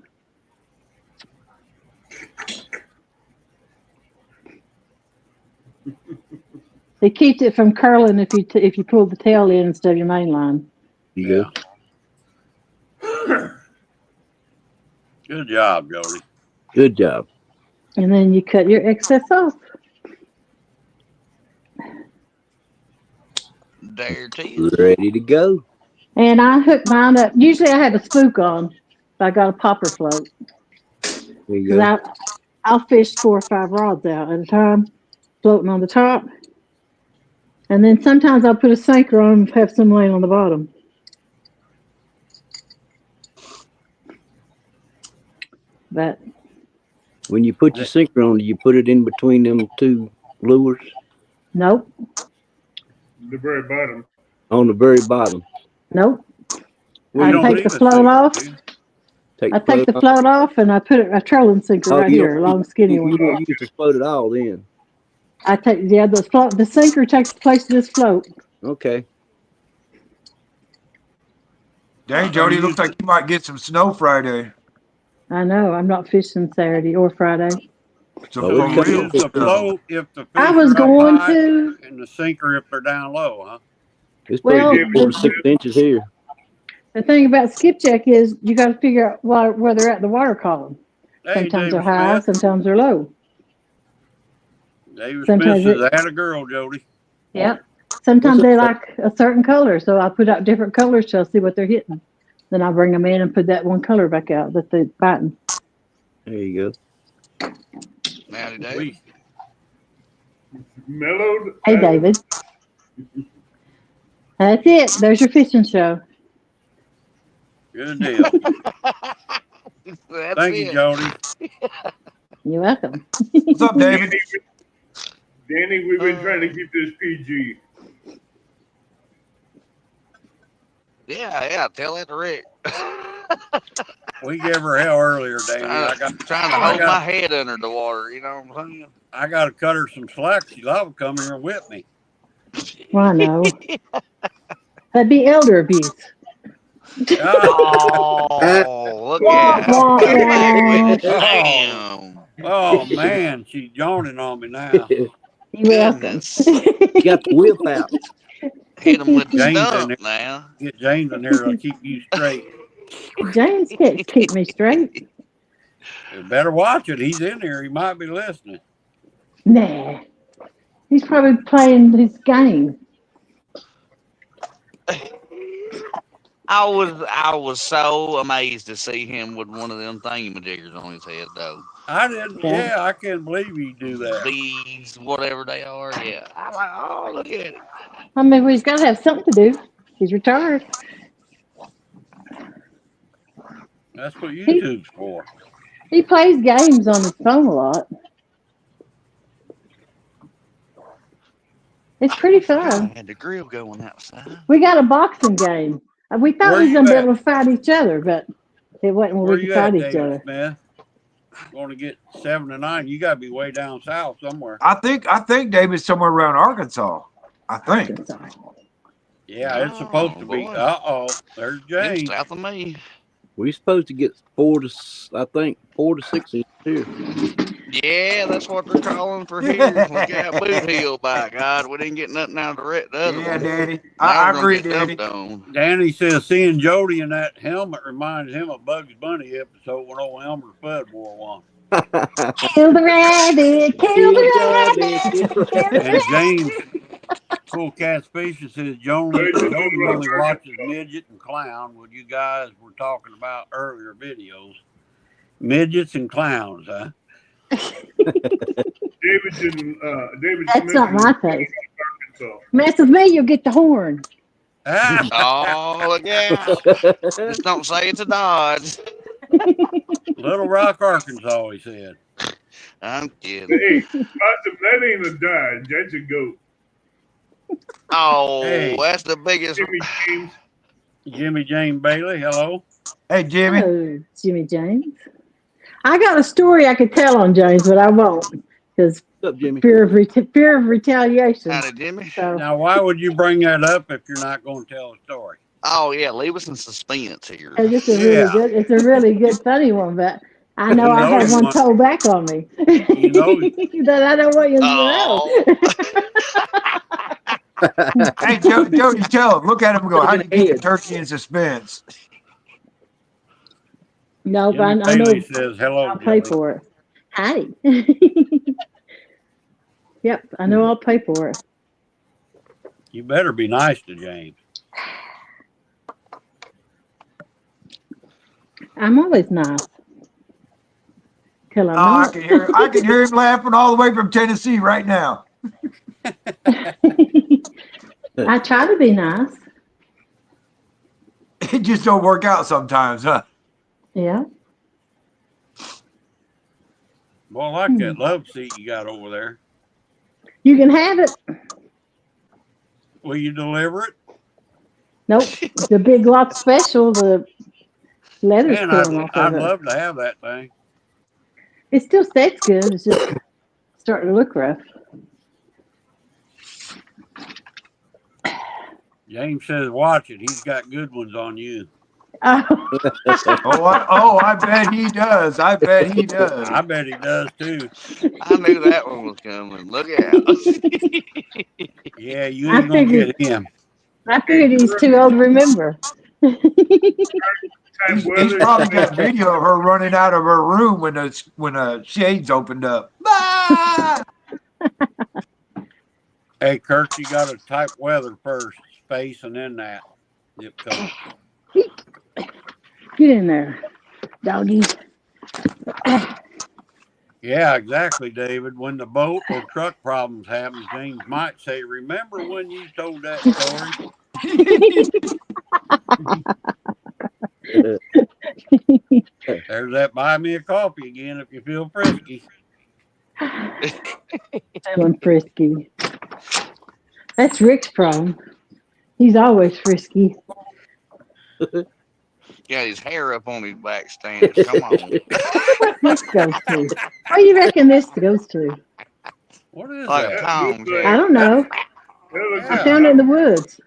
It keeps it from curling if you pull the tail in instead of your main line. You Yeah. Good job, Jody. Good job. And then you cut your excess off. There it is. Ready to go. And I hook mine up. Usually I have a spook on, but I got a popper float. There you go. I'll fish 4 or 5 rods out at a time, floating on the top. And then sometimes I'll put a sinker on and have some laying on the bottom. But When you put your sinker on, do you put it in between them 2 lures? nope, The very bottom. On the very bottom. nope. Well, I you don't take need the a float sinker, off. do you? I take the float off and I put a trolling sinker right here, a long skinny one. You don't use the float at all then. I take the sinker takes the place of this float. Okay. Dang, Jody, looks like you might get some snow Friday. I know. I'm not fishing Saturday or Friday. So Oh, for it's real Use the snow. float if the fish I was are up going high, to. and the sinker if they're down low, huh? It's Well, supposed to be 4 to 6 inches here. The thing about skipjack is you got to figure out where they're at in the water column. Hey, Sometimes they're David high, Smith. sometimes they're low. David Sometimes Smith says, "That a girl, Jody." Yep. Sometimes What's they up? like a certain color, so I put out different colors till I see what they're hitting. Then I bring them in and put that one color back out that they're biting. There you go. Howdy, Dave. We Mellowed. Hey, David. That's it. There's your fishing show. good deal. That's Thank you, it. Jody. You're welcome. What's up, David? Danny, we've been trying to keep this PG. Yeah, tell that to Rick. We gave her hell earlier, Danny. Trying to hold my head under the water, you know what I'm saying? I got to cut her some slack. She's liable to come here and whip me. Well, I know. That'd be elder abuse. Oh, look at Wah, her. wah. Damn. Oh, man, she's yawning on me now. You're welcome. Goodness. Got the whip out. Hit him with the James in stump there. now. Get James in there to keep you straight. James can't keep me straight. You better watch it. He's in here. He might be listening. Nah. He's probably playing his game. I was so amazed to see him with one of them thingamajiggers on his head, though. I didn't. Yeah, I can't believe you do that. These, whatever they are, yeah. I'm like, oh, look at it. I mean, he's got to have something to do. He's retired. That's what YouTube's for. He plays games on his phone a lot. It's pretty fun. I had the grill going outside. We got a boxing game. We thought Where we was you going to be at? able to fight each other, but it wasn't Where where we you could at, fight each David other. Smith? Going to get 7 to 9. You got to be way down south somewhere. I think David's somewhere around Arkansas. I think. Yeah, it's supposed to be. Boy. There's It's James. south of me. We supposed to get 4 to 6 inches here. Yeah, that's what they're calling for here. Look at Boot Hill, by God. We didn't get nothing out of the other Yeah, one. Daddy. Now I we're gonna agree, get Daddy. dumped on. Danny says seeing Jody in that helmet reminds him of Bugs Bunny episode when old Elmer Fudd wore one. Kill the rabbit, kill the rabbit, kill the And James, rabbit. Full Cat Species, says Jody only watches midget and clown. What you guys were talking about earlier videos. Midgets and clowns, huh? David That's Smith not my in face. Arkansas. Mess with me, you'll get the horn. Oh, look out. Just don't say it's a Dodge. Little Rock, Arkansas, he said. I'm kidding. Hey, Possum, that ain't a Dodge. That's a goat. Oh, Hey. that's the biggest. Jimmy James. Jimmy James Bailey, hello. Hey, Jimmy. Hello, Jimmy James. I got a story I could tell on James, but I won't because What's up, Jimmy? fear of retaliation. Howdy, Jimmy. So Now, why would you bring that up if you're not going to tell a story? Oh, yeah, leave us in suspense here. it's just a Yeah. really good. It's a really good, funny one, but I know You I know had you one want- told back on me. You know- that I don't want you to Oh. know. Hey, Jody, tell him. Look at him and go, how do you keep the turkey in suspense? No, but Jimmy I know Bailey says hello. I'll pay Jody. for it. Hi. Yep, I know I'll pay for it. You better be nice to James. I'm always nice. Till I'm Oh, I not. can hear him laughing all the way from Tennessee right now. I try to be nice. It just don't work out sometimes, huh? Yeah. Boy, I like that love seat you got over there. You can have it. Will you deliver it? Nope. The big lot special, the leather's Man, torn off I'd of it. love to have that thing. It still stays good. It's just starting to look rough. James says, watch it. He's got good ones on you. Oh. I bet he does. I bet he does. I bet he does too. I knew that one was coming. Look out. Yeah, you ain't going to get him. I figured he's too old to remember. Time He's weather. probably got video of her running out of her room when the shades opened up. Ah! Hey, Kirk, you got to type weather first. Space and then that. Zip code. Get in there, doggy. Yeah, exactly, David. When the boat or truck problems happen, James might say, remember when you told that story? There's that buy me a coffee again if you feel frisky. Feeling frisky. That's Rick's problem. He's always frisky. Got his hair up on his back stance. Come on. Where's this goes to? Where you reckon this goes to? What is Like a that? Tom's I hair. don't know. That looks I like, found it in the woods. looks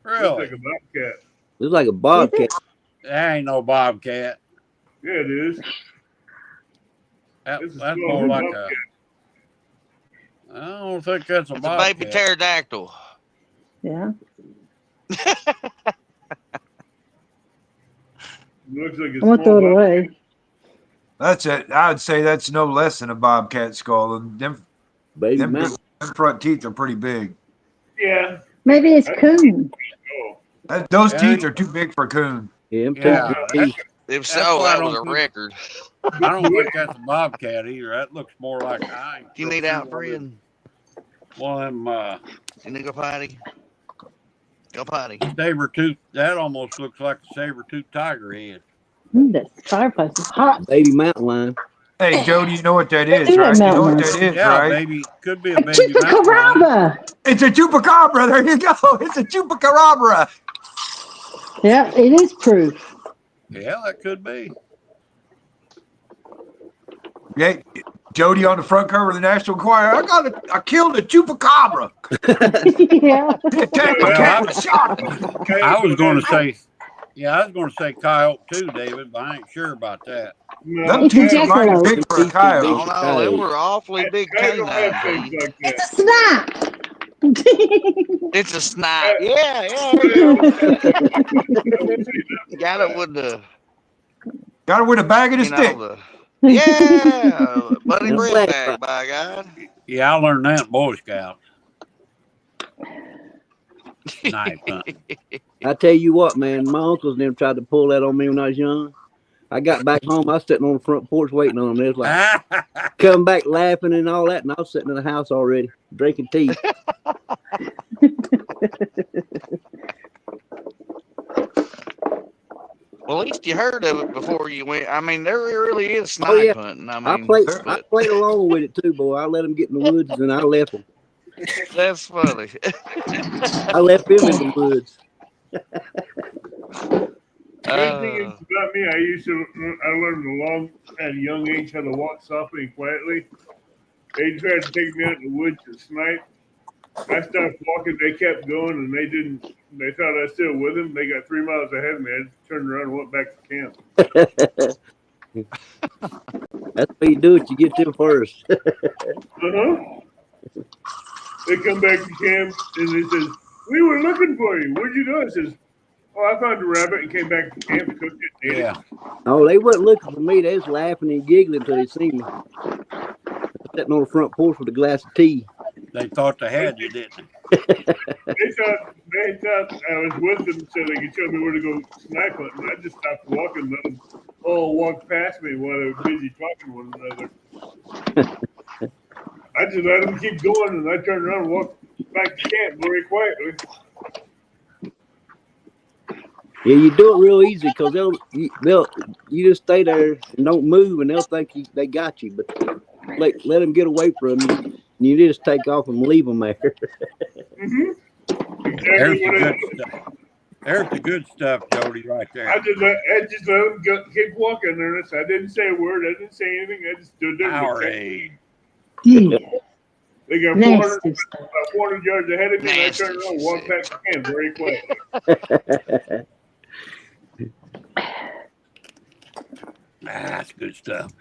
Really? like a bobcat. Looks like a bobcat. That ain't no bobcat. Yeah, it is. That, This is that's called more a like bobcat. I don't think that's a It's a bobcat. baby pterodactyl. Yeah. Looks like a I'm gonna throw it small away. That's it. I would say that's no less than a bobcat skull. And Baby them mountain. front teeth are pretty big. Yeah. Maybe it's coon. Oh, Those Yeah. teeth are too big for coon. Yeah, them Yeah, teeth. If That's so, why I that was don't a think- record. I don't think that's a bobcat either. That looks more like I ain't You real need sure out, what it is. friend. One of them You need to go potty. Go potty. saber tooth. That almost looks like a saber tooth tiger head. That fireplace is hot. Baby mountain lion. Hey, Jody, you know what that is, do that, right? You know what Mountain that is, Yeah, right? baby. Could be a A baby mountain lion. chupacabra. It's a chupacabra. There you go. It's a chupacabra. Yeah, it is proof. Yeah, that could be. Yeah, Jody on the front cover of the National Enquirer. I killed a chupacabra. Yeah. He attacked my cat and shot me. I was going to say, yeah, I was going to say coyote too, David, but I ain't sure about that. no. Them teeth are mighty Jackalope. big for a Oh coyote. no, they were awfully big I don't have canine things teeth. like that. It's a snipe. It's a snipe. Yeah, yeah. Got it with the, Got it with a bag and a you stick. know, the, yeah, buddy And breath black bag, by God. Yeah, I learned that in Boy Scout. Knife hunting. I tell you what, man, my uncles and them tried to pull that on me when I was young. I got back home, I was sitting on the front porch waiting on them. They was like, come back laughing and all that, and I was sitting in the house already, drinking tea. Well, at least you heard of it before you went. I mean, there really is snipe Oh, yeah. hunting. I I mean, played along with it too, boy. I let them get in the woods and I left them. that's funny. I left them in the woods. Good thing is about me, I learned at a young age how to walk softly and quietly. They tried to take me out in the woods to snipe. I started walking, they kept going, and they thought I was still with them. They got 3 miles ahead of me. I just turned around and went back to camp. That's what you do it, you get them first. Uh-huh. They come back to camp, and they says, we were looking for you. Where'd you go? I says, oh, I found a rabbit and came back to camp and cooked it and ate Yeah. Oh, they wasn't looking for me. They was laughing and giggling until they seen me. Sitting on the front porch with a glass of tea. They thought they had you, didn't they thought I was with them so they could show me where to go snipe hunting. I just stopped walking, let them all walk past me while they were busy talking to one another. I just let them keep going, and I turned around and walked back to camp very quietly. Yeah, you do it real easy because you just stay there and don't move, and they'll think they got you. But let them get away from you, and you just take off and leave them there. Mm-hmm. There's Exactly the what I good did. stuff. There's the good stuff, Jody, right there. I just let them keep walking, Ernest. I didn't say a word. I didn't say anything. I just stood there. Powerade. Yeah. They got Nasty stuff. about 400 yards ahead of me, and I Nasty turned around and walked back to camp very quietly. That's good stuff.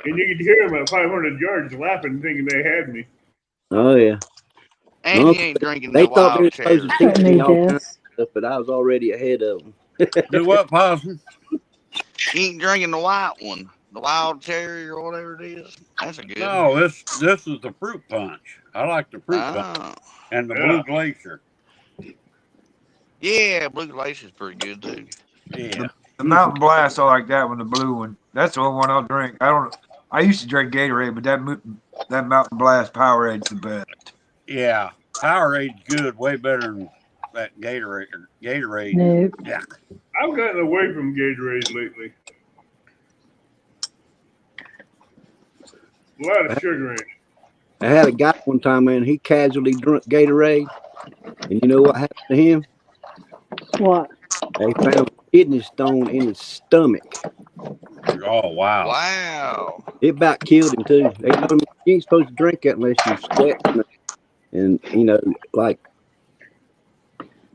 And you could hear them at 500 yards laughing, thinking they had me. Oh yeah, And Well, you ain't drinking they no thought they were wild cherry. supposed to I don't teach me need all kinds of this. stuff, but I was already ahead of them. Do what, Possum? You ain't drinking the white one, the wild cherry or whatever it is. That's a good one. No, this is the fruit punch. I like the fruit punch Oh. and the Yeah. blue glacier. Yeah, blue glacier's pretty good too. Yeah. The Mountain Blast, I like that one, the blue one. That's the only one I'll drink. I used to drink Gatorade, but that Mountain Blast Powerade's the best. Yeah. Powerade's good, way better than that Gatorade. No. Yeah. I've gotten away from Gatorade lately. A lot of sugar in it. I had a guy one time, man. He casually drank Gatorade, and you know what happened to him? What? They found a kidney stone in his stomach. Oh wow. Wow. It about killed him too. They told him you ain't supposed to drink that unless you sweat and like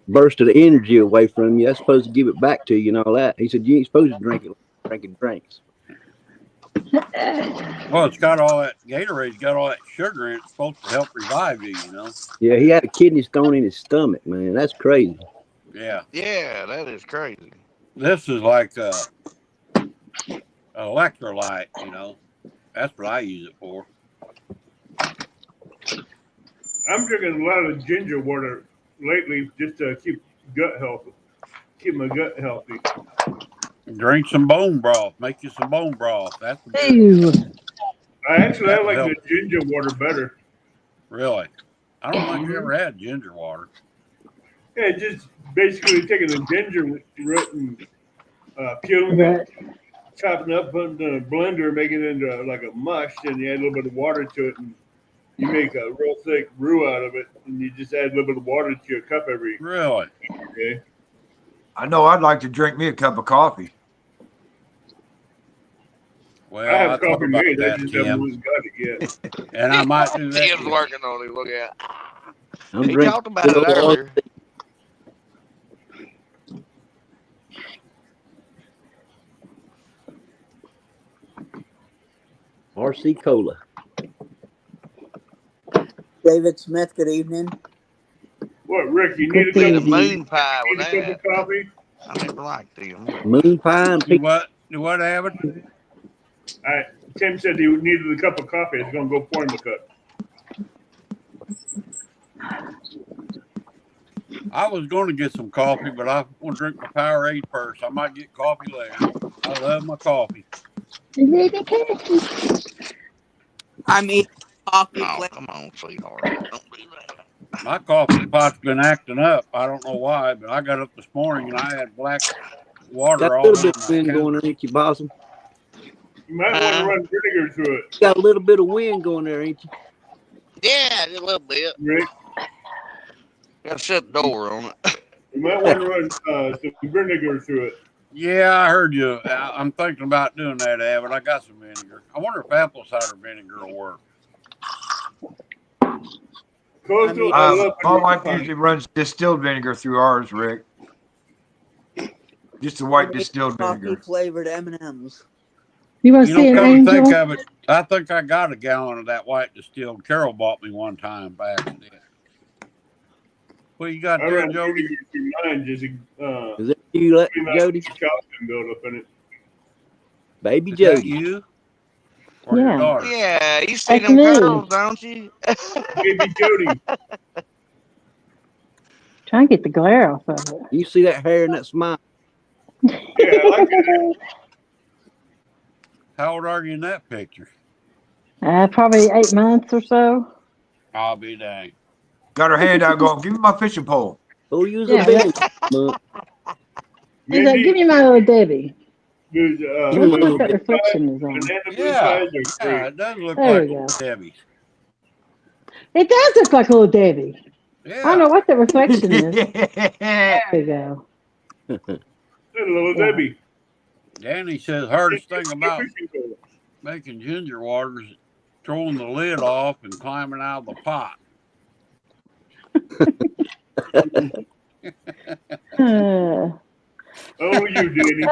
burst of the energy away from you. That's supposed to give it back to you and all that. He said you ain't supposed to drink it like drinking drinks. Well, it's got all that Gatorade's got all that sugar in it. It's supposed to help revive you, you know. Yeah, he had a kidney stone in his stomach, man. That's crazy. Yeah. Yeah, that is crazy. This is like electrolyte, you know. That's what I use it for. I'm drinking a lot of ginger water lately just to keep gut healthy. Keep my gut healthy. Drink some bone broth. Make you some bone broth. That's the good. Ew. I like help. the ginger water better. Really. I don't think you ever had ginger water. Yeah, just basically taking the ginger root and peeling it, chopping up, putting it in a blender, making it into like a mush, and you add a little bit of water to it, and you make a real thick brew out of it, and you just add a little bit of water to your cup every Really? day. I know I'd like to drink me a cup of coffee. Well, I have thought coffee about made. I that, just Tim. haven't got it yet. And I might do that. Tim's too. working on it. Look at. I'm He drinking talked about it good old earlier. RC Cola. David Smith, good evening. What, Rick? You need a Good cup The of, moon pie with need a cup that. of coffee? I never liked them. Moon pie and Do pizza. what? Do what, Abbott? Tim said he needed a cup of coffee. He's gonna go pour him a cup. I was going to get some coffee, but I want to drink my Powerade first. I might get coffee later. I love my coffee. I'm eating coffee Oh, flavor. come on, sweetheart. Don't do that. My coffee pot's been acting up. I don't know why, but I got up this morning and I had black Got water a all little over bit of my wind going counter. there, ain't you, Possum? You might want to run vinegar through it, Got a little bit of wind going there, ain't you? Yeah, just a little bit. Rick. Got to shut the door on it. You might want to run some vinegar through it. Yeah, I heard you. I'm thinking about doing that, Abbott. I got some vinegar. I wonder if apple cider vinegar will work. Coastal, I love My wife vinegar. usually runs distilled vinegar through ours, Rick. Just the white distilled Coffee vinegar. flavored M&Ms. You want to You see know, an come to think angel? of it, I think I got a gallon of that white distilled. Carol bought me one time by accident. What you got I there, run Jody? vinegar through mine just Is that you, Jody? calcium buildup in it. Baby Is that Jody. you? Or your Yeah. daughter? Yeah, you see That's them me. curls, don't you? Baby Jody. Try and get the glare off of it. You see that hair and that smile? Yeah, I like it. How old are you in that picture? Probably 8 months or so. I'll be dang. Got her hand out going, give me my fishing pole. Oh, you was Yeah, a baby. He's like, give me my little Debbie. Those, Give Let's me see my what that blue reflection is on. banana blue Yeah, pies are yeah, great. it does look There like we go. Debbie's. It does look like a little Debbie. I don't Yeah. know what the reflection is. There we go. That little Yeah. Debbie. Danny says hardest thing about making ginger water is throwing the lid off and climbing out of the pot. Oh, you, Danny.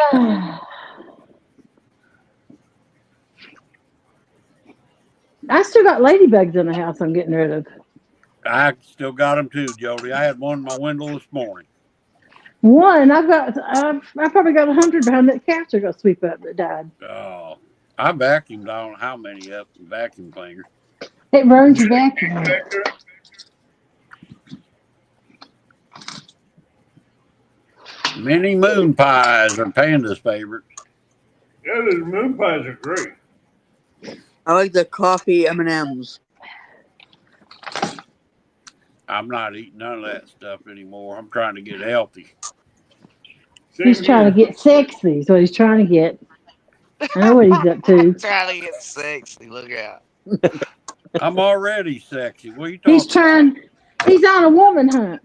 I still got ladybugs in the house I'm getting rid of. I still got them too, Jody. I had one in my window this morning. One, I probably got 100 behind that couch I got sweep up that died. Oh, I vacuumed. I don't know how many up in vacuum cleaner. It burns your vacuum. Mini moon pies are Panda's favorite. Yeah, those moon pies are great. I like the coffee M&Ms. I'm not eating none of that stuff anymore. I'm trying to get healthy. He's trying to get sexy, so he's trying to get. I know what he's up to. Trying to get sexy. Look out. I'm already sexy. What are you talking He's trying. He's on a woman hunt.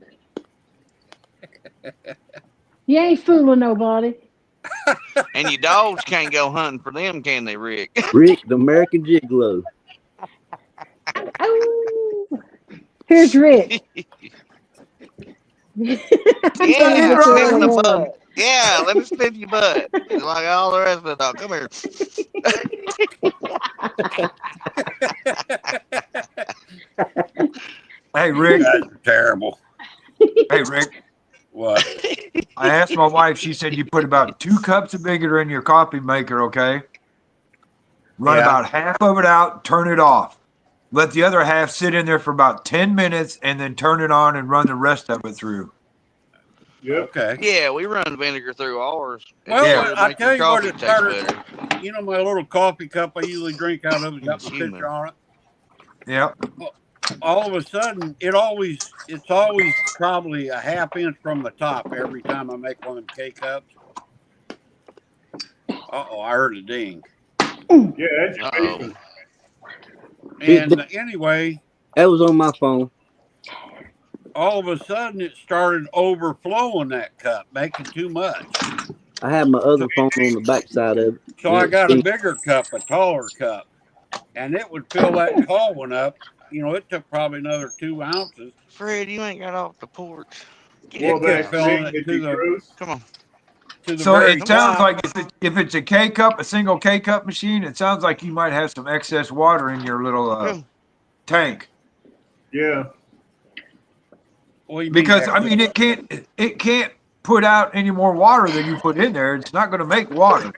You ain't fooling nobody. And your dogs can't go hunting for them, can they, Rick? Rick, the American Gigolo. Oh, here's Rick. Yeah, Get your spin the little bum. butt. Yeah, let me spin your butt. Like all the rest of the dog. Come here. Hey, Rick. You guys are terrible. Hey, Rick. What? I asked my wife. She said you put about 2 cups of vinegar in your coffee maker, okay? Run Yeah. about half of it out, turn it off. Let the other half sit in there for about 10 minutes and then turn it on and run the rest of it through. Yep. Okay. Yeah, we run vinegar through ours. Well, Yeah. I tell you what, it it tastes started. better. You know my little coffee cup I usually drink out of. It's got my picture on it. Yep. All of a sudden, it's always probably a half inch from the top every time I make one of them K-cups. Uh-oh, I heard a ding. Yeah, that's your Uh-oh. basement. And anyway, That was on my phone. all of a sudden it started overflowing that cup, making too much. I had my other phone on the backside of it. So I got a bigger cup, a taller cup, and it would fill that tall one up. You know, it took probably another 2 ounces. Fred, you ain't got off the porch. Well, It kept that filling thing it that to you the gross. Come on. So very it sounds top. like if it's a K-cup, a single K-cup machine, it sounds like you might have some excess water in your little tank. Yeah. What do you mean Because I excess? mean it can't put out any more water than you put in there. It's not going to make water.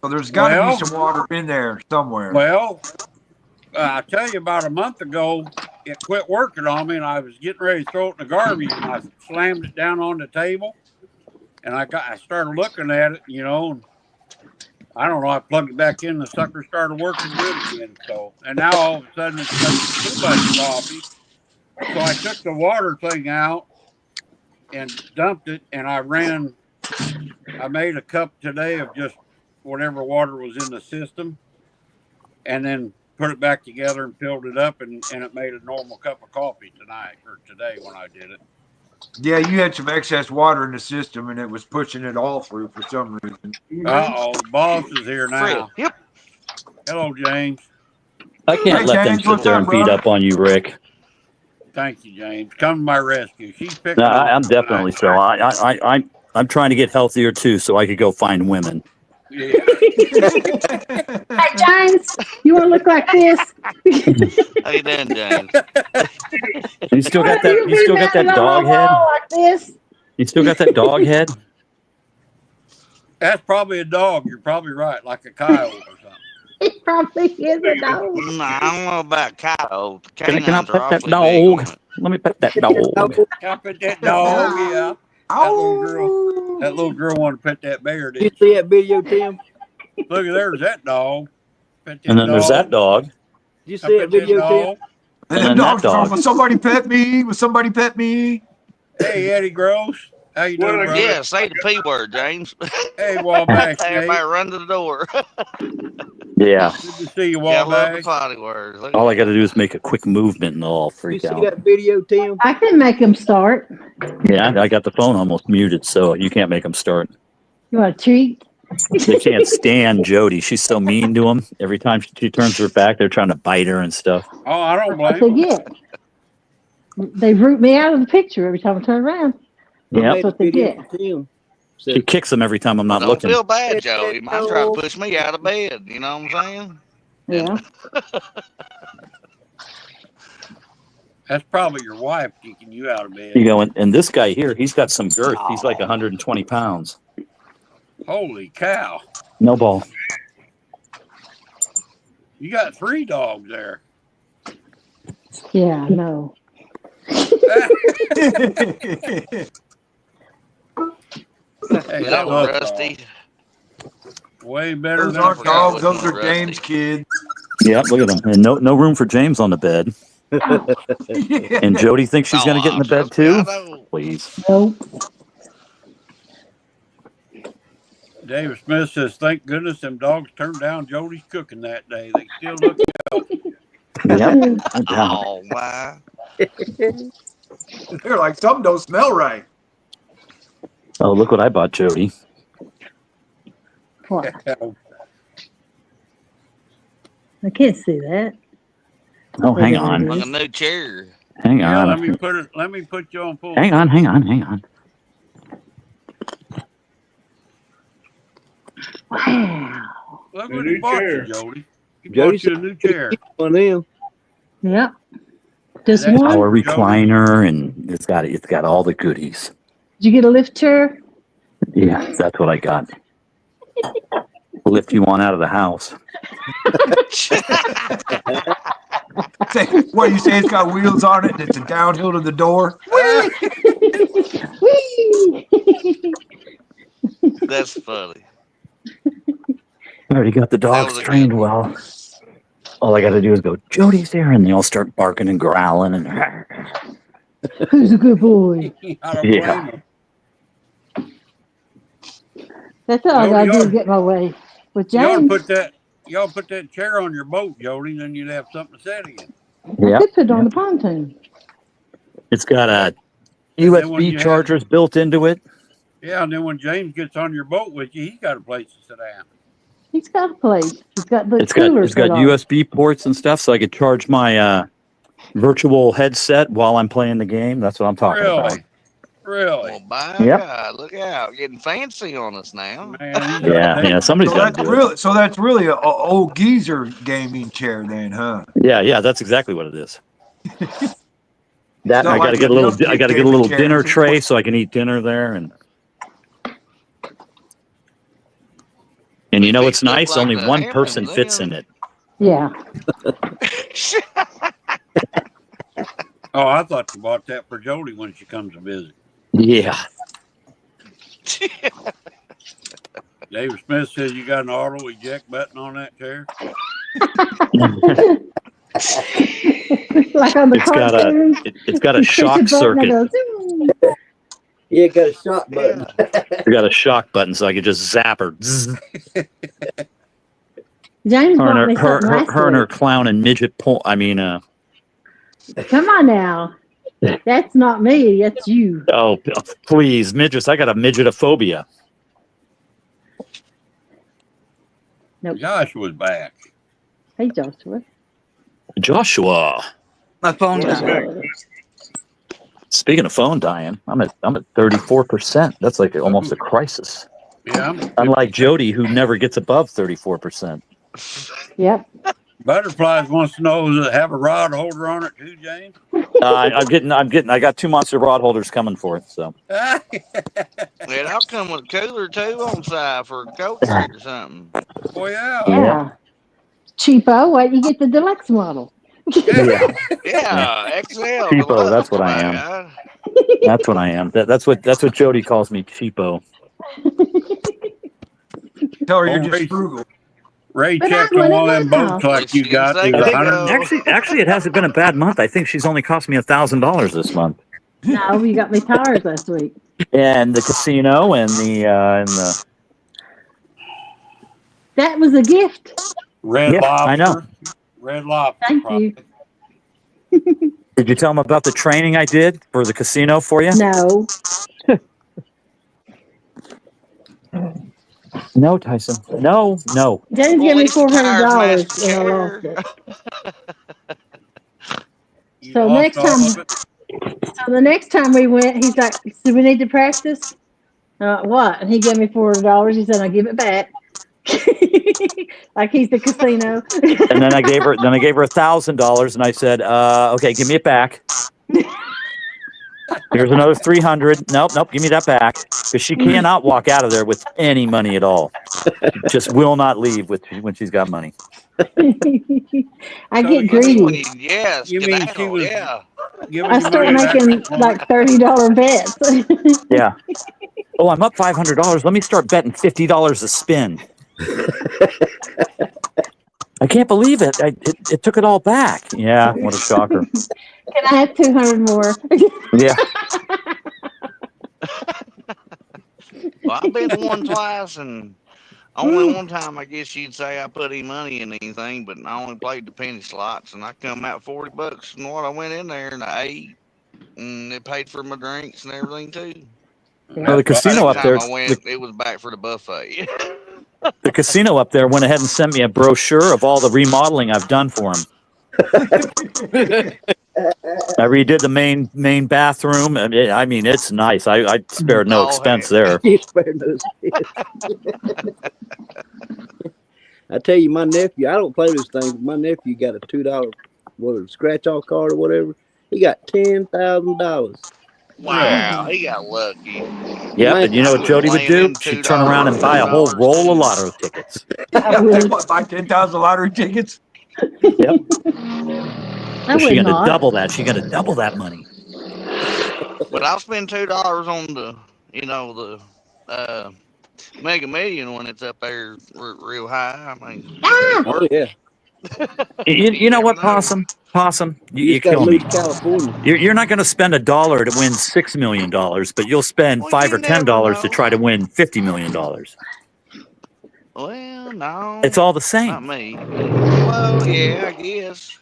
So there's got to Well- be some water in there somewhere. Well, I tell you, about a month ago, it quit working on me, and I was getting ready to throw it in the garbage, and I slammed it down on the table, and I started looking at it, you know, and I don't know, I plugged it back in, the sucker started working good again. So, and now all of a sudden it's making too much coffee. So I took the water thing out and dumped it, and I made a cup today of just whatever water was in the system, and then put it back together and filled it up, and it made a normal cup of coffee tonight or today when I did it. Yeah, you had some excess water in the system, and it was pushing it all through for some reason. Uh-oh, the boss is here Fred, now. yep. Hello, James. I can't Hey, let them James, sit what's there up, and beat bro? up on you, Rick. Thank you, James. Come to my rescue. She's picking No, on I'm me definitely tonight. so. I'm trying to get healthier too, so I could go find women. Yeah. Hey, James, you want to look like this? How you doing, James? You still got that? You be still got that mounted on dog my head? wall like this? You still got that dog head? That's probably a dog. You're probably right, like a coyote or something. It probably is a dog. Nah, I don't know about coyotes. The Can I canines are pet that awfully big on dog? it. Let me pet that dog. I pet that dog, yeah. Oh, That little girl wanted to pet that bear, Did you did see that video, Tim? Look at there's that dog. Pet that And then there's that dog. Did you I see that pet that video, Tim? dog. and And then then dogs that are going, dog. will somebody pet me? Will somebody pet me? Hey, Eddie Gross. How you What doing, I brother? Yeah, say the P word, James. Hey, Wabash Everybody Nate. run to the door. Yeah. Good to see you, Yeah, I love the Wabash. potty words. Look at All I that. got to do is make a quick movement, and they'll all Did you freak see out. that video, Tim? I can make him start. Yeah, I got the phone almost muted, so you can't make them start. You want a treat? They can't stand Jody. She's so mean to them. Every time she turns her back, they're trying to bite her and stuff. Oh, I don't That's what blame they him. get. They root me out of the picture every time I turn around. I Yeah, made a what they video get. for Tim. she Said, kicks them every time I'm not Don't looking. feel bad, Joey. Might try to push me out of bed. You know what I'm saying? Yeah. That's probably your wife kicking you out of bed. You go, and this guy here, he's got some girth. He's like 120 pounds. Holy cow. No ball. You got 3 dogs there. Yeah, I know. Hey, that Hello, was Rusty. way better Those than aren't a forgot cow. dogs. which Those one's are Rusty. James' kids. Yeah, look at him. And no room for James on the bed. And Jody thinks she's going to get in the bed trust me, I too? know. Please. Nope. David Smith says, "Thank goodness them dogs turned down Jody's cooking that day. They still look healthy." Yep. No doubt. Oh my! They're like, something don't smell right. Oh, look what I bought Jody. What? I can't see that. Oh, hang There it on. Like a is. new chair. Hang Yeah, on. let me put you on full. Hang on. Hang on. Wow. Look A what new he bought chair. you, Jody. He Jody bought you a new chair. One of them. Yep. Just That's one? Power Jody. recliner, and it's got all the goodies. Did you get a lift chair? Yeah, that's what I got. Lift you on out of the house. Say, what you say? It's got wheels on it, and it's a downhill to the door. Whee! That's funny. I already got the That dogs was a trained good one. well. All I got to do is go, Jody's there, and they all start barking and growling. And Who's a good boy? I don't Yeah. blame him. That's all I Jody, gotta do y'all- is get my way. With Y'all James, put that chair on your boat, Jody, then you'd have something to sit in. I Yep. could put it on the pontoon. It's got a And then when USB you chargers built into it. Yeah, and then when James gets on your boat with you, he's got a place to sit down. He's got a place. He's got the It's got cooler set on. USB ports and stuff, so I could charge my virtual headset while I'm playing the game. That's what I'm talking about. Really? Well, by Yep. God, look out. Getting fancy on us now. Man, Yeah. Somebody's So got that's to do it. really, a old geezer gaming chair, then, huh? Yeah. That's exactly what it is. That So I got to like get a a little. young I got to kid get a little gaming chair. dinner tray so I can eat dinner there, and you know what's Fixed up nice? like Only the one person Hamptons, fits then. in it. Yeah. Oh, I thought you bought that for Jody when she comes to visit. Yeah. David Smith says you got an auto eject button on that chair. Like on the It's got cartoons. it's got a You push shock button, circuit. it goes, "Zoom." Yeah, got a shot button. We got a shock button, so I could just zap her. Zzz. James Her bought and me something last her and her week. clown and midget. Come on now. That's not me. That's you. Oh, please, midgets! I got a midgetophobia. Nope. Josh was back. Hey, Joshua. Joshua. My phone died. Speaking of phone dying, I'm at 34%. That's like almost a crisis. Yeah. Unlike Jody, who never gets above 34%. Yep. Butterflies wants to know, does it have a rod holder on it too, James? I got 2 months of rod holders coming forth. So It all come with a cooler too on side for a Coke drink or something. Oh, yeah. Yeah. Cheapo. Why you get the deluxe model? yeah, Yeah, XL. cheapo. deluxe, That's what I my am. God. That's what I am. That's what Jody calls me, cheapo. Tell her you're Oh, just Ray. frugal. Ray But checked I'm on one one of of them them boats now. like you She got. didn't It was say $100. go. Actually, it hasn't been a bad month. I think she's only cost me $1,000 this month. No, you got me tires last week. And the casino and the That was a gift. Red Yeah, Lobster. I know. Red Lobster. Thank probably. you. Did you tell them about the training I did for the casino for you? No. No, Tyson. No. James Well, gave at me least the tires matched $400 the and I chair. lost it. You So lost next all time, of it? so the next time we went, he's like, "So we need to practice." What? And he gave me $400. He said, "I'll give it back." Like he's the casino. And then I gave her $1,000, and I said, "Okay, give me it back. Here's another $300. Nope, give me that back, because she cannot walk out of there with any money at all. Just will not leave when she's got money." I So get you greedy. Yes, You mean she skedaddle, was yeah. giving I you start money back making at the like $30 bets. Yeah. Oh, I'm up $500. Let me start betting $50 a spin. I can't believe it. It took it all back. Yeah, what a shocker. Can I have 200 more? Yeah. Well, I've been to one twice, and only one time I guess you'd say I put any money in anything, but I only played the penny slots, and I come out $40 from what I went in there and I ate, and it paid for my drinks and everything too. Well, the That's casino Second up time there, I went, it was back for the buffet. the casino up there went ahead and sent me a brochure of all the remodeling I've done for them. I redid the main bathroom. I mean, it's nice. I spared no Oh, expense heck. there. You spared those kids. I tell you, my nephew, I don't play this thing, but my nephew got a $2 scratch off card or whatever. He got $10,000. Wow, he got lucky. Yep, Man, and you know I what wouldn't Jody would lay do? them She'd turn around and $2 buy a whole $4 roll of too. lotto tickets. I would. What, buy 10,000 lottery tickets? Yep. I So she's would going to not. double that. She's going to double that money. But I'll spend $2 on the Mega Million when it's up there real high. I mean, it oh works. yeah, You know Never what, know. Possum? you You just got to kill move me. to California. You're not going to spend $1 to win $6 million, but you'll spend Well, $5 you or $10 never to know. try to win $50 million. Well, no, It's all the not same. me. Well, yeah, I guess.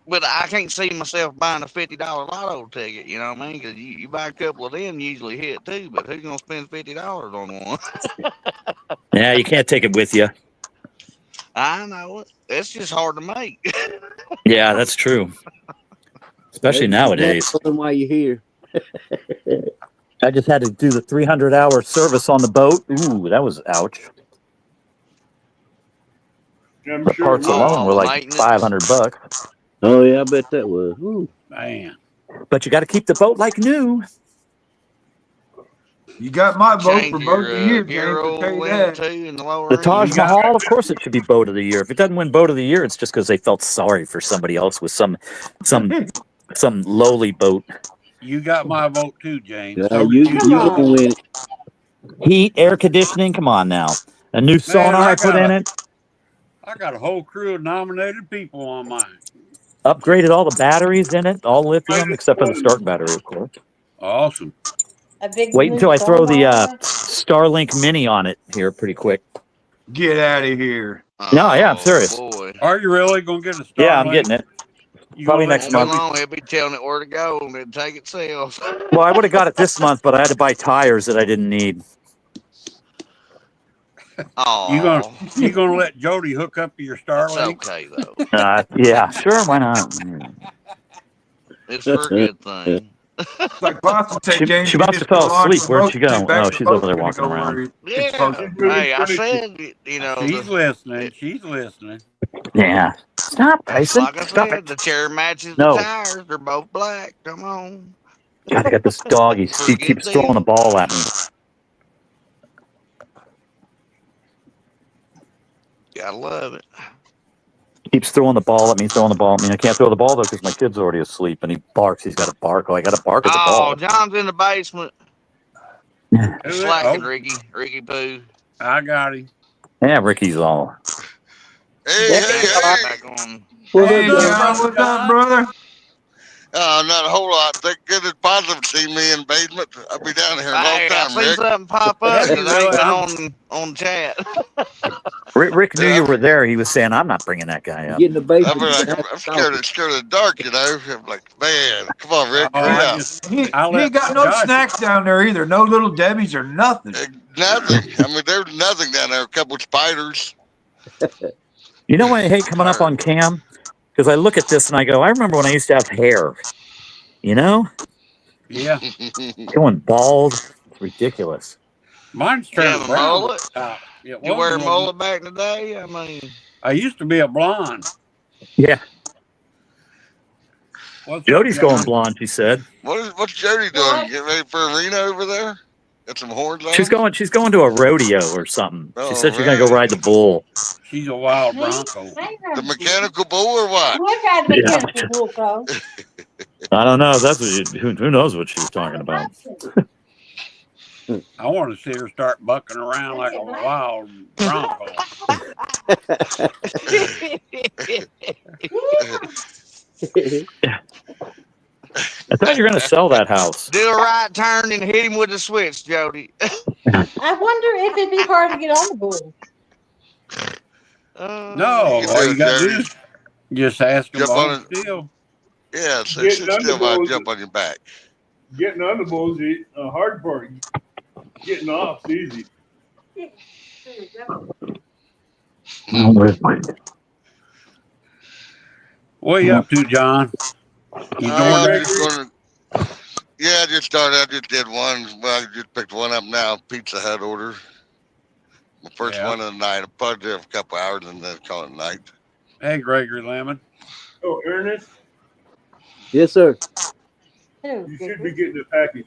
But I can't see myself buying a $50 lotto ticket. You know what I mean? Because you buy a couple of them, usually hit too. But who's gonna spend $50 on one? Yeah, you can't take it with you. I know it. It's just hard to make. Yeah, that's true. Especially nowadays. Why you here? I just had to do the 300-hour service on the boat. Ooh, that was ouch. I'm The sure parts it was. alone were the like maintenance. $500. Oh yeah, I bet that was. Ooh. Man, But you got to keep the boat like new. You got my vote Change for boat of the your year, gear James. I'll tell oil you in it that. too in the lower The end. Taj You got- Mahal, of course, it should be boat of the year. If it doesn't win boat of the year, it's just because they felt sorry for somebody else with some lowly boat. you got my vote too, James. Yeah, So you did Come you on. gonna win it. Heat, air conditioning. Come on now. A new sonar I put in it. I got a whole crew of nominated people on mine. Upgraded all the batteries in it, all lithium, except for the start battery, of course. Awesome. A big Wait blue until I throw the sonar. Starlink Mini on it here pretty quick. Get out of here. No, yeah, I'm serious. Boy. Are you really gonna get a Starlink? Yeah, I'm getting it. You Probably gonna let next Won't be month. long. He'll be telling it where to go and then take itself. Well, I would have got it this month, but I had to buy tires that I didn't need. Oh, You gonna let Jody hook up to your it's Starlink? okay though. Yeah, sure, why not? It's for a good thing. It's like Possum said, James. She you must just have fell go launch asleep. the Where'd boat, she go? get back Oh, to the she's boat, over there gonna walking go around. where it's Yeah. supposed to. Hey, I said, She's listening. She's listening. Yeah. Stop, Tyson. like I Stop said, it. the chair matches No. the tires. They're both black. Come on. God, I got this dog. He For a keeps good throwing a deal. ball at me. Gotta love it. Keeps throwing the ball at me, throwing the ball at me. I can't throw the ball though because my kid's already asleep and he barks. He's got to bark. Oh, I got to bark at the Oh, ball. John's in the basement. Slacking, Ricky Poo. I got him. Yeah, Ricky's all. Hey, Back on. What's Hey, up, John, John? what's up, brother? not a whole lot. Thank goodness Positive see me in basement. I'll be down here in a long Hey, I time, seen Rick. something pop up Yeah, because you I ain't really- been on chat. Rick knew Yeah, you were there. He was saying, I'm not bringing that guy up. Get in the I've basement. been like, I'm scared of the dark, you know. I'm like, man, come on, Rick, Oh, hurry I up. just He I ain't let got no Josh- snacks down there either. No little Debbie's or nothing. Nothing. I mean, there's nothing down there. A couple of spiders. You know what I hate coming up on cam? Because I look at this and I go, I remember when I used to have hair. You know? Yeah, Going bald. It's ridiculous. mine's You have turned a brown. mullet? It You wear a wasn't mullet back in the day? I mean, I used to be a blonde. Yeah. What's Jody's up, John? going blonde, she said. What's Jody doing? Get ready for arena over there? Got some horns on? She's going to a rodeo or something. She Oh, said she's gonna go right. ride the bull. She's a wild bronco. The mechanical bull or what? What kind of Yeah. mechanical bull call? I don't know. That's what who knows what she's talking about. I want to see her start bucking around like a wild bronco. thought you were gonna sell that house. Do a right turn and hit him with the switch, Jody. I wonder if it'd be hard to get on the bull. No, You can all do you it, got to do Jody. is just ask them Jump to on hold still. Yeah, so Getting sit on the still while I bulls, jump on your back. getting on the bulls, the hard part. Getting off's easy. What are you up to, John? You doing that? Just gonna. Yeah, I just started. I just did one. Well, I just picked one up now. Pizza Hut order. My first Yeah. one of the night. I'll probably do it for a couple hours and then call it night. Hey, Gregory Lemon. Oh, Ernest, Yes, sir. Hello, you should be Gregory. getting a package.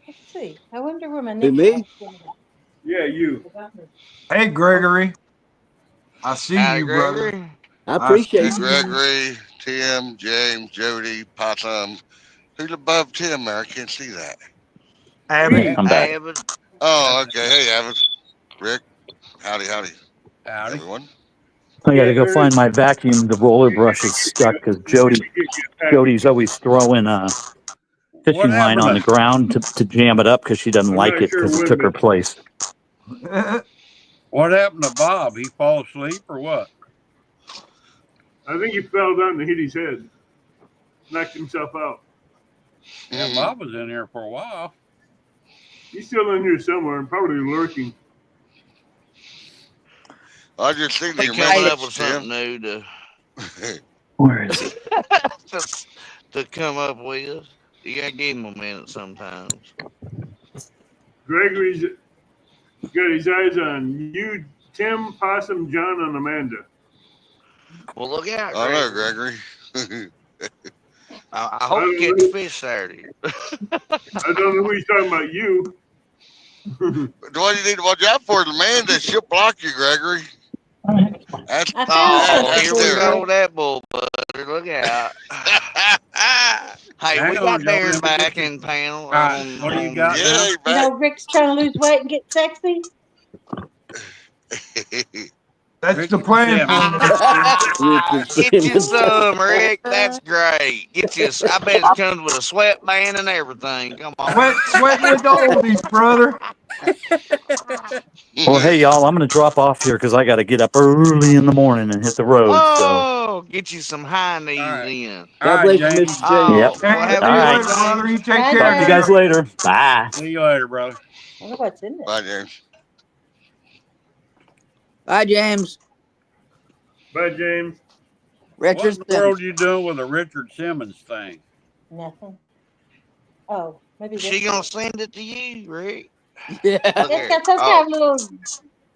Let's see. I wonder where my Who, next me? one's gonna be. Yeah, you. Hey, Gregory. I see Howdy, you, brother. Gregory. I appreciate Hey, you. Gregory, Tim, James, Jody, Possum. Who's above Tim there? I can't see that. Abby. I'm back. Abbott. Oh, okay. Hey, Avid. Rick. Howdy, Howdy. everyone. I got to go Yeah, find my vacuum. The roller brush is stuck because Jody's always throwing a fishing line on the ground to jam it up because she doesn't I'm like not it sure because it when, took her but- place. What happened to Bob? He fall asleep or what? I think he fell down and hit his head. Knocked himself out. Yeah, Bob was in here for a while. He's still in here somewhere and probably lurking. I just seen He your coming up message, with something Tim. new to Where is he? to come up with. You gotta give him a minute sometimes. Gregory's got his eyes on you, Tim, Possum, John, and Amanda. Well, look out, I know, Gregory. Gregory. I hope you catch a fish Saturday. I don't know who he's talking about. You. What you need to watch out for is Amanda. She'll block you, Gregory. That's I found Oh, something here for we you, go Greg. with that bull butter. Look out. Hey, Hang we on, got Joey, Darren let me back get you- in panel. All right, what do you got yeah, now? he You back. know, Rick's trying to lose weight and get sexy. That's the plan. Get you some, Rick. That's great. Get you. I bet it comes with a sweatband and everything. Come on. Sweating with the oldies, brother. Well, hey, y'all, I'm going to drop off here because I got to get up early in the morning and hit the road. So, Oh, get you some high knees All right. in. All God right, bless you, James. Mr. James. Oh, Yep. well, have See a you All good right. later, brother. day. You take Bye, care. talk to you James. guys later. Bye. See you later, brother. I wonder what's in there. Bye, James. Bye, James. Bye, James. What Richard in the world Simmons. are you doing with a Richard Simmons thing? Nothing. Oh, maybe She this gonna one. send it to you, Rick? Yeah. Look It's here. got some kind Oh, of little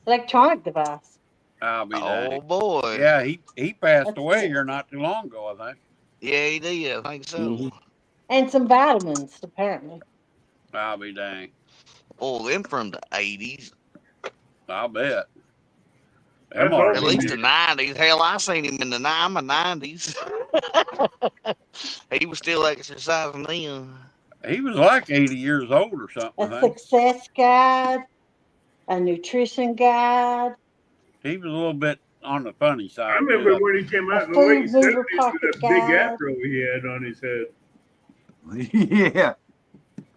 electronic device. I'll be oh dang. boy. Yeah, he passed Let's away see. here not too long ago, I think. Yeah, he did. I think so. Mhm. And some vitamins, apparently. I'll be dang. Oh, them from the 80s. I'll bet. That's Them ought At to least be. the 90s. Hell, I seen him in the 90s. He was still exercising then. He was like 80 years old or something, A I think. success guide, a nutrition guide, He was a little bit on the funny I side. remember Too. when he came a out in the late food mover 70s pocket with that big guide. afro he had on his head. Yeah.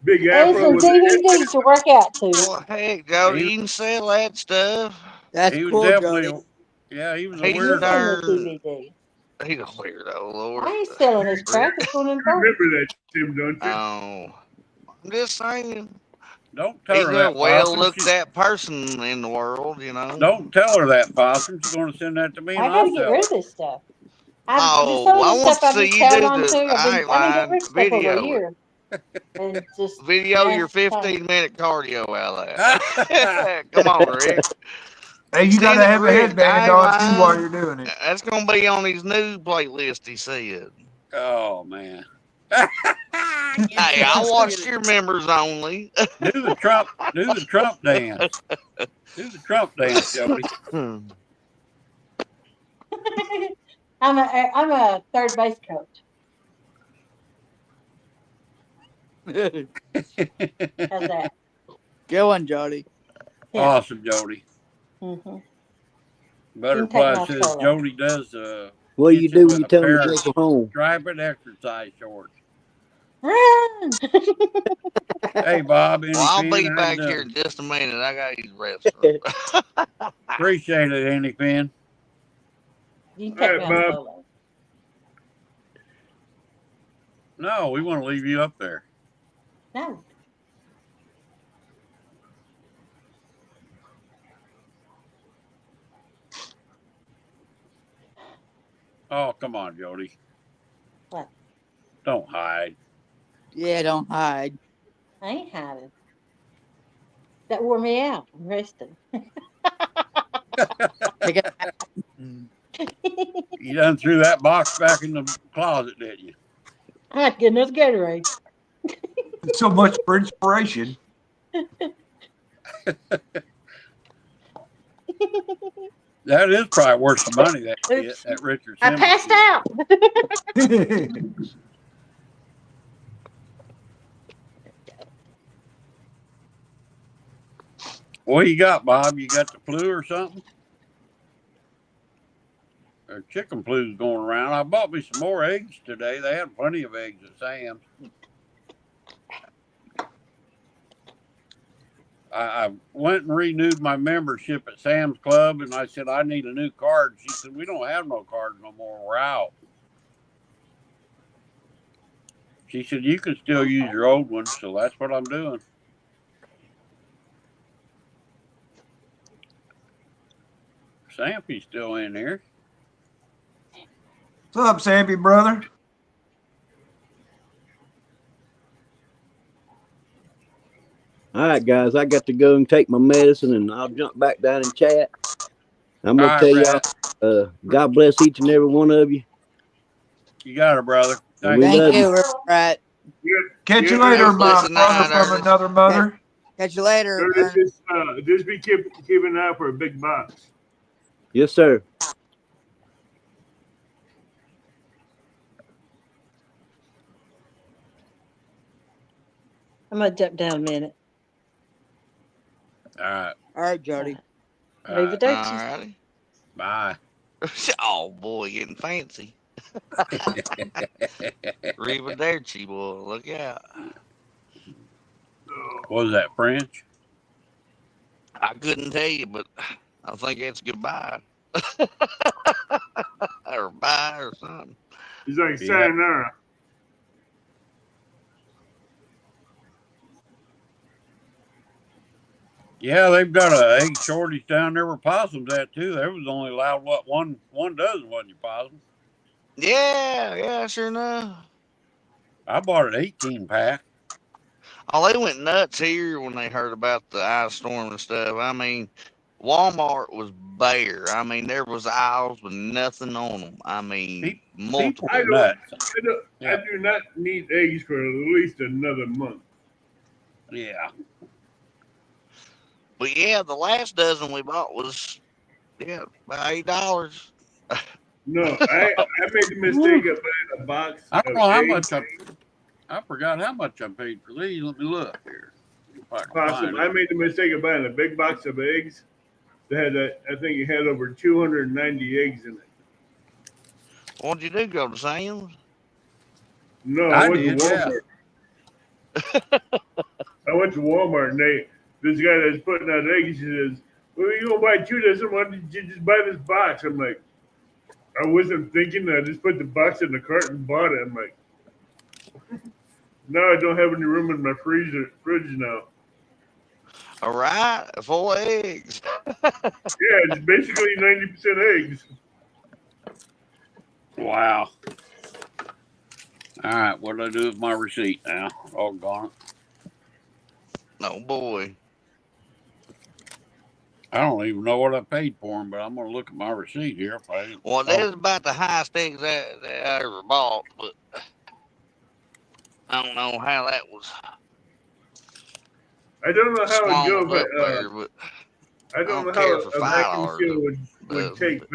Big And afro some with the DVDs to work out to. Well, heck, Jody, He, you can sell that stuff. That's he was cool, definitely, Jody. yeah, he was a He's Listen to weirdo. the DVD. He's a weirdo, Lord. I ain't selling his crap. It's going in You both. remember that, Tim, don't you? Oh, I'm just saying. Don't tell He's her a that, well Possum. looked at person in the world, you know. Don't tell her that, Possum. She's going to send that to me and I got I'll to get sell rid it. of this stuff. Oh, Some of I this want stuff to I've been see you held do on to. the. I I've ain't been getting rid lying. of stuff over a Video it. year. And just Video your last time. 15-minute cardio out of that. Come on, Rick. Hey, you Send gotta it, have a Rick. headband I on too ain't while lying. you're doing it. That's gonna be on his new playlist. He said. Oh, man. Hey, I watched your members only. Do the Trump dance. Do the Trump dance, Jody. I'm a third base coach. How's that? Good one, Jody. Yeah. Awesome, Jody. Mm-hmm. Butterfly my says solo. Jody does What do you gets do him when you a tell them pair to of go home? striped exercise shorts. Run! Hey, Bob, Andy Well, I'll Finn, be how you back doing? here in just a minute. I got to use the restroom. Appreciate it, Andy Finn. You can All take me right, on Bob. solo. No, we want to leave you up there. No. Oh, come on, Jody. What? Don't hide. Yeah, don't hide. I ain't hiding. That wore me out. I'm resting. Take it. You done threw that box back in the closet, didn't you? I had to get another Gatorade. So much for inspiration. That is probably worth the money that you get, Oops. that Richard I Simmons passed shit. out. What you got, Bob? You got the flu or something? Or chicken flu's going around. I bought me some more eggs today. They had plenty of eggs at Sam's. I went and renewed my membership at Sam's Club, and I said, I need a new card. She said, we don't have no cards no more. We're out. She said, you can still use your old one, so that's what I'm doing. Sampy's still in here. What's up, Sampy, brother? All right, guys, I got to go and take my medicine, and I'll jump back down and chat. I'm All gonna right, tell Rat. y'all, God bless each and every one of you. You got it, brother. And we Thank love Thank you. you, Rat. Catch you Yeah, later, Have a my blessed brother night, from Ernest. another mother. Catch you later. Curtis, just be keeping an eye out for a big box. Yes, sir. I'm gonna jump down a minute. All right. All right, Jody. All right. Arrivederci. All righty. Bye. Oh, boy, getting fancy. Arrivederci, boy. Look out. What was that, French? I couldn't tell you, but I think it's goodbye. Or bye or something. He's like, Yeah. sayonara. Yeah, they've got a egg shortage down there where possums at too. They was only allowed what one dozen, wasn't you, possum? Yeah, sure enough. I bought an 18-pack. Oh, they went nuts here when they heard about the ice storm and stuff. I mean, Walmart was bare. I mean, there was aisles with nothing on them. I mean, People multiple. are nuts. I do not need eggs for at least another month. Yeah. But yeah, the last dozen we bought was about $8. No, I made the mistake of buying a box. I don't know how eggs. much I forgot how much I paid for these. Let me look here. If I can Possum. find I it. made the mistake of buying a big box of eggs. That had I think it had over 290 eggs in it. What'd you do? Go to Sam's? No, I I went did, to yeah. Walmart. I went to Walmart and this guy that's putting out eggs, he says, "Well, you gonna buy 2 dozen? Why did you just buy this box?" I'm like, I wasn't thinking. I just put the box in the cart and bought it. I'm like, now I don't have any room in my fridge now. All right, 4 eggs. Yeah, it's basically 90% eggs. Wow. All right, what do I do with my receipt now? Oh, gone. Oh boy. I don't even know what I paid for them, but I'm gonna look at my receipt here. If I Well, that is about the highest eggs that I ever bought, but I don't know how that was. I don't know how it Swallowed goes, up there, but I don't know care how for a vacuum $5 seal would dozen, take but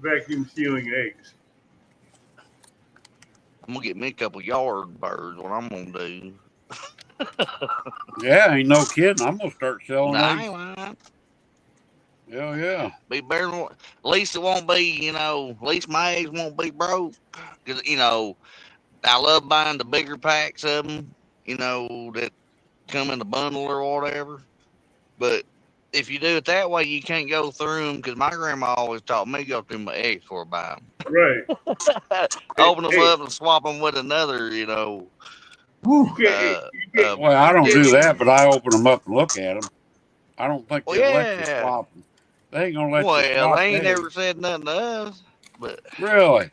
vacuum sealing eggs. I'm gonna get me a couple yard birds. What I'm gonna do? Yeah, ain't no kidding. I'm gonna start selling Nah, I eggs. ain't lying. Hell yeah. Be better. At least it won't be. At least my eggs won't be broke. Cause I love buying the bigger packs of them, you know, that come in a bundle or whatever. But if you do it that way, you can't go through them because my grandma always taught me to go through my eggs before I buy Right. them. Hey, Open them hey, up and swap them with another, you know, you Woo. can't. uh, You can't. Well, I don't You do can't. that, but I open them up and look at them. I don't think well, they'll let you yeah. swap them. They ain't gonna let you Well, swap they ain't never eggs. said nothing to us. But, Really?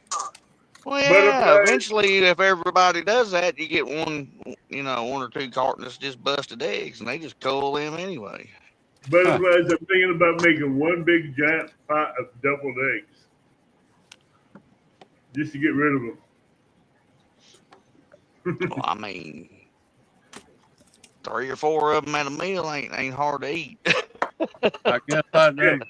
well, yeah, Butterflies. eventually, if everybody does that, you get one, you know, one or two cartons just busted eggs, and they just cull them anyway. Huh. Butterflies. I'm thinking about making one big giant pot of deviled eggs just to get rid of them. Well, I mean, 3 or 4 of them at a meal ain't hard to eat. I guess I Yeah. do.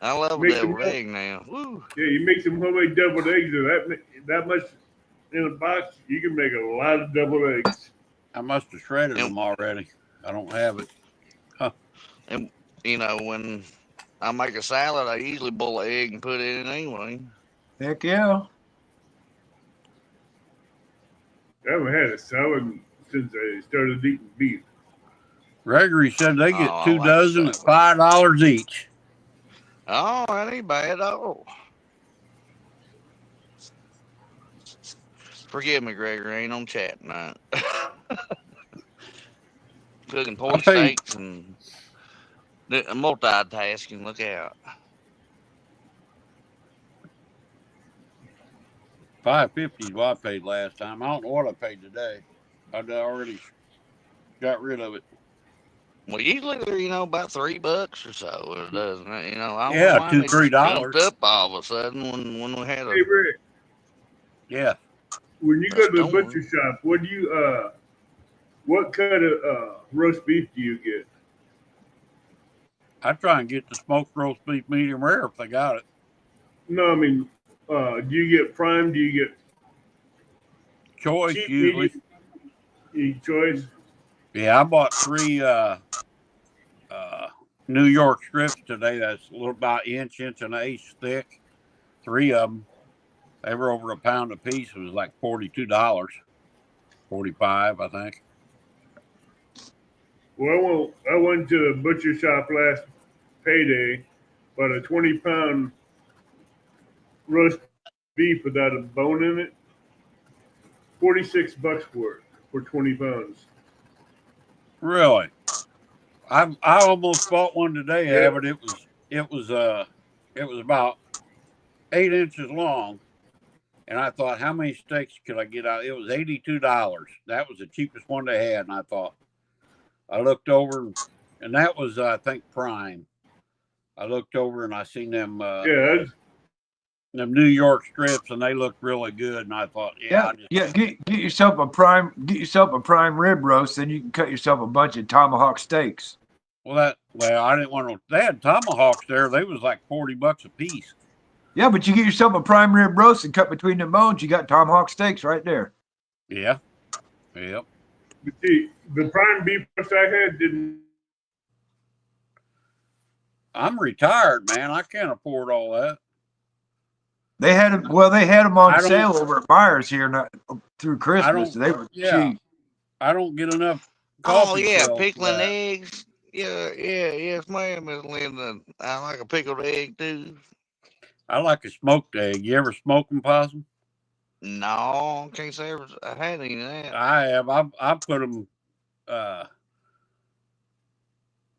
I love a Make some. deviled egg now. Woo. Yeah, you make some homemade deviled eggs, and that much in a box, you can make a lot of deviled eggs. I must have shredded And them already. I don't have it. Huh. and you know when I make a salad, I usually boil an egg and put it in anyway. Heck yeah. I haven't had a salad since I started eating beef. Gregory said they Oh, get I two like a dozen at salad. $5 each. Oh, that ain't bad at all. Forgive me, Gregory. I ain't on chat tonight. Cooking I pork paid steaks and multitasking. Look out. $5.50 is what I paid last time. I don't know what I paid today. I already got rid of it. Well, usually they're, you know, about $3 or so. It doesn't it? You know, I don't know Yeah, why two, they jumped $3. up all of a sudden when we had Hey, a, Rick, Yeah. when you a go to the butcher storm. shop, what kind of roast beef do you get? I try and get the smoked roast beef medium rare if they got it. No, I mean, do you get prime? Do you get Choice cheap, usually. medium, choice? Yeah, I bought 3 uh New York strips today. That's a little about inch and an eighth thick. 3 of them. They were over a pound a piece. It was like $42, 45, I think. Well, I went to the butcher shop last payday, bought a 20-pound roast beef without a bone in it. $46 for it for 20 pounds. Really? I almost bought one today, Yeah, Abbott. It was about 8 inches long, and I thought, how many steaks could I get out? It was $82. That was the cheapest one they had, and I thought, I looked over, and that was I think prime. I looked over and I seen yeah. them New York strips, and they looked really good, and I thought, yeah, Yeah, yeah. Get yourself a prime rib roast, then you can cut yourself a bunch of tomahawk steaks. well I didn't want to. They had tomahawks there. They was like $40 a piece. Yeah, but you get yourself a prime rib roast and cut between the bones, you got tomahawk steaks right there. Yeah, yep. But see, the prime beef roast I had didn't. I'm retired, man. I can't afford all that. They had them. Well, they had them on I don't. sale over at Myers here through I Christmas. don't. They were Yeah, cheap. I don't get enough Oh coffee yeah, sales for pickling that. eggs. Yeah, yes, ma'am, Miss Linda. I like a pickled egg too. I like a smoked egg. You ever smoke them, Possum? No, can't say I had any of that. I have. I put them uh,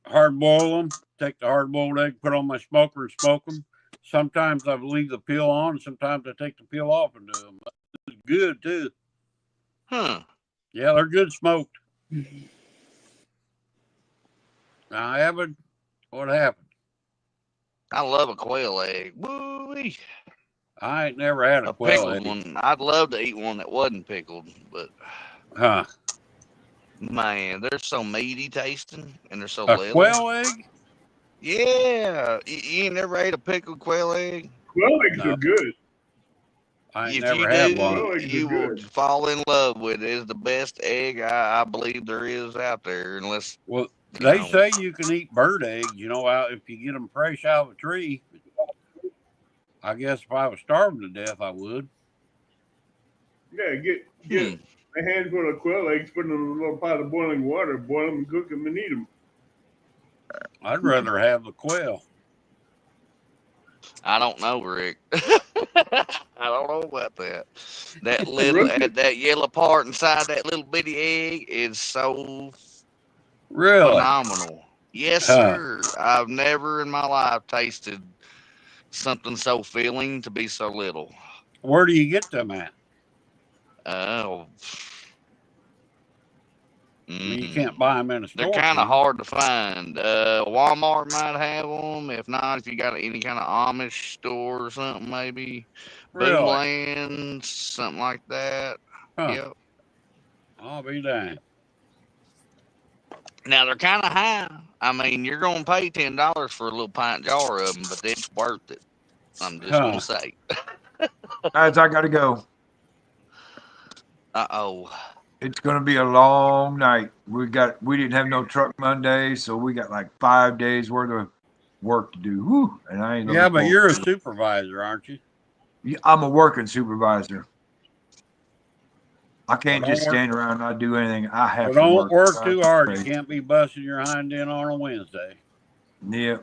hard boil them. Take the hard boiled egg, put on my smoker, and smoke them. Sometimes I leave the peel on. Sometimes I take the peel off and do them. It's good too. Huh. Yeah, they're good smoked. Now, Evan, what happened? I love a quail egg. Woo-wee. I ain't never had a A quail pickled egg. one. I'd love to eat one that wasn't pickled, but Huh? man, they're so meaty tasting and they're so A little. quail egg? Yeah, you ain't never ate a pickled quail egg? Quail eggs No, are good. I ain't If you never had one. do, Quail eggs are you will good. fall in love with it. It's the best egg I believe there is out there, unless Well, you they know. say you can eat bird eggs, out if you get them fresh out of a tree. I guess if I was starving to death, I would. Yeah, get a handful of quail eggs, put them in a little pot of boiling water, boil them and cook them and eat them. I'd rather have the quail. I don't know, Rick. I don't know about that. That little that yellow part inside that little bitty egg is so Really? phenomenal. Yes, Huh. sir. I've never in my life tasted something so filling to be so little. Where do you get them at? Oh, I mean, you can't buy them in a they're store, kind of can you? hard to find. Walmart might have them. If not, if you got any kind of Amish store or something, maybe Really? Boomlands, something like that. Huh. Yep. I'll be dang. Now they're kind of high. I mean, you're gonna pay $10 for a little pint jar of them, but it's worth it. I'm just Huh. gonna say. Guys, I gotta go. Uh-oh. It's gonna be a long night. We didn't have no truck Monday, so we got like 5 days worth of work to do. Whew, and I ain't Yeah, looking but forward you're a to it. supervisor, aren't you? I'm a working supervisor. I can't Well, just don't work. stand around and not do anything. I have Well, to don't work. work too hard. You can't be busting your hind end on a Wednesday. Yeah,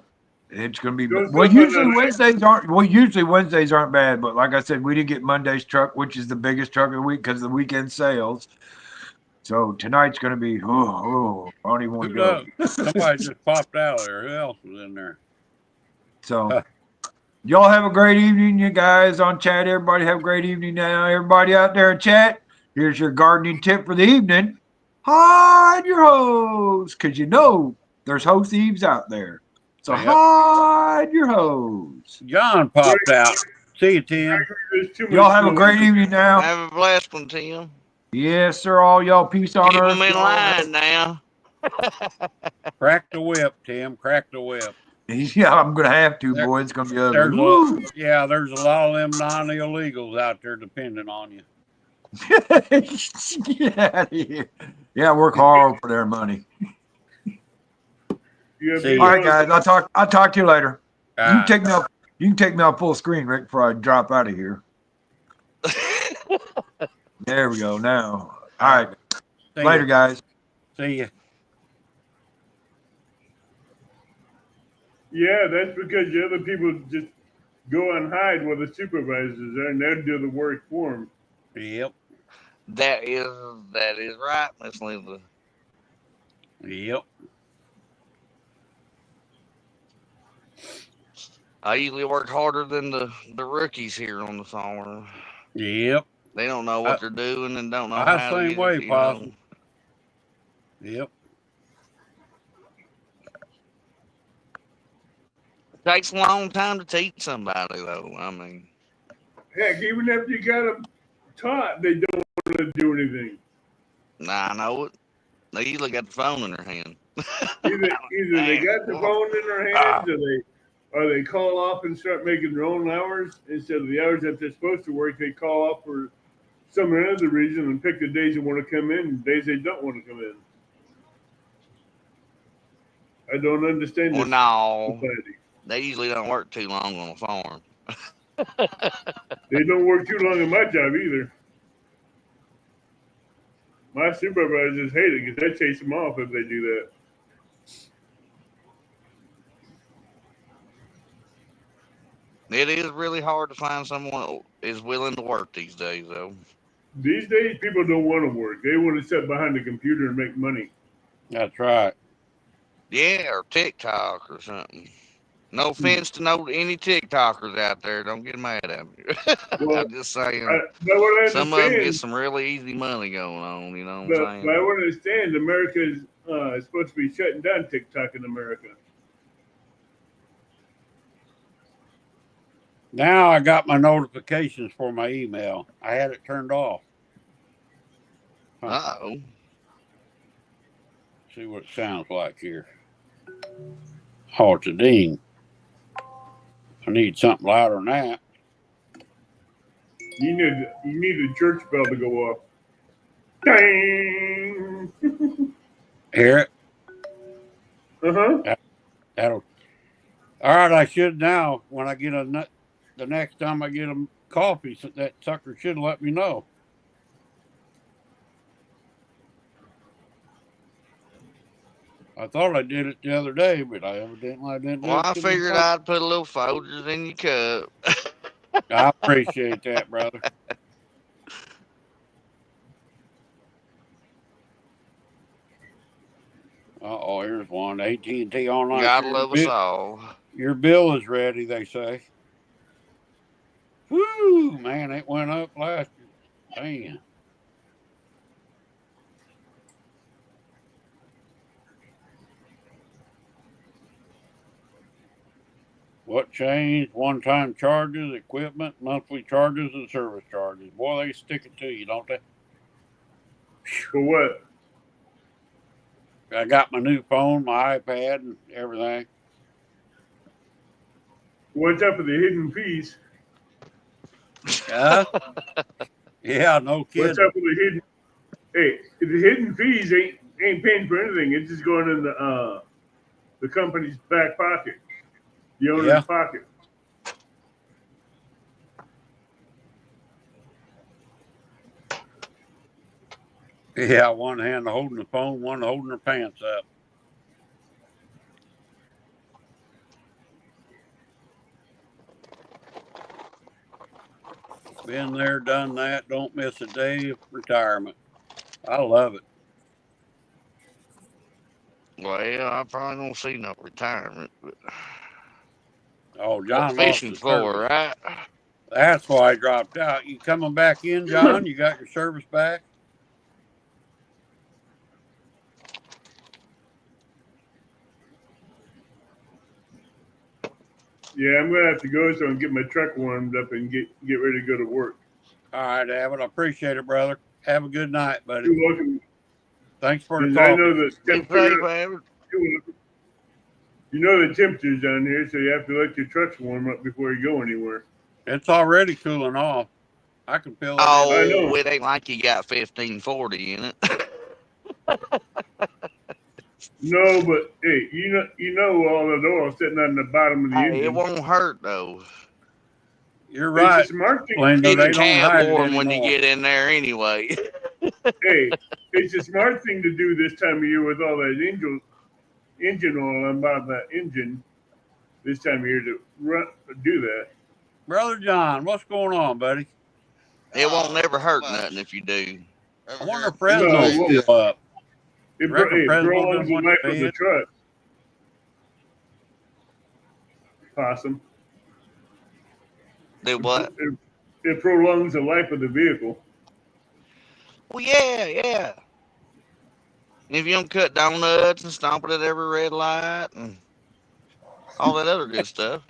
it's gonna be. Go Well, step on usually that. Wednesdays aren't. Well, usually Wednesdays aren't bad, but like I said, we didn't get Monday's truck, which is the biggest truck of the week because of the weekend sales. So tonight's gonna be. I don't even want Who to go. knows? Somebody just popped out of there. Who else was in there? So y'all have a great evening, you guys on chat. Everybody have a great evening now. Everybody out there in chat, here's your gardening tip for the evening. Hide your hose, because you know there's hoe thieves out there. So Yep. hide your hose. John popped out. See you, Tim. There's too Y'all much have a noise. great evening now. Have a blessed one, Tim. Yes, sir. All y'all peace on Keep earth. them in Y'all have- line now. Crack the whip, Tim. Crack the whip. Yeah, I'm gonna have to, There- boy. It's gonna be ugly. There's Woo! there's a lot of them non-illegals out there depending on you. Get out of here. Yeah, work hard for their money. See All ya. right, guys. I'll talk to you later. You Ah. can take me off full screen, Rick, before I drop out of here. There we go. Now. All right. See Later, ya. guys. See ya. Yeah, that's because the other people just go and hide while the supervisors are, and they'll do the work for them. Yep. That is right, Miss Linda. Yep. I usually work harder than the rookies here on the farm. Yep. They don't know what they're doing and don't know I how to same get way, it, you Possum. know. Yep. It takes a long time to teach somebody, though. I mean, Heck, even if you got them taught, they don't want to do anything. I know it. They usually got the phone in their hand. Either they got the phone in their hands, or they call off and start making their own hours instead of the hours that they're supposed to work. They call off for some other reason and pick the days they want to come in and days they don't want to come in. I don't understand Well, this no, society. they usually don't work too long on a farm. They don't work too long in my job either. My supervisors hate it because I chase them off if they do that. It is really hard to find someone that is willing to work these days, though. These days, people don't want to work. They want to sit behind the computer and make money. That's right. Yeah, or TikTok or something. No offense to any TikTokers out there. Don't get mad at me. Well, I'm just saying. but what I Some of them get understand, some really easy money going on. You know what but I'm saying? I want to understand, America is supposed to be shutting down TikTok in America. Now I got my notifications for my email. I had it turned off. Uh-oh. See what it sounds like here. Oh, it's a ding. I need something louder than that. You need a church bell to go off. Dang! Hear it? Uh-huh. That'll. All right, I should now. When I get the next time I get a coffee, so that sucker should let me know. I thought I did it the other day, but I evidently didn't do Well, it. I to my figured phone. I'd put a little Folgers in your cup. I appreciate that, brother. Oh, here's one. AT&T online. God love us all. Your bill is ready, they say. Whoo, man, it went up last year. Damn. What changed? One-time charges, equipment, monthly charges, and service charges. Boy, they stick it to you, don't they? For what? I got my new phone, my iPad, and everything. What's up with the hidden fees? Yeah, no What's kidding. up with the hidden? Hey, the hidden fees ain't paying for anything. It's just going in the company's back pocket, the owner's pocket. Yeah, one hand holding the phone, one holding her pants up. Been there, done that. Don't miss a day of retirement. I love it. Well, I probably don't see no retirement. But Oh, what John lost fishing his for, service. right? That's why I dropped out. You coming back in, John? You got your service back? Yeah, I'm gonna have to go so and get my truck warmed up and get ready to go to work. All right, Abbott. I appreciate it, brother. Have a good night, buddy. You're welcome. Thanks for the Because call. I know the Be temperature. safe, Abbott. You know the temperature's down here, so you have to let your trucks warm up before you go anywhere. It's already cooling off. I can feel it. I know. Oh, it ain't like you got 1540 in it. No, but hey, you know all that oil sitting on the bottom of the Hey, engine. it won't hurt though. You're right. It's a smart thing. Linda, they It's don't tab hide it warm when you anymore. get in there anyway. Hey, it's a smart thing to do this time of year with all that engine oil on bottom of that engine. This time of year to do that. Brother John, what's going on, buddy? It won't never hurt much. nothing if you do. I wonder if No, Fresno's it still up. It Reckon Fresno prolongs done the went life to of the bed? truck. Possum. Do what? It prolongs the life of the vehicle. Well, yeah. If you don't cut donuts and stomp it at every red light and all that other good stuff.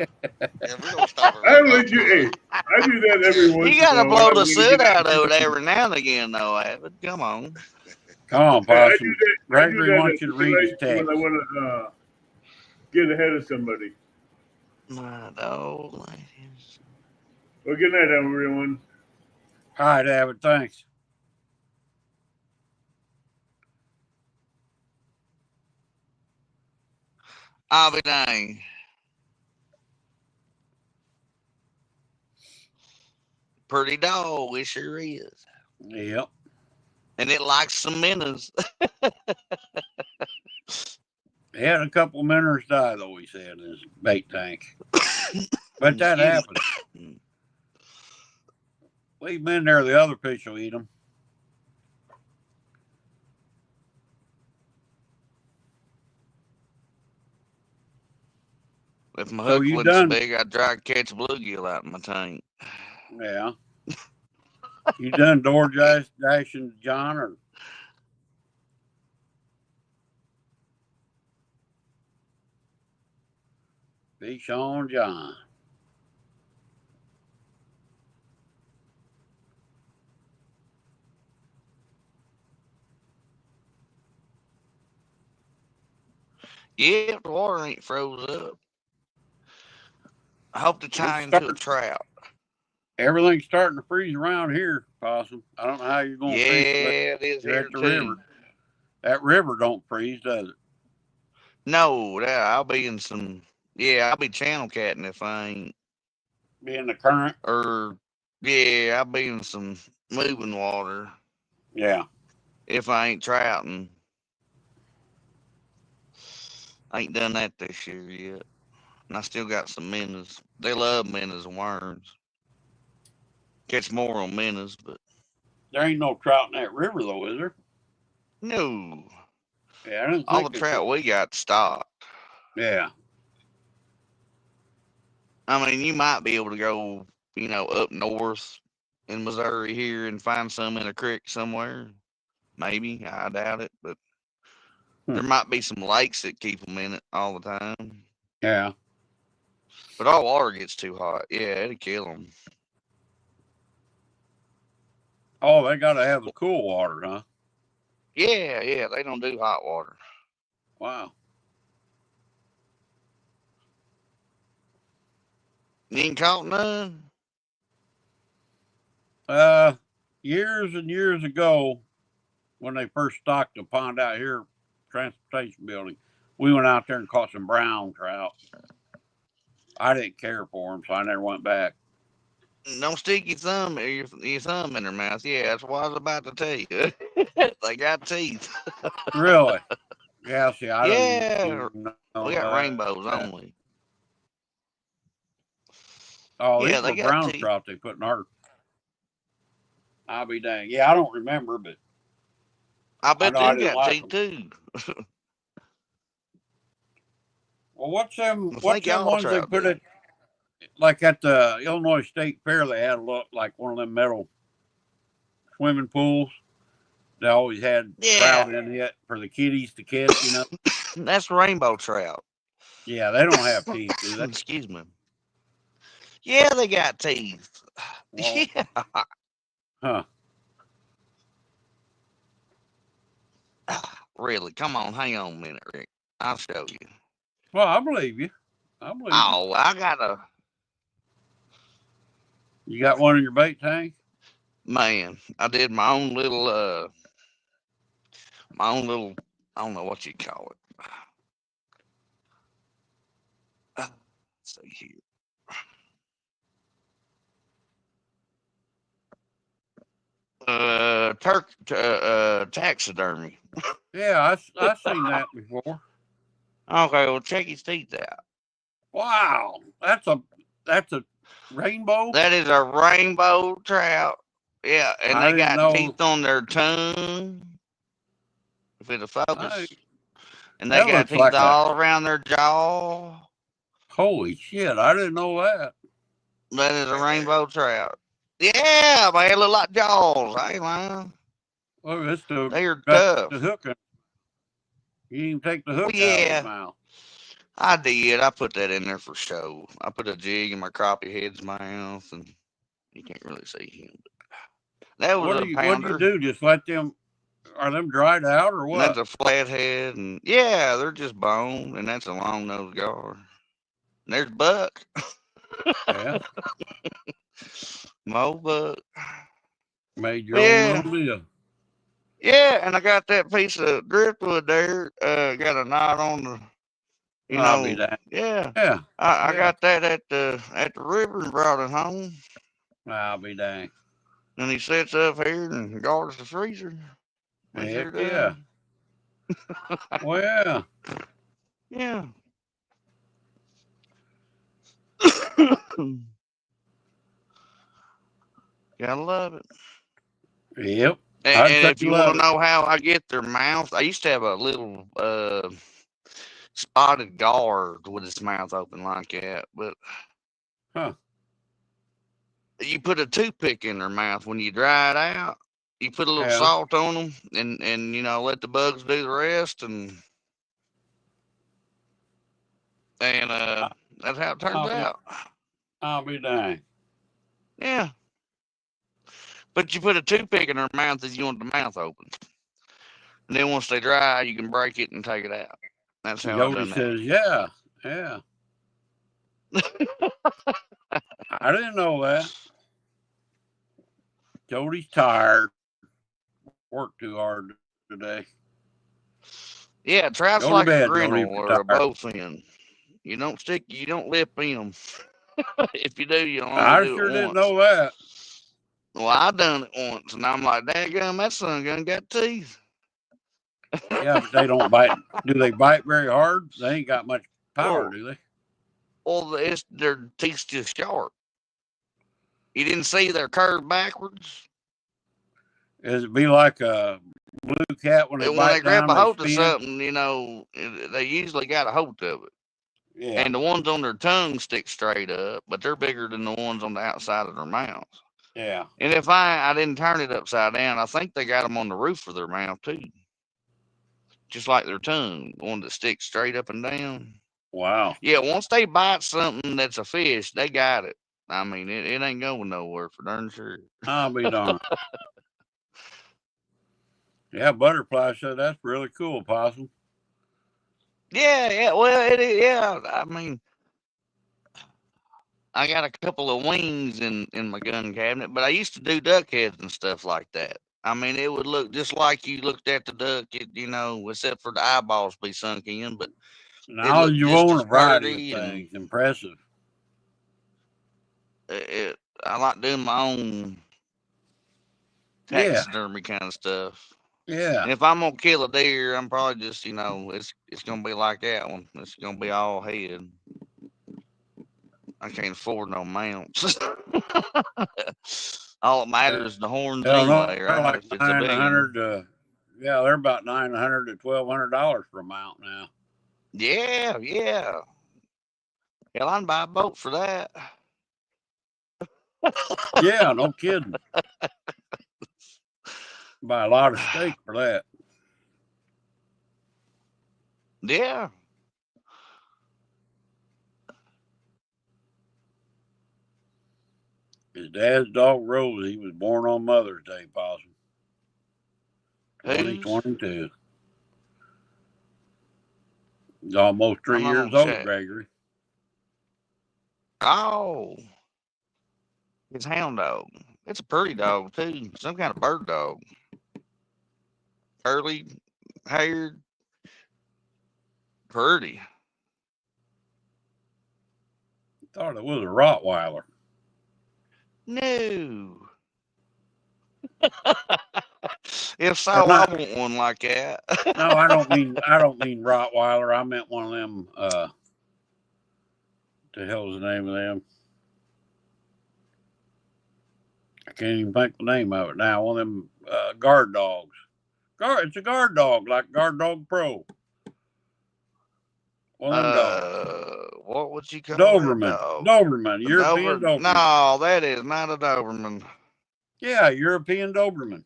Yeah, we don't stop at I red let lights. you. Hey, I do that every once You in a gotta while. blow when I the wanna soot get out of it every now and again, though, Abbott. Come on. Come on, I Possum. do that Gregory wants at you to the read his light text. when I want to get ahead of somebody. My dog. Ladies. Well, good night, everyone. All right, Abbott, thanks. I'll be dang. Pretty dog, it sure is. Yep. And it likes some minnows. He had a couple of minnows die, though, he said, in his bait tank. But that happens. Leave them in there, the other fish will eat them. If my So hook you wasn't so done? big, I'd try to catch a bluegill out in my tank. Yeah. You done door dashing John, or? Fish on John. Yeah, the water ain't froze up. I hope to tie into a trout. Everything's starting to freeze around here, Possum. I don't know how you're going to fish, but Yeah, it is you're here at the too. river. That river don't freeze, does it? No, I'll be in some. Yeah, I'll be channel catting if I ain't. Be in the current? Or, yeah, I'll be in some moving water Yeah. if I ain't trouting. I ain't done that this year yet. And I still got some minnows. They love minnows and worms. Catch more on minnows, but There ain't no trout in that river though, is there? no. Yeah, I didn't All the think trout we got stopped. Yeah. I mean, you might be able to go, up north in Missouri here and find some in a creek somewhere. Maybe. I doubt it, but there might be some lakes that keep them in it all the time. Yeah. But all water gets too hot. Yeah, it'll kill them. Oh, they gotta have the cool water, huh? Yeah, they don't do hot water. Wow. You ain't caught none? Years and years ago, when they first stocked the pond out here, transportation building, we went out there and caught some brown trout. I didn't care for them, so I never went back. Don't stick your thumb in their mouth. Yeah, that's what I was about to tell you. They got teeth. Really? Yeah. See, I Yeah, didn't know we got that. rainbows only. Oh, Yeah, these they were got brown teeth. trout they put in our. I'll be dang. Yeah, I don't remember, but I bet know I them didn't got like teeth them. too. Well, what's them? I What's think them all ones they trout put do. it like at the Illinois State Fair? They had a look like one of them metal swimming pools. They always had trout Yeah, in it for the kiddies to catch. that's rainbow trout. Yeah, they don't have teeth, do they? Excuse me. Yeah, they got teeth. Well, Yeah. huh? Really? Come on, hang on a minute, Rick. I'll show you. Well, I believe you. I believe you. Oh, I got a You got one in your bait tank? man. I did my own little, I don't know what you call it. Let's see here. Taxidermy. Yeah, I seen that before. Okay, well, check his teeth out. Wow, that's a rainbow. That is a rainbow trout. Yeah, and I they didn't got know. teeth on their tongue. If it'll focus. And they That got looks teeth like a all around their jaw. holy shit! I didn't know that. That is a rainbow trout. Yeah, man, it look like jaws. I ain't lying. Look, this dude They are got tough. the hook. He didn't take the Well, hook out of his yeah, mouth. I did. I put that in there for show. I put a jig in my crappie head's mouth, and you can't really see him. That was What a do you pounder. do? Just let them? Are them dried out or And that's what? a flathead, and yeah, they're just bone, and that's a long nosed gar. And there's Buck, Yeah, Mo Buck. made your own Yeah, little deal. yeah, and I got that piece of driftwood there. Got a knot on the, I'll be that. yeah. Yeah, I yeah. got that at the river and brought it home. I'll be dang. And he sits up here and guards the freezer. He sure Heck does. yeah. Well, yeah. Yeah. Gotta love it. Yep. And, I'd and say if you you want love to it. know how I get their mouth, I used to have a little spotted guard with his mouth open like that. But Huh? you put a toothpick in their mouth when you dry it out. You put a little Yeah. salt on them, and let the bugs do the rest, and that's how it turns I'll be. out. I'll be dang. Yeah. But you put a toothpick in their mouth as you want the mouth open. And then once they dry, you can break it and take it out. That's how I Jody done says, "Yeah, yeah." I didn't know that. Jody's tired. Worked too hard today. Yeah, trout's Go to like a bed, Jody, grinnell if you're or a tired. bowfin. You don't lip in them. If you do, you'll only I do sure it didn't once. know that. Well, I done it once, and I'm like, dadgum, that son gun got teeth. Yeah, but they don't bite. Do they bite very hard? They ain't got much power, Well, do they? well, their teeth's just sharp. You didn't see they're curved backwards. Is it be like a blue cat when they And when they bite grab down, a they hold of spin? something, they usually got a hold of it. Yeah. And the ones on their tongue stick straight up, but they're bigger than the ones on the outside of their mouth. Yeah. And if I didn't turn it upside down, I think they got them on the roof of their mouth too, just like their tongue, one that sticks straight up and down. Wow. Yeah, once they bite something that's a fish, they got it. I mean, it ain't going nowhere for darn sure. I'll be darned. Yeah, butterfly said that's really cool, Possum. Yeah. Well, it is. Yeah, I mean, I got a couple of wings in my gun cabinet, but I used to do duck heads and stuff like that. I mean, it would look just like you looked at the duck, except for the eyeballs be sunk in, but it Now looked you just own as a variety of pretty. And things. Impressive. I like doing my own Yeah. taxidermy kind of stuff. Yeah. And if I'm gonna kill a deer, I'm probably just, it's gonna be like that one. It's gonna be all head. I can't afford no mounts. All that matters is the horns Hell no, anyway, they're right? like If it's a big one. 900 to, yeah, they're about $900 to $1,200 for a mount now. Yeah. Hell, I can buy a boat for that. Yeah, no kidding. Buy a lot of steak for that. Yeah. His dad's dog Rosie was born on Mother's Day, Possum. Who's? 2022. He's almost 3 I'm not years gonna old, check. Gregory. Oh, it's hound dog. It's a pretty dog too. Some kind of bird dog. Curly haired. Pretty. Thought it was a Rottweiler. No. If so, Or I not. want one like that. No, I don't mean Rottweiler. I meant one of them. The hell's the name of them? I can't even think the name of it now. One of them guard dogs. It's a guard dog, like Guard Dog Pro. One of them dogs. What would you call Doberman. that dog? Doberman. European Doberman. No, that is not a Doberman. Yeah, European Doberman.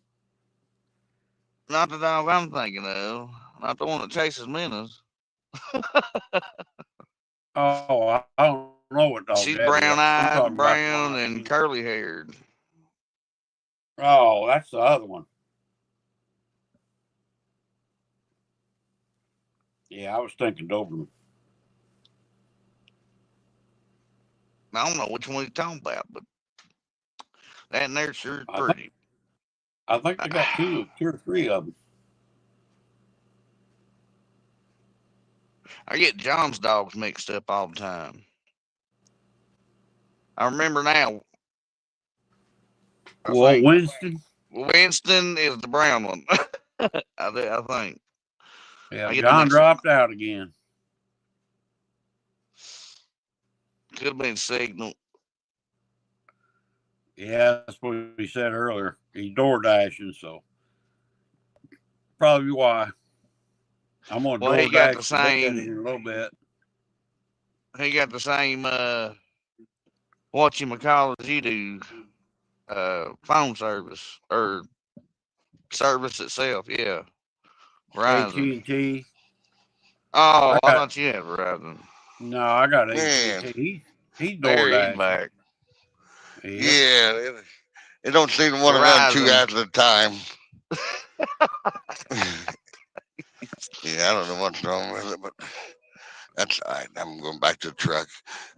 Not the dog I'm thinking of. Not the one that chases minnows. Oh, I don't know what dog She's that is. brown-eyed, brown, and curly-haired. Oh, that's the other one. Yeah, I was thinking Doberman. I don't know which one you're talking about, but that in there sure is pretty. I think they got two or three of them. I get John's dogs mixed up all the time. I remember now. Well, Winston? Winston is the brown one. I think. Yeah, John dropped out again. Could have been Signal. Yeah, that's what he said earlier. He's door dashing, so probably why. I'm gonna door dash in a little bit. He got the same whatchamacallit as you do, phone service or service itself, yeah. Verizon. AT&T. Oh, I thought you had Verizon. No, I got AT&T. He's door dashing. Back. Yeah, it don't seem to want to run 2 guys at a time. Yeah, I don't know what's wrong with it, but that's all right. I'm going back to the truck.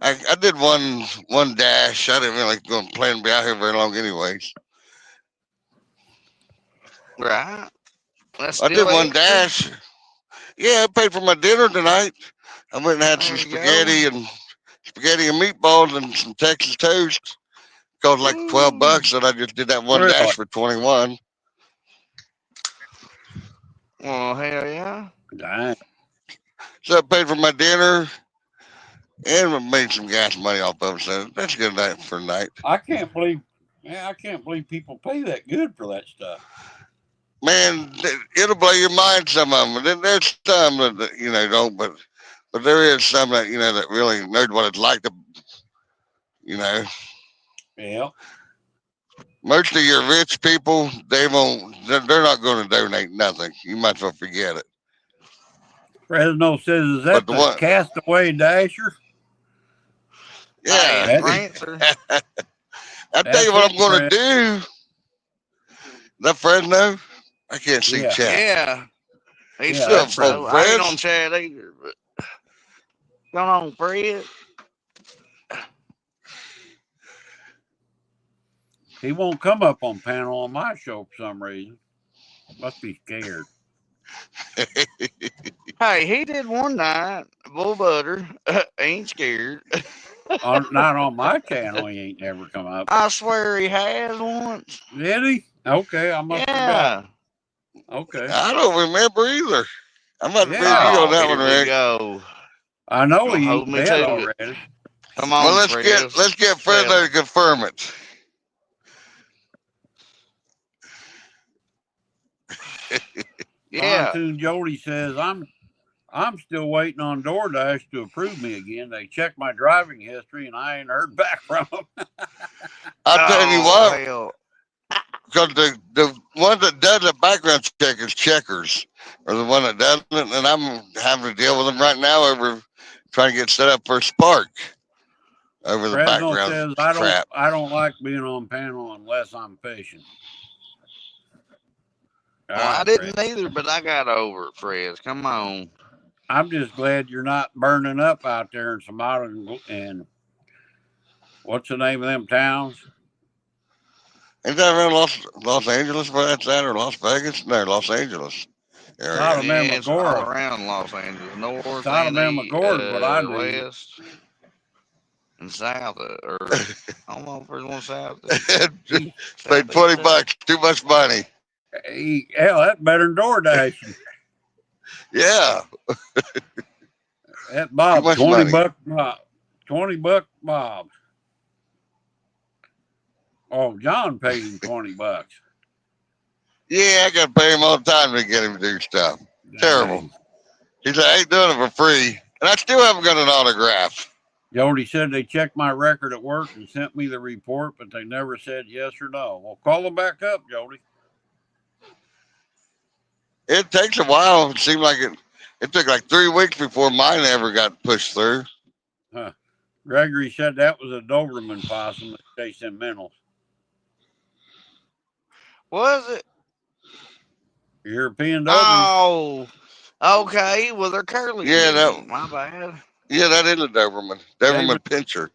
I did one dash. I didn't really plan to be out here very long anyways. Right. I did one dash. Yeah, I paid for my dinner tonight. I went and had some spaghetti and meatballs and some Texas toast. Cost like $12, and I just did that one dash for 21. Well, hell yeah. Dang. So I paid for my dinner and made some gas money off of it. So that's a good night for a night. I can't believe people pay that good for that stuff. Man, it'll blow your mind. Some of them. There's some that don't, but there is some that that really know what it's like to Yeah. Most of your rich people, they won't. They're not going to donate nothing. You might as well forget it. Fresno says, is But that the the one, Castaway Dasher? yeah, Nice That- answer. I tell That's you what it, I'm going to Fred. do. That Fresno, I can't see Yeah. chat. Yeah. He Yeah, said that's so. Fred. I ain't on chat either, but going on, Fred. He won't come up on panel on my show for some reason. Must be scared. Hey, he did one night. Bull butter. Ain't scared. Not on my channel. He ain't never come up. I swear he has once. Did he? Okay, I must Yeah. forgot. Okay. I don't remember either. I'm about to bid you Yeah. on Oh, that here one, we Rick. go. I know Don't he hold ain't me dead to it. already. Come Well, on, let's Fred. get Fresno to confirm it. Yeah. Pontoon Jody says, I'm still waiting on DoorDash to approve me again. They checked my driving history and I ain't heard back from them. I'll tell you Oh, what, hell. because the one that does the background check is Checkers, or the one that doesn't, and I'm having to deal with them right now over trying to get set up for Spark over the Fresno background says crap. I don't like being on panel unless I'm fishing. All Well, I right, didn't Fred. either, but I got over it, Fred. Come on. I'm just glad you're not burning up out there in Somalia and what's the name of them towns? Ain't that around Los Angeles where that's at, or Las Vegas? No, Los Angeles area. Sodom and Yeah, it's all Gomorrah. around Los Angeles, north Sodom and and Gomorrah is what I knew. west and south, or I don't know if there's one south. East, Paid southeast, $20, too much money. Hey, hell, that's better than DoorDash. Yeah, That too Bob, much 20 money. buck Bob. 20 buck Bob. Oh, John paid him 20 bucks. Yeah, I got to pay him all the time to get him to do stuff. Terrible. Dang. He said, I ain't doing it for free. And I still haven't got an autograph. Jody said they checked my record at work and sent me the report, but they never said yes or no. Well, call them back up, Jody. It takes a while. It seemed like it took like 3 weeks before mine ever got pushed through. Huh. Gregory said that was a Doberman possum that chased them minnows. Was it? European Doberman. Oh, okay. Well, they're curly. Yeah, then. My bad. Yeah, that is a Doberman. Doberman pincher.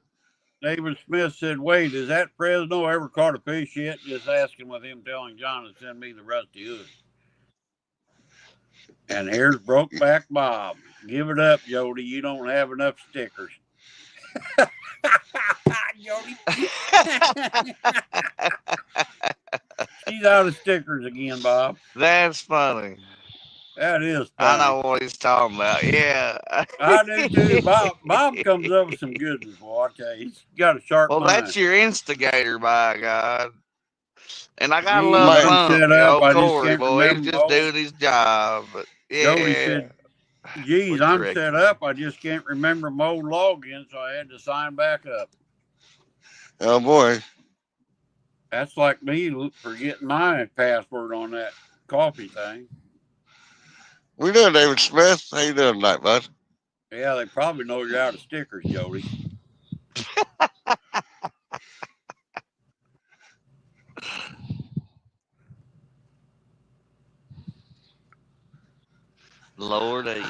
David Smith said, wait, has that Fresno ever caught a fish yet? Just asking with him telling John to send me the rusty hood. And here's Brokeback Bob. Give it up, Jody. You don't have enough stickers. Jody. She's out of stickers again, Bob. That's funny. That is funny. I know what he's talking about. Yeah. I do too. Bob comes up with some good ones, boy. I tell you, he's got a sharp Well, mind. that's your instigator, by God. And I gotta Geez, love I'm Hump, set up. I just Corey, can't boy. He's remember just most. doing his job. But yeah. Jody said, geez, What you I'm reckon? set up. I just can't remember my old login, so I had to sign back up. Oh boy. That's like me forgetting my password on that coffee thing. We doing, David Smith? How you doing tonight, bud? Yeah, they probably know you're out of stickers, Jody. Lordy.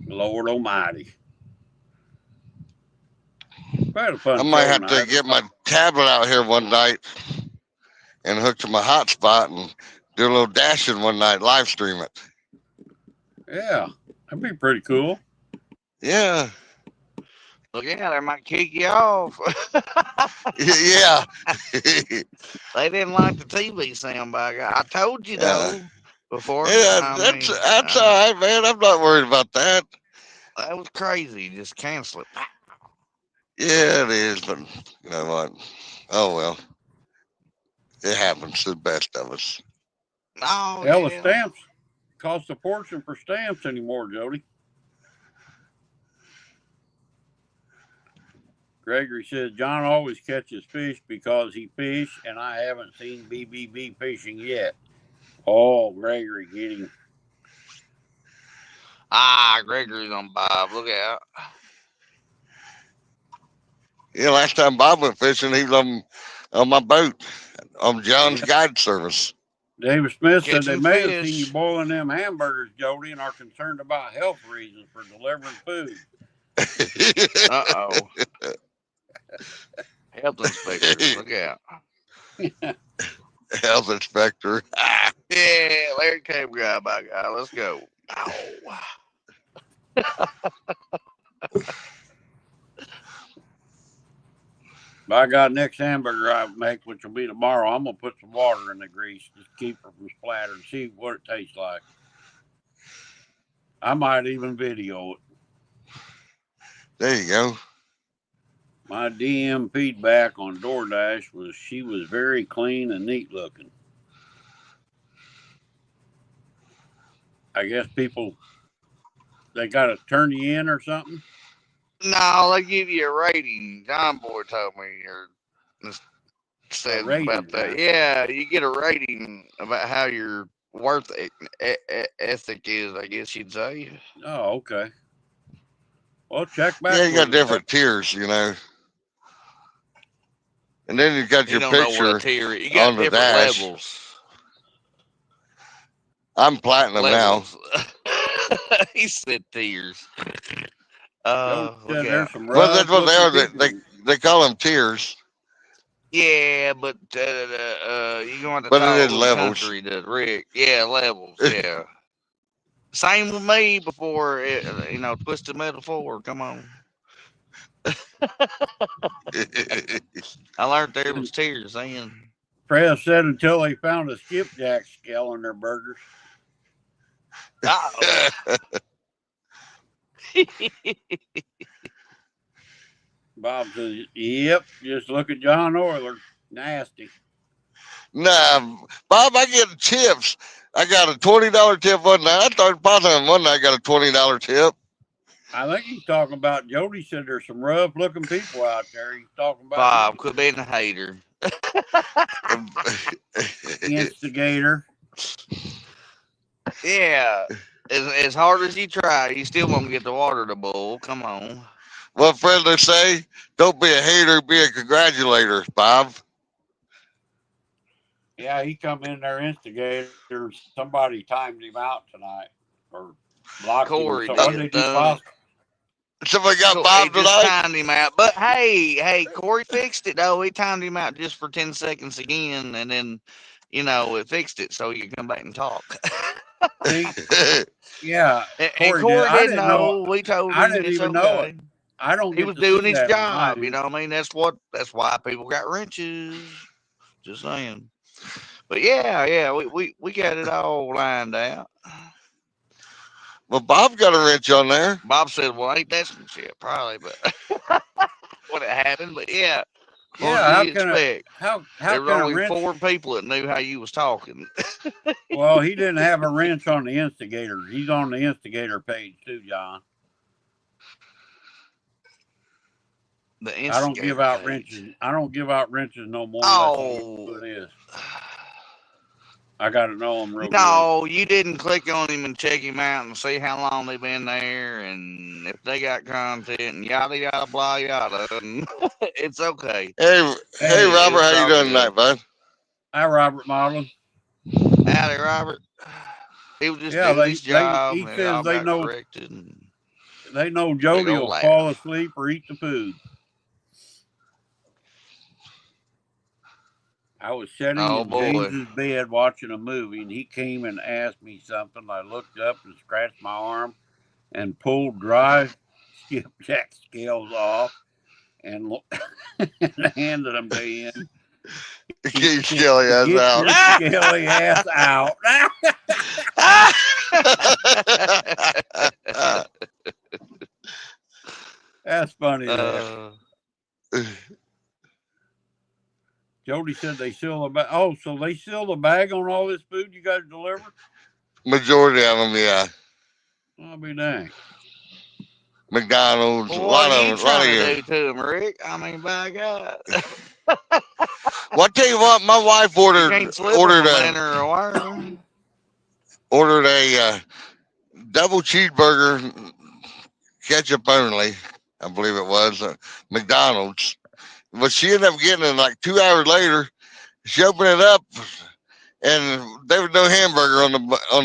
Lord Almighty. Quite a fun I might show have to tonight. get my tablet out here one night and hook to my hotspot and do a little dashing one night, live stream it. Yeah, that'd be pretty cool. Yeah. Look out, they might kick you off. Yeah. They didn't like the TV sound, by God. I told you, though. before. Yeah, I that's mean, that's all right, man. I'm not worried about that. that was crazy. Just cancel it. Yeah, it is, but you know what? Oh well, it happens to the best of us. Oh Hell, the yeah. stamps cost a fortune for stamps anymore, Jody. Gregory says John always catches fish because he fish, and I haven't seen BBB fishing yet. Oh, Gregory, get him. Ah, Gregory's on Bob. Look out. Yeah, last time Bob went fishing, he was on my boat on John's guide service. David Smith said they Catching may have seen you fish. boiling them hamburgers, Jody, and are concerned about health reasons for delivering food. Uh-oh. Health inspectors. Look out. Health inspector. Yeah, Larry Cable guy, by God. Let's go. Ow. By God, next hamburger I make, which will be tomorrow, I'm gonna put some water in the grease, just keep her from splattering, see what it tastes like. I might even video it. There you go. My DM feedback on DoorDash was she was very clean and neat looking. I guess people, they got to turn you in or something. No, they give you a rating. John Boy told me or said rating, about that. huh? Yeah, you get a rating about how your worth ethic is, I guess you'd say. Oh, okay. Well, check back. Yeah, you got with her. different tiers, you know. And then you got You your don't know what a picture tier is. You got on the different dash. levels. I'm platinum Levels. He said tiers. Joe Look said there's out. some Well, that's what they are. rough-looking people. They call them tiers. Yeah, but you're going to But talk it is to the levels. country to Rick. Yeah, levels. Yeah. Same with me before, Twisted Metaphor. Come on. I learned there was tears then. Fred said until they found a skipjack scale on their burgers. Uh-oh. Bob says, "Yep, just look at John Oyler. Nasty." Nah, Bob, I get tips. I got a $20 tip one night. I started positive one night. I got a $20 tip. I think he's talking about. Jody said there's some rough-looking people out there. He's talking about Bob, quit being a hater. instigator. Yeah. As hard as you try, you still won't get the water to boil. Come on. What friend they say? Don't be a hater, be a congratulator, Bob. Yeah, he come in there instigator. Somebody timed him out tonight or blocked Corey him. So what did he do? Somebody got He Bob just tonight. timed him out. But hey, Corey fixed it though. He timed him out just for 10 seconds again, and then it fixed it so you can come back and talk. Yeah, and Corey didn't know. We told him I didn't it's even okay. know it. I don't. He was doing his job. You know what I mean? That's why people got wrenches. Just saying. But yeah, we got it all lined out. Well, Bob got a wrench on there. Bob said, "Well, ain't that some shit?" Probably, but what it happened. But yeah, Yeah, what do you expect? how there were can only a wrench? 4 people that knew how you was talking. Well, he didn't have a wrench on the instigator. He's on the instigator page too, John. I don't give out wrenches. I don't give out wrenches no more. Oh, it is. I got to know them real good. No, you didn't click on him and check him out and see how long they've been there and if they got content and yada yada blah yada. And it's okay. Hey, Robert, how you doing tonight, bud? Hi, Robert Modlin. Howdy, Robert. He was just doing his job. He says they know. Corrected and they know Jody will fall asleep or eat the food. I was sitting in James's bed watching a movie, and he came and asked me something. I looked up and scratched my arm and pulled dry skipjack scales off and handed them to him. Get your scaly ass out. Scaly ass out. That's funny. Jody said they seal the bag. Oh, so they seal the bag on all this food you guys deliver? Majority of them, yeah. I'll be dang. McDonald's, Well, a what lot are of you them. A lot of trying to your. do to them, Rick? I mean, by God. Well, I tell you what, my wife You ordered can't slip ordered them a a lantern or a worm. ordered a double cheeseburger, ketchup only. I believe it was McDonald's. But she ended up getting it like 2 hours later. She opened it up, and there was no hamburger on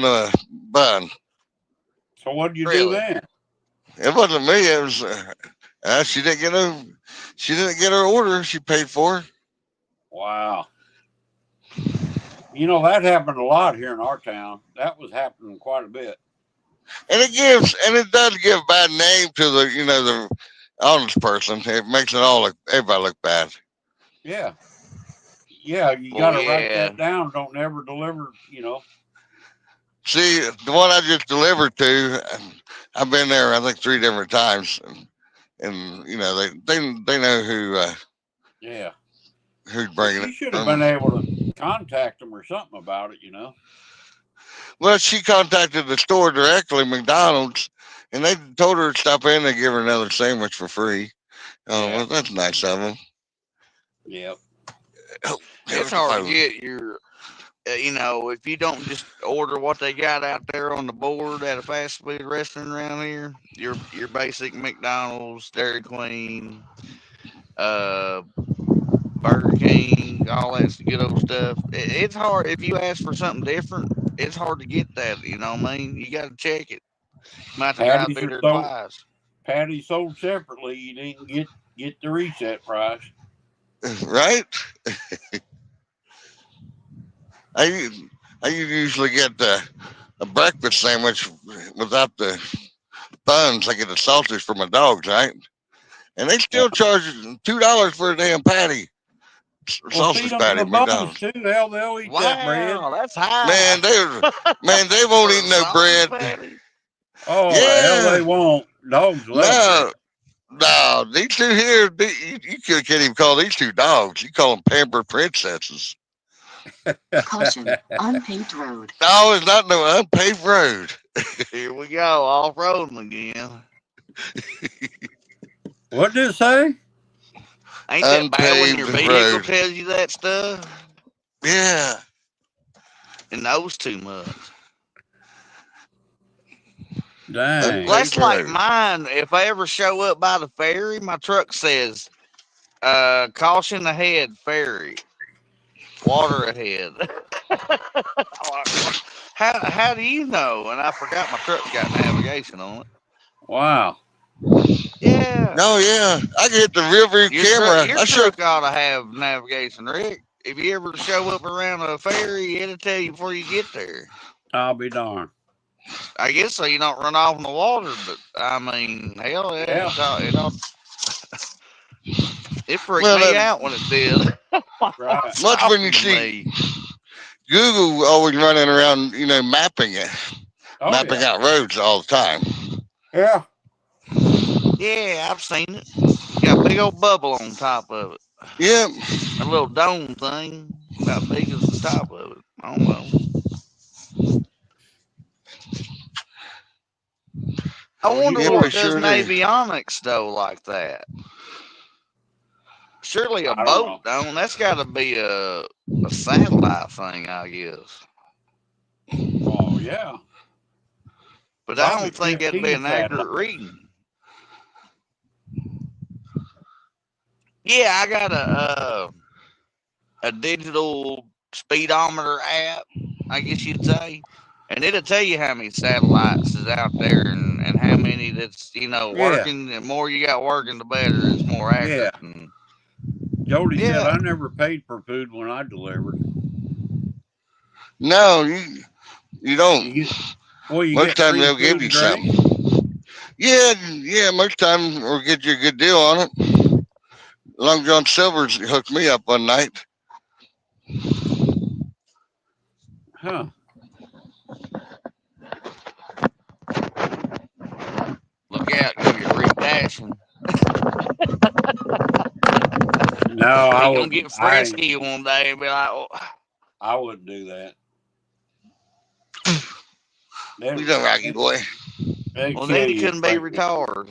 the bun. So what did you do Really? then? It wasn't me. It was she didn't get her order. She paid for. Wow. You know, that happened a lot here in our town. That was happening quite a bit. And it does give a bad name to the honest person. It makes everybody look bad. Yeah. Yeah, you Well, got to write yeah. that down. Don't never deliver, See, the one I just delivered to, I've been there, I think 3 different times, and they know Yeah. who's But bringing she it. should have been able to contact them or something about it. Well, she contacted the store directly, McDonald's, and they told her to stop in and give her another sandwich for free. Oh, Yeah. well, that's nice of them. Yep. Oh, It's there's the hard to phone. get your, if you don't just order what they got out there on the board at a fast food restaurant around here, your basic McDonald's, Dairy Queen, Burger King, all that good old stuff. It's hard if you ask for something different. It's hard to get that. You know what I mean? You got to check it. You might have to drive Patties through are there sold. twice. Patties sold separately. You didn't get the reset price. Right? I usually get a breakfast sandwich without the buns. I get the sausage for my dogs, right? And they still charge $2 for a damn patty, Well, feed sausage them patty the at buns McDonald's. too. Hell, they'll eat that bread. Wow, that's high. They For won't a eat no sausage bread. patty. Oh, hell, Yeah, they won't. Dogs love bread. no, these two here, you can't even call these two dogs. You call them pampered princesses. Caution, unpaved road. No, it's not no unpaved road. Here we go, off roading again. What did it say? Ain't that bad when your Unpaved vehicle road. tells you that stuff? Yeah. It knows too much. Dang. That's like road. mine. If I ever show up by the ferry, my truck says, caution ahead, ferry. Water ahead. How do you know? And I forgot my truck's got navigation on it. Wow. Yeah. No, yeah. I can hit the rear view camera. Your truck ought to have navigation, Rick. If you ever show up around a ferry, it'll tell you before you get there. I'll be darned. I guess so you don't run off in the water, but I mean, hell, Yeah. It freaked me out when it did. Right. Much when you see Google always running around, mapping it, mapping out roads all the time. Yeah. Yeah, I've seen it. Got a big old bubble on top of it. Yep. A little dome thing, about big as the top of it. I don't know. I wonder what does avionics though like that. Surely a boat don't. That's got to be a satellite thing, I guess. Oh yeah. But I don't think that'd be an accurate reading. Yeah, I got a digital speedometer app, I guess you'd say. And it'll tell you how many satellites is out there and how many that's, working. The more you got working, the better. It's more accurate. Yeah. Jody said I never paid for food when I delivered. No, you don't. Most time they'll give you something. Yeah, most time we'll get you a good deal on it. Long John Silver's hooked me up one night. Huh. No, I He gonna wouldn't. get frisky one day and be like, oh. I wouldn't do that. You know, Rocky boy. Well, then he couldn't be retarded.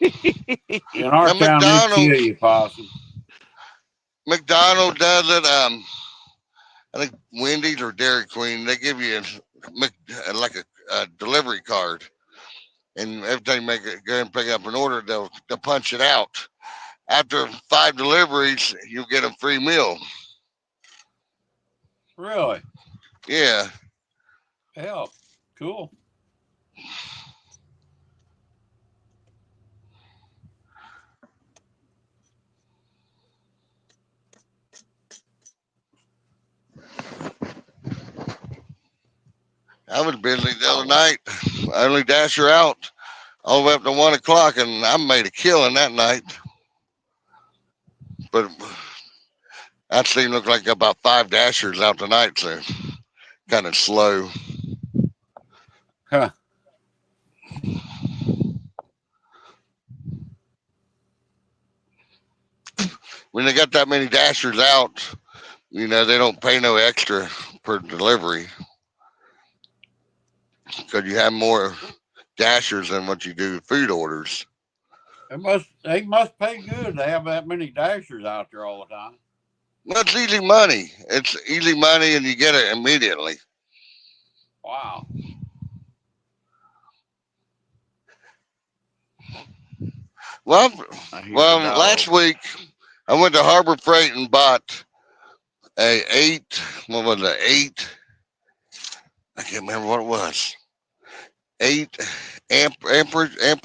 In our Now, town, they kill you, possum. McDonald's does it. I think Wendy's or Dairy Queen, they give you like a delivery card, and every time you go and pick up an order, they'll punch it out. After 5 deliveries, you'll get a free meal. Really? Yeah. Hell, cool. I was busy the other night. I only dashed her out all the way up to 1 o'clock, and I made a killing that night. But that seemed look like about 5 dashers out tonight, so kind of slow. Huh. When they got that many dashers out, you know, they don't pay no extra per delivery because you have more dashers than what you do food orders. They must pay good to have that many dashers out there all the time. Well, it's easy money. It's easy money, and you get it immediately. Wow. Well, last week I went to Harbor Freight and bought a 8. What was it? 8. I can't remember what it was. 8 amp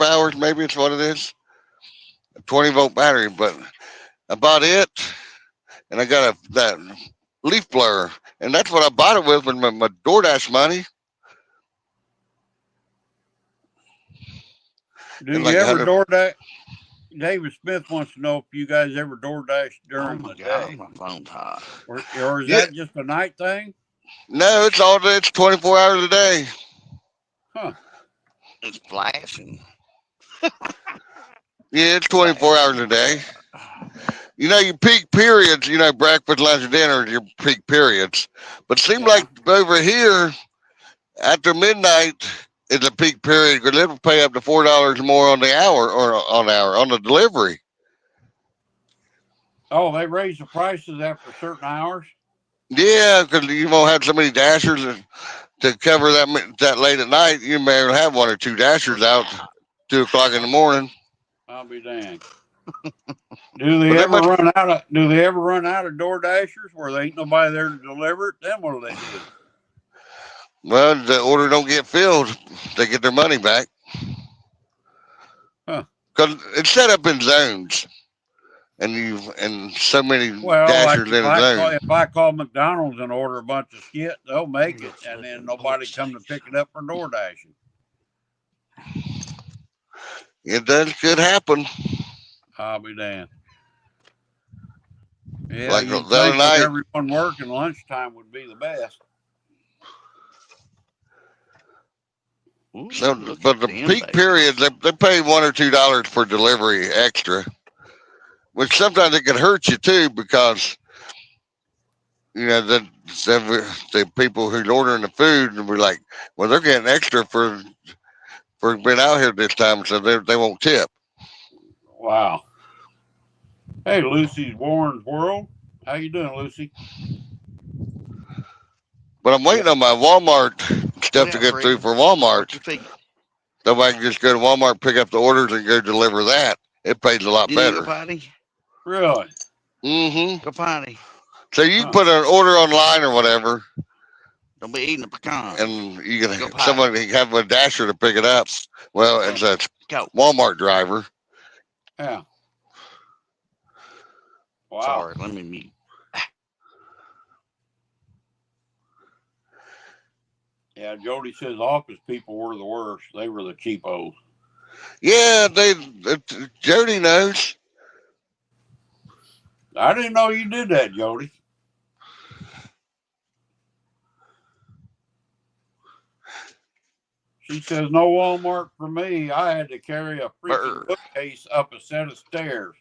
hours, maybe it's what it is. A 20-volt battery, but I bought it, and I got that leaf blower, and that's what I bought it with my DoorDash money. Do you ever DoorDash? David Smith wants to know if you guys ever DoorDash during the day. My phone's hot. Or is that just a night thing? No, it's 24 hours a day. Huh. It's flashing. Yeah, it's 24 hours a day. You know, your peak periods, you know, breakfast, lunch, and dinner are your peak periods. But it seems like over here, after midnight is a peak period because they'll pay up to $4 more on the hour or on the delivery. Oh, they raise the prices after certain hours? Yeah, because you won't have so many dashers to cover that late at night. You may have 1 or 2 dashers out 2 o'clock in the morning. I'll be dang. Do they ever run out of door dashers where there ain't nobody there to deliver it? Then what do they do? Well, the order don't get filled. They get their money back. Huh. Because it's set up in zones. And so many dashers in a zone. If I call McDonald's and order a bunch of shit, they'll make it, and then nobody come to pick it up for door dashing. It could happen. I'll be damned. Yeah, like the other night, everyone working lunchtime would be the best. So, but the peak periods, they pay $1 or $2 for delivery extra, which sometimes it can hurt you too because you know the people who's ordering the food and we're like, well, they're getting extra for being out here this time, so they won't tip. Wow. Hey, Lucy's Warren's World. How you doing, Lucy? But I'm waiting on my Walmart stuff to get through for Walmart. So I can just go to Walmart, pick up the orders, and go deliver that. It pays a lot better. Really? Mm-hmm. Go potty. So you can put an order online or whatever. Don't be eating a pecan. And you can someone can have a dasher to pick it up. Well, it's a Walmart driver. Yeah. Wow. Sorry, let me mute. Yeah, Jody says office people were the worst. They were the cheapos. Yeah, Jody knows. I didn't know you did that, Jody. She says, no Walmart for me. I had to carry a freaking bookcase up a set of stairs.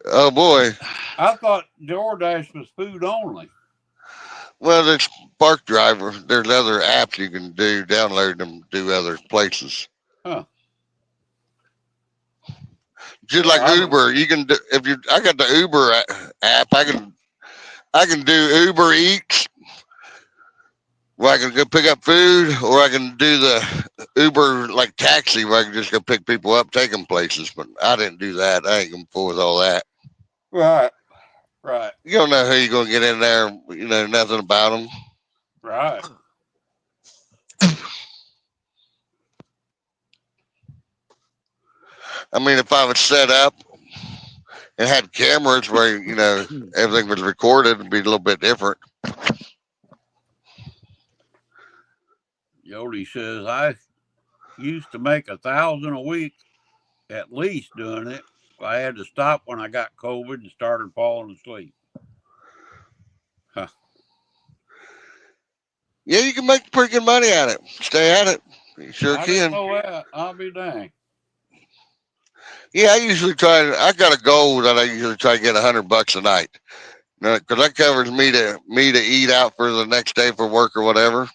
Oh boy. I thought DoorDash was food only. Well, there's Spark Driver. There's other apps you can do, download them, do other places. Huh. Just Yeah, like Uber, you can do if you. I got the Uber app. I can do Uber Eats, where I can go pick up food, or I can do the Uber like taxi, where I can just go pick people up, take them places. But I didn't do that. I ain't gonna fool with all that. Right. Right. You don't know who you're gonna get in there. You know nothing about them. Right. I mean, if I was set up and had cameras where everything was recorded, it'd be a little bit different. Jody says I used to make 1,000 a week at least doing it. I had to stop when I got COVID and started falling asleep. Huh. Yeah, you can make pretty good money at it. Stay at it. You sure I can. didn't know that. I'll be dang. Yeah, I got a goal that I usually try to get $100 a night. Because that covers me to eat out for the next day for work or whatever.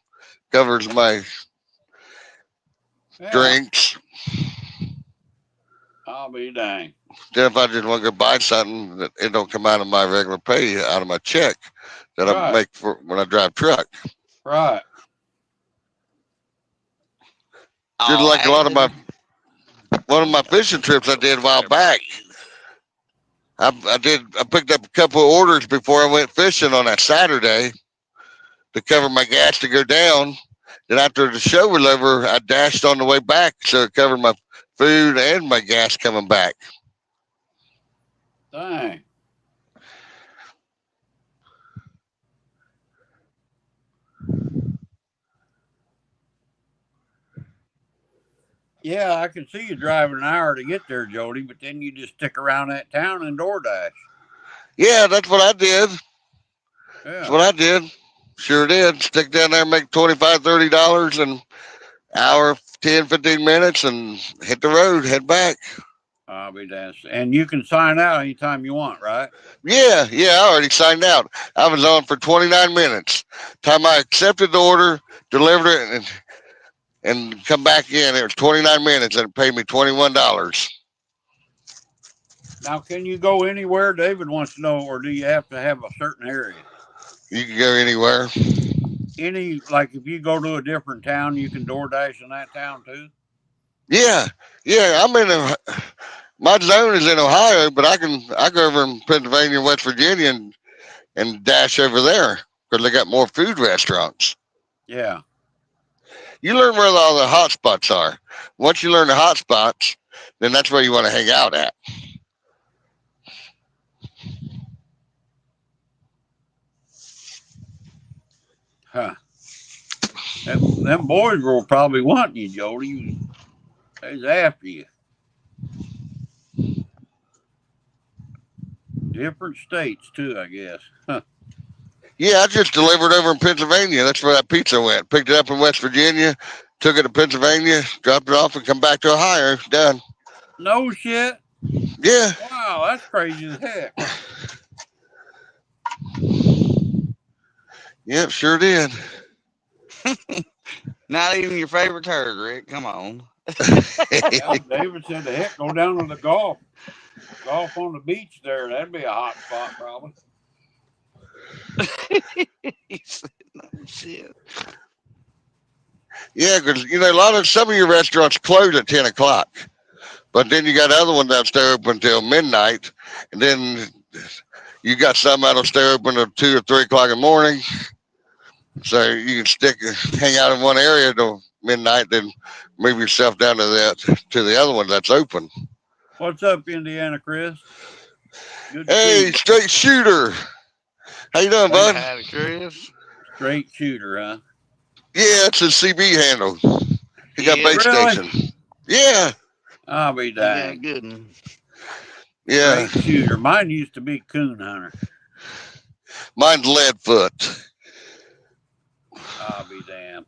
Covers my drinks. I'll be dang. Then if I just want to go buy something, it don't come out of my regular pay, out of my check that I make for when I drive truck. Right. Just like one of my fishing trips I did a while back. I picked up a couple of orders before I went fishing on that Saturday to cover my gas to go down. Then after the show was over, I dashed on the way back, so it covered my food and my gas coming back. Dang. Yeah, I can see you driving an hour to get there, Jody, but then you just stick around that town and DoorDash. Yeah, that's what I did. Yeah. That's what I did. Sure did. Stick down there, make $25, $30 an hour, 10, 15 minutes, and hit the road, head back. I'll be dancing. And you can sign out anytime you want, right? Yeah, I already signed out. I was on for 29 minutes. Time I accepted the order, delivered it, and come back in, it was 29 minutes, and it paid me $21. Now, can you go anywhere? David wants to know, or do you have to have a certain area? You can go anywhere. Like if you go to a different town, you can DoorDash in that town too? Yeah. I'm in my zone is in Ohio, but I go over in Pennsylvania, West Virginia, and dash over there because they got more food restaurants. Yeah. You learn where all the hot spots are. Once you learn the hot spots, then that's where you want to hang out at. Huh. Them boys will probably want you, Jody. They's after you. Different states too, I guess. Huh. Yeah, I just delivered over in Pennsylvania. That's where that pizza went. Picked it up in West Virginia, took it to Pennsylvania, dropped it off, and come back to Ohio. Done. No shit. Yeah. Wow, that's crazy as heck. Yep, sure did. Not even your favorite turd, Rick. Come on. Yeah, David said, the heck, go down to the golf on the beach there. That'd be a hot spot, probably. He said, no shit. Yeah, because some of your restaurants close at 10 o'clock, but then you got other ones that stay open until midnight, and then you got some that'll stay open till 2 or 3 o'clock in the morning. So you can hang out in one area till midnight, then move yourself down to the other one that's open. What's up, Indiana Chris? Good Hey, straight shooter. How you doing, bud? Howdy, Chris. Straight shooter, huh? Yeah, it's a CB handle. He got base really? station. Yeah. I'll be dang. Yeah, good one. Yeah. Straight shooter. Mine used to be coon hunter. Mine's Leadfoot. I'll be damned.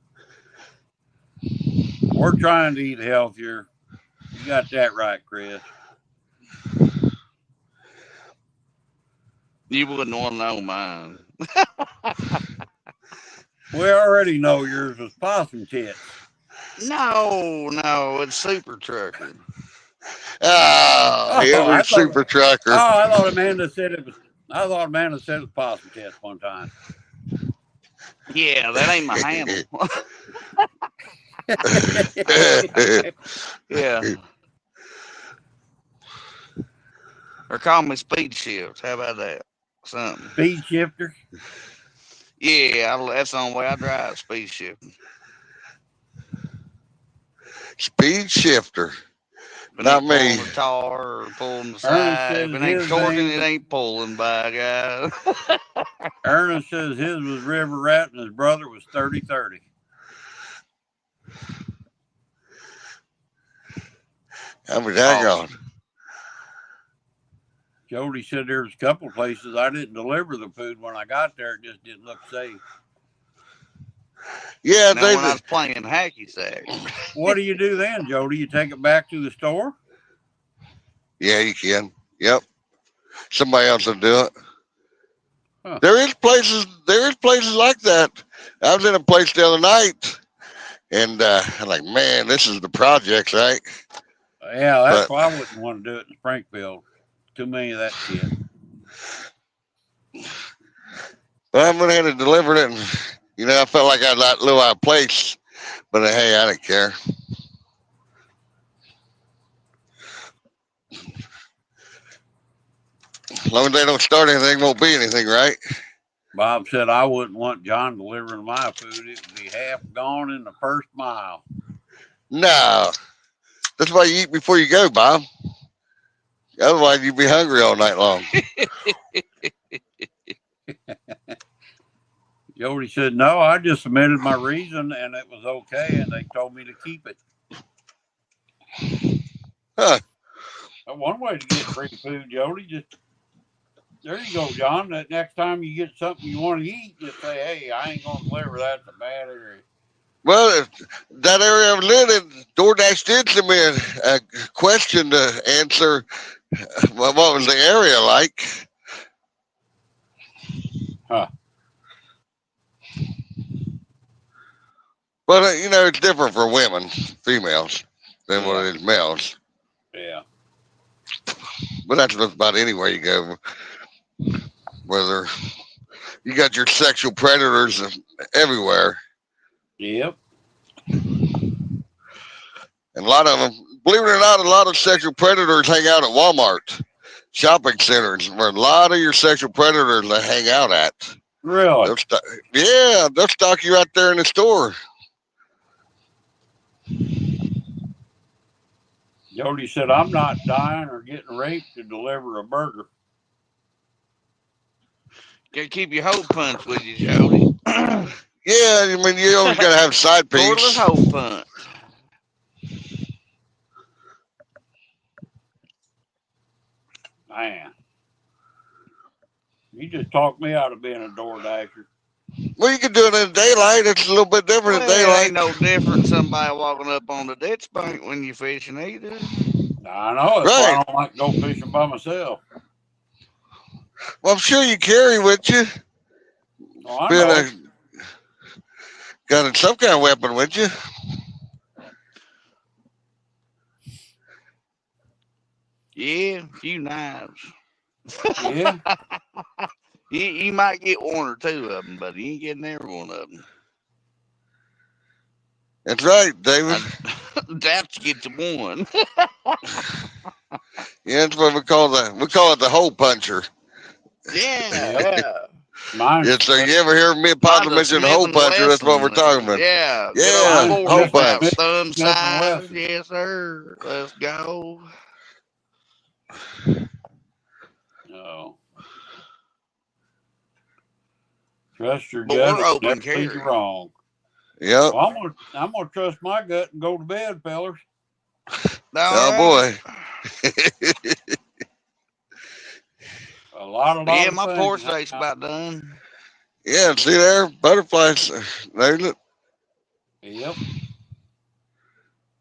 We're trying to eat healthier. You got that right, Chris. You wouldn't want to know mine. We already know yours was possum tits. No, it's Super Trucker. Oh, Oh, every super trucker. I thought Amanda said it was. I thought Amanda said it was possum tits one time. Yeah, that ain't my handle. Yeah. Or call me Speed Shift. How about that? Something. Speed shifter. Yeah, that's the only way I drive. Speed Shift. Speed shifter. If it Not ain't me. pulling the tar or pulling the Ernest side, says if it ain't his torquing, name. it ain't pulling by, guys. Ernest says his was River Rat and his brother was 30-30. I'm a daggone. Awesome. Jody said there was a couple of places I didn't deliver the food when I got there. It just didn't look safe. Yeah, Now, when I was playing hacky sack. What do you do then, Jody? You take it back to the store? Yeah, you can. Yep. Somebody else will do it. Huh. There is places like that. I was in a place the other night, and I'm like, man, this is the project, right? Yeah, that's why I wouldn't want to do it in Springfield. Too many of that shit. But I went ahead and delivered it, and I felt like I was a little out of place. But hey, I didn't care. As long as they don't start anything, won't be anything, right? Bob said I wouldn't want John delivering my food. It would be half gone in the first mile. No. That's why you eat before you go, Bob. Otherwise, you'd be hungry all night long. Jody said, no, I just submitted my reason and it was okay. And they told me to keep it. Huh. One way to get free food, Jody, just there you go, John. That next time you get something you want to eat, just say, hey, I ain't going to deliver that. It's a bad area. Well, that area I live in, DoorDash did send me a question to answer. What was the area like? Huh. But, it's different for women, females, than what it is males. Yeah. But that's just about anywhere you go. Whether you got your sexual predators everywhere. Yep. And a lot of them, believe it or not, a lot of sexual predators hang out at Walmart shopping centers, where a lot of your sexual predators they hang out at. Really? They'll stalk you out there in the store. Jody said, I'm not dying or getting raped to deliver a burger. Gotta keep your hole punch with you, Jody. Yeah, I mean, you always gotta have side piece. Cordless hole punch. Man. You just talked me out of being a door dasher. Well, you can do it in daylight. It's a little bit different in daylight. It ain't no different than somebody walking up on the ditch bank when you're fishing either. I know. That's why I don't like to go fishing by myself. Well, I'm sure you carry with you. Oh, I know. Got some kind of weapon with you. Yeah, a few knives. Yeah. You might get one or two of them, but you ain't getting every one of them. That's right, David. That's get to one. Yeah, that's what we call it the hole puncher. Yeah. Yeah, so you ever hear me and Papa mention hole puncher? That's what we're talking about. Yeah. Hole punch. Thumb size. Yes, sir. Let's go. No. Trust your But gut. we're open Never lead you wrong. Yep. Well, I'm gonna trust my gut and go to bed, fellas. Boy. A lot Yeah, of my things porch date's about done. Yeah, see there, butterflies. There's it. Yep.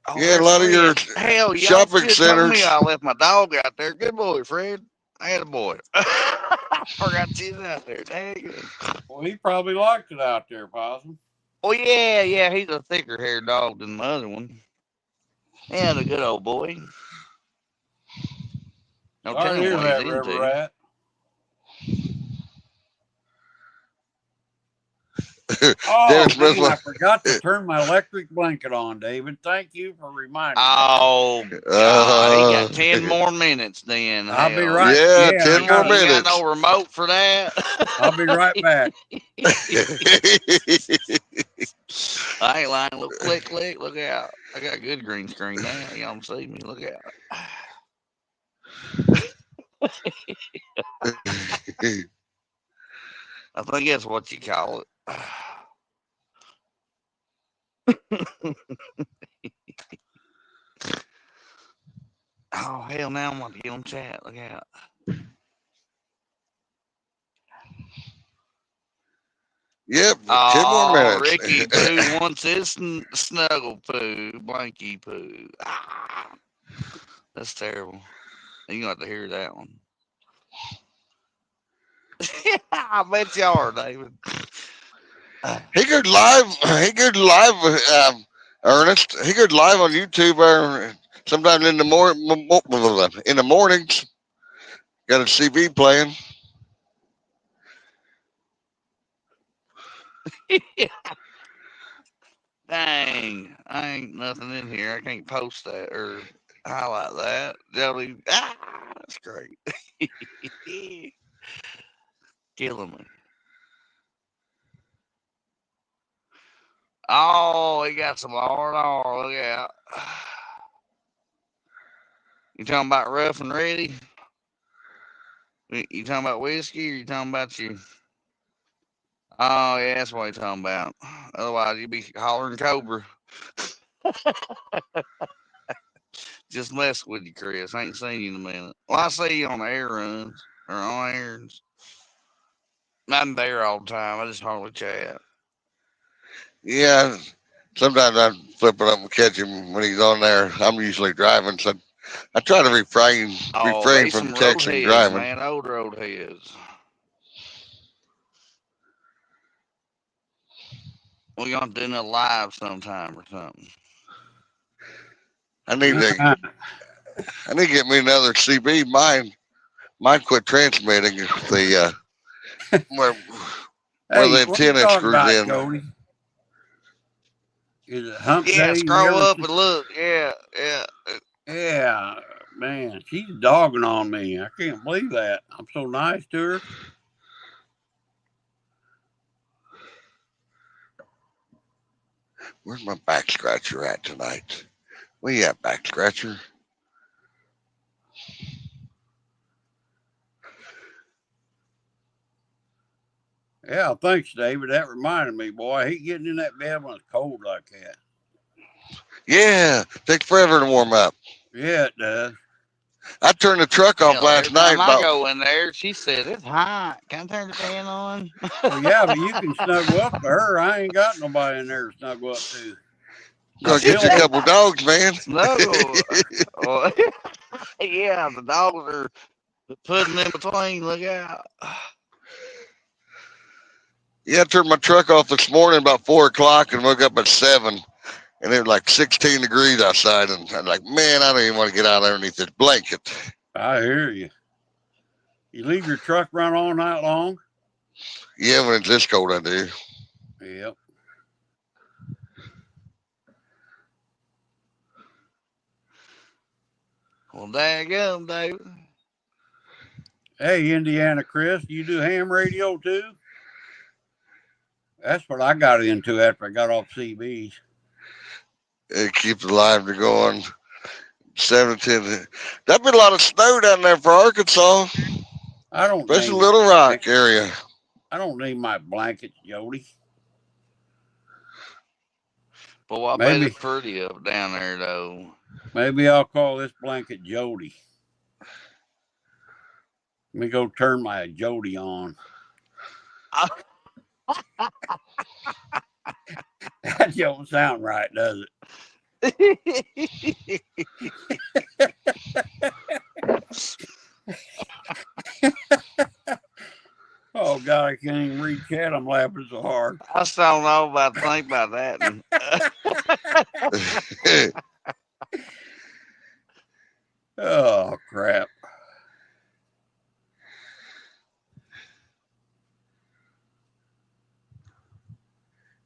Oh, yeah, a lot of your told shopping me centers. I left my dog out there. Good boy, Fred. I had a boy. Forgot she's out there. Dang it. Well, he probably liked it out there, Possum. Oh, yeah. He's a thicker haired dog than the other one. Yeah, the good old boy. No Sorry to telling hear what he's that, River into. Rat. Oh, Dennis man, Smith. I forgot to turn my electric blanket on, David. Thank you for reminding me. Oh, God. He got 10 more minutes then. I'll be Hell. right. Yeah, Yeah, 10 more You ain't got minutes. no remote for that? I'll be right back. I ain't lying. Look, click. Look out. I got a good green screen now. Y'all don't see me. Look out. I think that's what you call it. Oh, hell, now I'm going to get on chat. Look out. Yep, 10 more Oh, minutes. Ricky Poo wants his snuggle poo, blanky poo. Ah, that's terrible. You gonna have to hear that one. I bet you are, David. He goes live. Ernest. He goes live on YouTube sometimes in the mornings. Got a CB playing. Dang, I ain't nothing in here. I can't post that or highlight that. Jelly, that's great. Killing me. Oh, he got some R&R. Look out. You talking about rough and ready? You talking about whiskey or you talking about you? Oh, yeah, that's what you're talking about. Otherwise, you'd be hollering Cobra. Just mess with you, Chris. I ain't seen you in a minute. Well, I see you on air runs or on errands. Not there all the time. I just hardly chat. Yeah, sometimes I flip it up and catch him when he's on there. I'm usually driving, so I try to refrain Oh, they from some road texting heads, driving. man. Old road heads. We're gonna do a live sometime or something. I need to get me another CB. Mine quit transmitting the where Hey, the what are you antenna talking screws about, in. Jody? Is it hump Yeah, day? scroll up and look. Yeah. Yeah, man, she's dogging on me. I can't believe that. I'm so nice to her. Where's my back scratcher at tonight? Where you at, back scratcher? Yeah, thanks, David. That reminded me, boy. I hate getting in that bed when it's cold like that. Yeah, takes forever to warm up. Yeah, it does. I turned the truck off Hell, last every night. time I go in there, she says it's hot. Can I turn the fan on? Well, yeah, but you can snuggle up to her. I ain't got nobody in there to snuggle up to. Gonna get you a couple dogs, man. Snuggle. Oh, yeah, the dogs are putting in between. Look out. Yeah, I turned my truck off this morning about 4 o'clock and woke up at 7. And it was like 16 degrees outside. And I'm like, man, I don't even want to get out underneath this blanket. I hear you. You leave your truck run all night long? Yeah, when it's this cold, I do. Yep. Well, daggum, David. Hey, Indiana Chris, you do ham radio too? That's what I got into after I got off CBs. It keeps the live to going. 7 to 10. There's been a lot of snow down there for Arkansas. I don't Especially need Little Rock area. I don't need my blankets, Jody. Boy, I bet it's pretty up down there, though. Maybe I'll call this blanket Jody. Let me go turn my Jody on. That don't sound right, does it? Oh God, I can't even read chat. I'm laughing so hard. I still don't know about to think about that. And, Oh crap.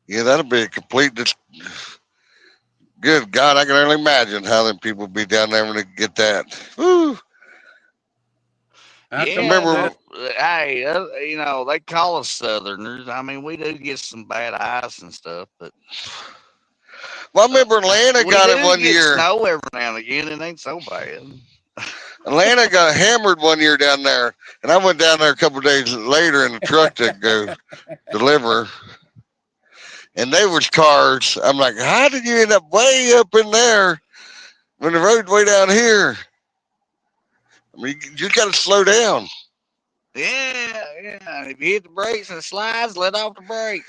Yeah, that'll be a complete. Good God, I can only imagine how them people be down there when they get that. Woo. That's yeah, remember- hey, you know, they call us Southerners. I mean, we do get some bad ice and stuff, but Well, I remember Atlanta we got do it one get year. snow every now and again. It ain't so bad. Atlanta got hammered one year down there, and I went down there a couple of days later in the truck to go deliver. And they was cars. I'm like, how did you end up way up in there when the road's way down here? I mean, you just got to slow down. Yeah. If you hit the brakes and it slides, let off the brake.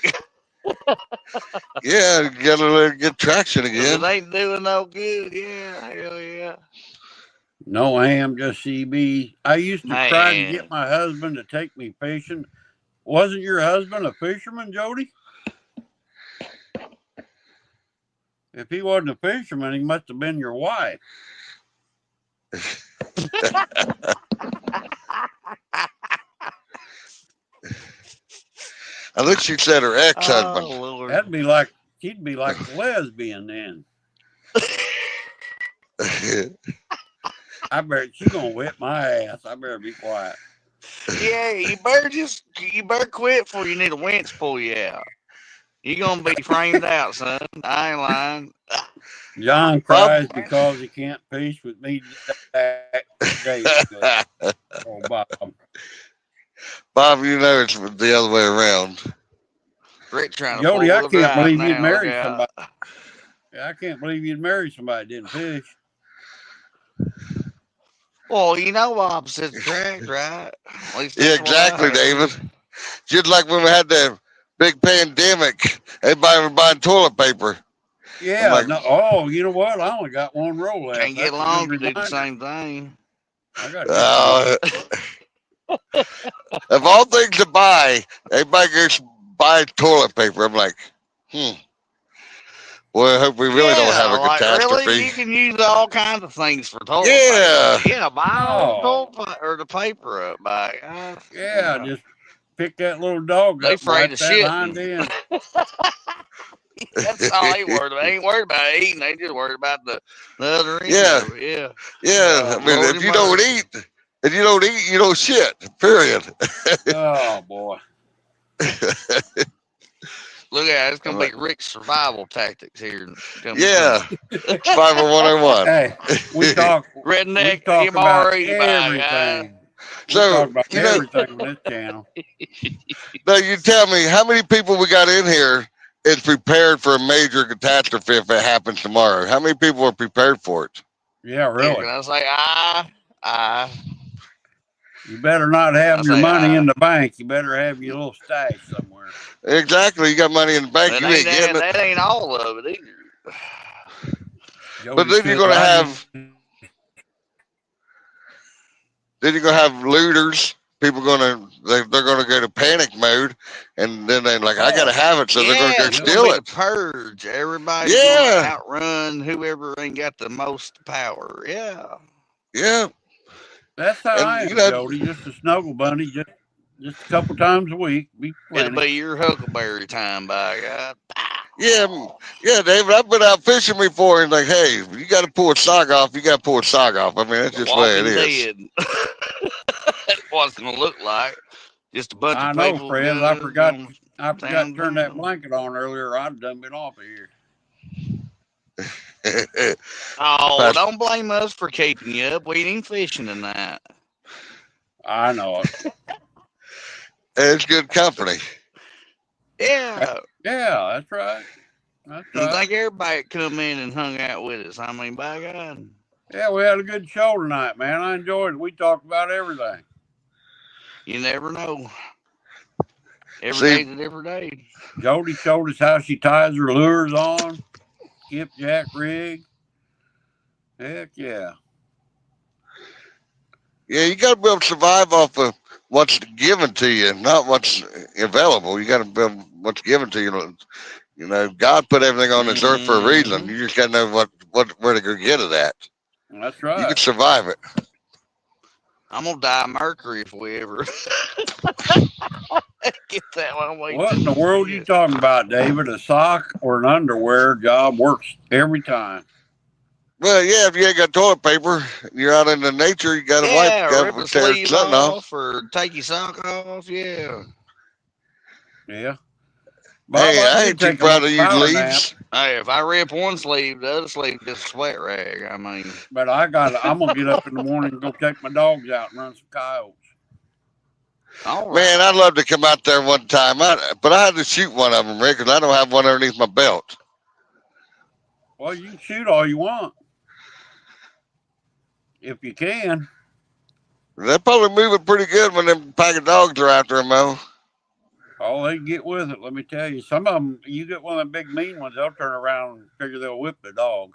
Yeah, you got to get traction 'Cause again. it ain't doing no good. Yeah, hell yeah. No ham, just CB. I used to try to Man. get my husband to take me fishing. Wasn't your husband a fisherman, Jody? If he wasn't a fisherman, he must have been your wife. I think she said her ex-husband. Oh, Lord. That'd be like she'd be like a lesbian then. I bet she gonna whip my ass. I better be quiet. Yeah, you better quit before you need a winch pull you out. You're gonna be framed out, son. I ain't lying. John cries because he can't fish with me today. Oh, Bob. Bob, you know it's the other way around. Rick trying to Jody, I pull can't the believe drive you'd now, marry look out. somebody. I can't believe you'd marry somebody that didn't fish. Well, you know opposite attract, right? At least Yeah, that's what I exactly, heard. David. Just like when we had the big pandemic, everybody was buying toilet paper. Yeah. like- No. Oh, you know what? I only got one roll left. Can't get That's a along good to do the reminder. same thing. I got Of all things to buy, everybody goes buy toilet paper. I'm like, Well, I hope we really don't have a like, catastrophe. really, you can use all kinds of things for toilet Yeah. paper. Yeah, buy No. all or the paper up. Yeah, just pick that little dog They up, afraid wipe of that shitting. hind end. That's all they worried about. They ain't worried about eating. They just worried about the other end Yeah. of it. Yeah. Yeah, I mean, Lordy if you don't mercy. eat, you don't shit. Period. Oh boy. Look at it. It's going to be Rick's survival tactics here. Yeah, Survivor 101. Hey, we talk Redneck about MRE by guy. everything. We So, talk about you know- everything on this channel. Now, you tell me, how many people we got in here is prepared for a major catastrophe if it happens tomorrow? How many people are prepared for it? Yeah, Yeah, really. can I say I? You better not have I your say money aye. in the bank. You better have your little stash somewhere. Exactly. You got money in the bank, That you ain't getting it. that ain't all of it either. But then you're gonna have looters. People they're gonna go to panic mode, and then they're like, I gotta have it, so they're gonna go it's steal be it. the purge. Everybody's Yeah. gonna outrun whoever ain't got the most power. Yeah. Yeah. That's how And, I am, you know- Jody. Just a snuggle bunny, just a couple times a week. Be It'll plenty. be your huckleberry time, by God. Yeah, David, I've been out fishing before, and like, hey, you got to pull a sock off. You got to pull a sock off. I mean, that's just the way it Walking is. dead. That's what it's gonna look like. Just a bunch I of know, people. Fred. I forgot going to down, turn that down. blanket on earlier. I'd have done been off of here. Oh, But- don't blame us for keeping you up. We ain't fishing tonight. I know it. It's good company. Yeah. Yeah, that's right. That's I right. think everybody come in and hung out with us. I mean, by God. Yeah, we had a good show tonight, man. I enjoyed it. We talked about everything. You never know. Every See- day's a different day. Jody showed us how she ties her lures on. Skipjack rig. Heck yeah. Yeah, you got to be able to survive off of what's given to you, not what's available. You got to be able what's given to you. You know, God put everything on this earth for a reason. Mm-hmm. You just got to know where to go get it at. That's You can right. survive it. I'm gonna die of Mercury if we ever get that one way What in the too world are you shit. talking about, David? A sock or an underwear job works every time. Well, yeah, if you ain't got toilet paper, you're out in the nature. You got to wipe, Yeah, got rip to a tear sleeve something off. off or take your sock off. Yeah. Yeah. Bob, Hey, I I did ain't too take a little proud of you, power nap, leaves. Hey, if I rip one sleeve, the other sleeve just a sweat rag. I mean, but I'm gonna get up in the morning and go take my dogs out and run some coyotes. all Man, right. I'd love to come out there one time, but I had to shoot one of them, Rick, because I don't have one underneath my belt. Well, you can shoot all you want if you can. They're probably moving pretty good when them pack of dogs are after them, though. Oh, they get with it. Let me tell you, some of them. You get one of them big mean ones, they'll turn around and figure they'll whip the dog,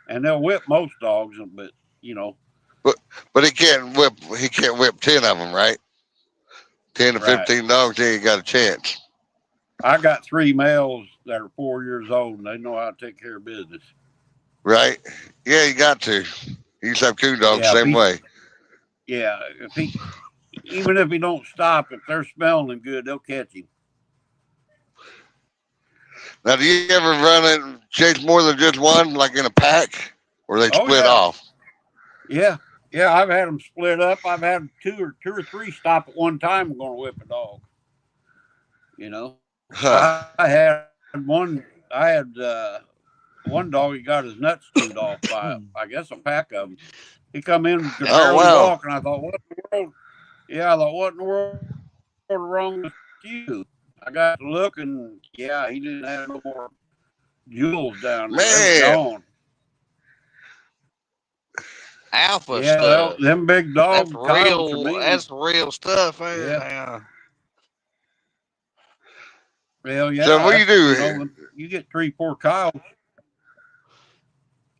and they'll whip most dogs. But you know, But but he can't whip. He can't whip 10 of them, right? 10 to right? 15 dogs, he ain't got a chance. I got 3 males that are 4 years old, and they know how to take care of business. Right? Yeah, you got to. You used to have coon dogs Yeah, if same he, way. yeah, if he, even if he don't stop, if they're smelling him good, they'll catch him. Now, do you ever run and chase more than just one, like in a pack, or they Oh split yeah, off? yeah, yeah. I've had them split up. I've had two or three stop at one time and going to whip a dog. You know, Huh. I had one. I had one dog. He got his nuts chewed off by, I guess, a pack of them. He come in, could Oh, barely wow. walk, and I thought, what in the world? Yeah, I thought, what in the world is wrong with you? I got to look, and yeah, he didn't have no more jewels down there. They was Man. gone. Alpha Yeah, stuff. them big That's dog coyotes are real. mean. That's real stuff. Yeah. Yeah. Well, So, yeah, what do you that's, you do? know, you get 3, 4 coyotes,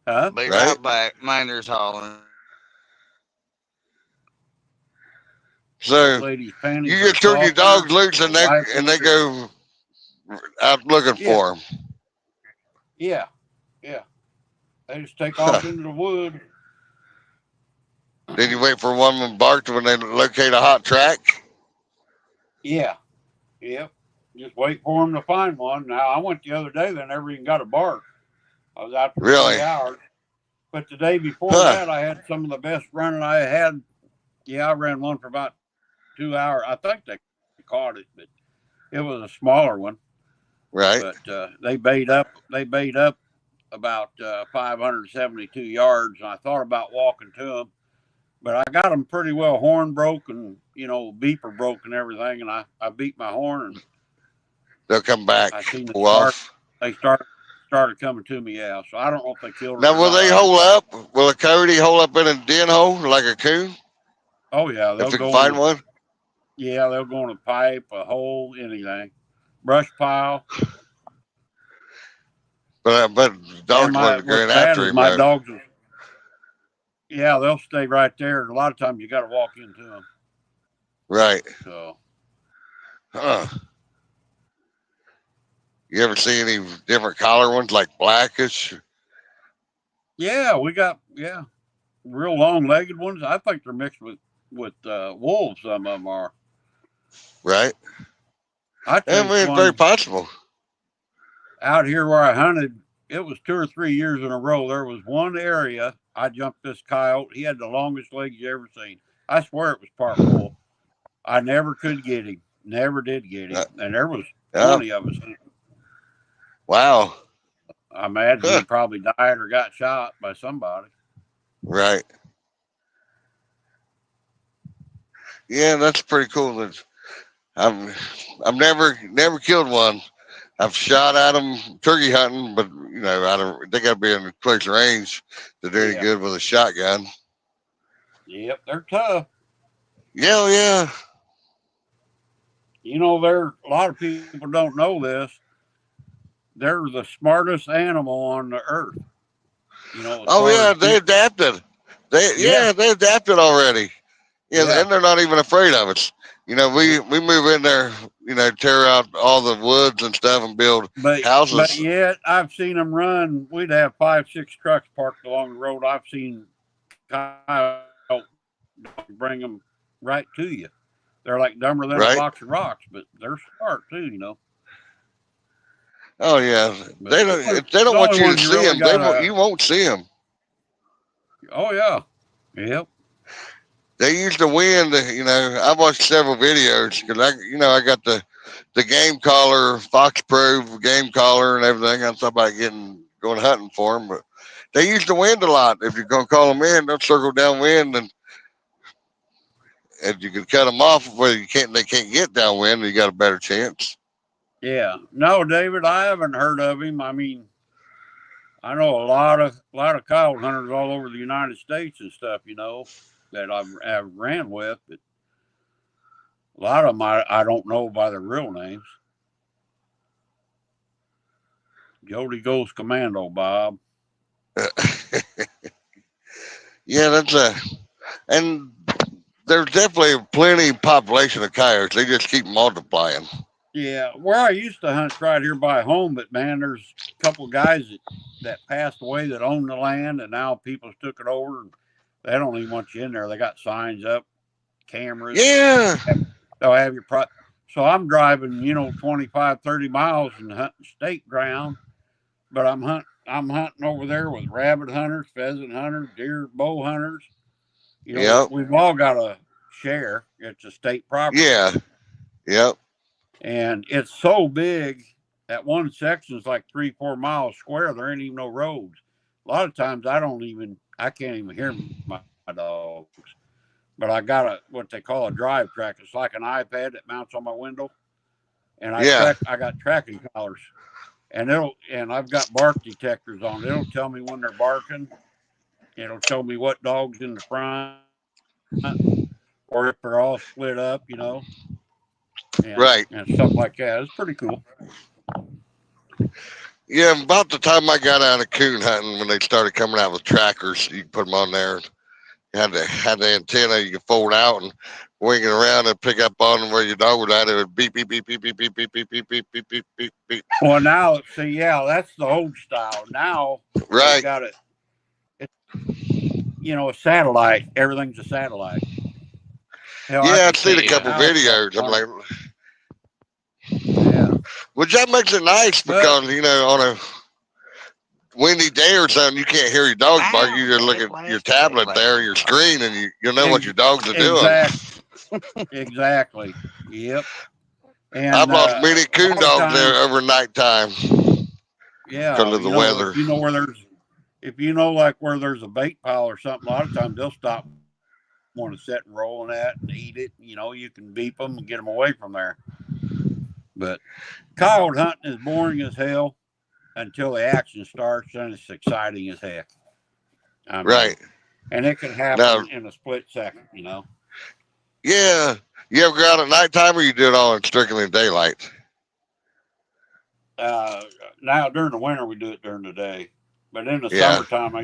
huh? Be Right? right back. Miners hollering. So, Old lady's panties you are just turn your softer. dogs loose The and wife they ones are, go out looking yeah, for them. yeah, yeah. They just take Huh. off into the wood. Then you wait for one of them barked when they locate a hot track. Yeah, yep. Just wait for them to find one. Now, I went the other day, they never even got a bark. I was out for Really? 3 hours. But the day before Huh. that, I had some of the best running I had. Yeah, I ran one for about 2 hours. I think they caught it, but it was a smaller one. Right. But they bait up. They bait up about 572 yards, and I thought about walking to them, but I got them pretty well horn broke and beeper broke and everything, and I beat my horn and They'll come back, I seen them pull start. off. They started coming to me. Yeah, so I don't know if they killed it Now, or will not. they I don't hole know. up? Will a coyote hole up in a den hole like a coon Oh yeah, if they'll we can go in find the one? they'll go in a pipe, a hole, anything, brush pile. But And dogs want to go what's in bad after is him, my though. dogs. Yeah, they'll stay right there. A lot of times you got to walk into them. Right. So Huh. You ever see any different collar ones like blackish? yeah, we got real long-legged ones. I think they're mixed with wolves. Some of them are. Right. I I chased mean, it's very one possible. out here where I hunted. It was 2 or 3 years in a row. There was one area I jumped this coyote. He had the longest legs you ever seen. I swear it was part wolf. I never could get him. Never did get him. Uh, And there was yeah. 20 of us. Wow. I imagine Huh. he probably died or got shot by somebody. Right. Yeah, that's pretty cool. I've never killed one. I've shot at them turkey hunting, but they got to be in close range to do any Yeah. good with a shotgun. Yep, they're tough. Yeah, yeah. A lot of people don't know this. They're the smartest animal on the earth. As Oh far yeah, as they adapted. yeah, They adapted already. Yeah, and they're not even afraid of us. You know, we move in there, you know, tear out all the woods and stuff and build houses. But yet I've seen them run. We'd have 5, 6 trucks parked along the road. I've seen coyote bring them right to you. They're like dumber than a Right? box of rocks, but they're smart too, you know. Oh yeah, But they don't. If they don't the want only you to ones you see really them, they won't. gotta. You won't see them. Oh yeah, yep. They use the wind. You know, I watched several videos because I got the game collar, Fox Pro game collar, and everything. I'm talking about going hunting for them, but they use the wind a lot. If you're gonna call them in, they'll circle downwind, and if you can cut them off where they can't get downwind, you got a better chance. Yeah. No, David, I haven't heard of him. I mean, I know a lot of coyote hunters all over the United States and stuff, you know, that I've ran with, but a lot of them I don't know by their real names. Jody Goes Commando, Bob. Yeah, and there's definitely plenty population of coyotes. They just keep multiplying. Yeah, where I used to hunt right here by home, but man, there's a couple of guys that passed away that own the land, and now people's took it over, and they don't even want you in there. They got signs up, cameras. Yeah. They'll have your So I'm driving, 25, 30 miles and hunting state ground, but I'm hunting over there with rabbit hunters, pheasant hunters, deer, bow hunters. Yep. We've all got a share. It's a state property. Yeah. Yep. And it's so big that one section is like 3-4 miles square. There ain't even no roads. A lot of times I can't even hear my dogs. But I got what they call a drive track. It's like an iPad that mounts on my window. And I got tracking collars. And I've got bark detectors on. It'll tell me when they're barking. It'll show me what dog's in the front or if they're all split up, Right. And stuff like that. It's pretty cool. Yeah, about the time I got out of coon hunting, when they started coming out with trackers, you can put them on there. You had the antenna you could fold out and wing it around and pick up on where your dog was at. It would beep, beep, beep, beep, beep, beep, beep, beep, beep, beep, beep, beep, beep, beep. Well, now, see, yeah, that's the old style. Now, right. They got a satellite. Everything's a satellite. Hell, yeah, I've seen a couple videos. I'm like, yeah. Which that makes it nice because, on a windy day or something, you can't hear your dogs bark. You just look at your tablet there, your screen, and you'll know what your dogs are doing. Exactly. Yep. And I've lost many coon dogs there over nighttime. Yeah. Because of the weather. If you know like where there's a bait pile or something, a lot of times they'll stop, want to sit and roll in that and eat it. You can beep them and get them away from there. But coyote hunting is boring as hell until the action starts, and it's exciting as heck. Right. And it can happen in a split second, Yeah. You ever go out at nighttime or you do it all in strictly daylight? Now during the winter we do it during the day. But in the summertime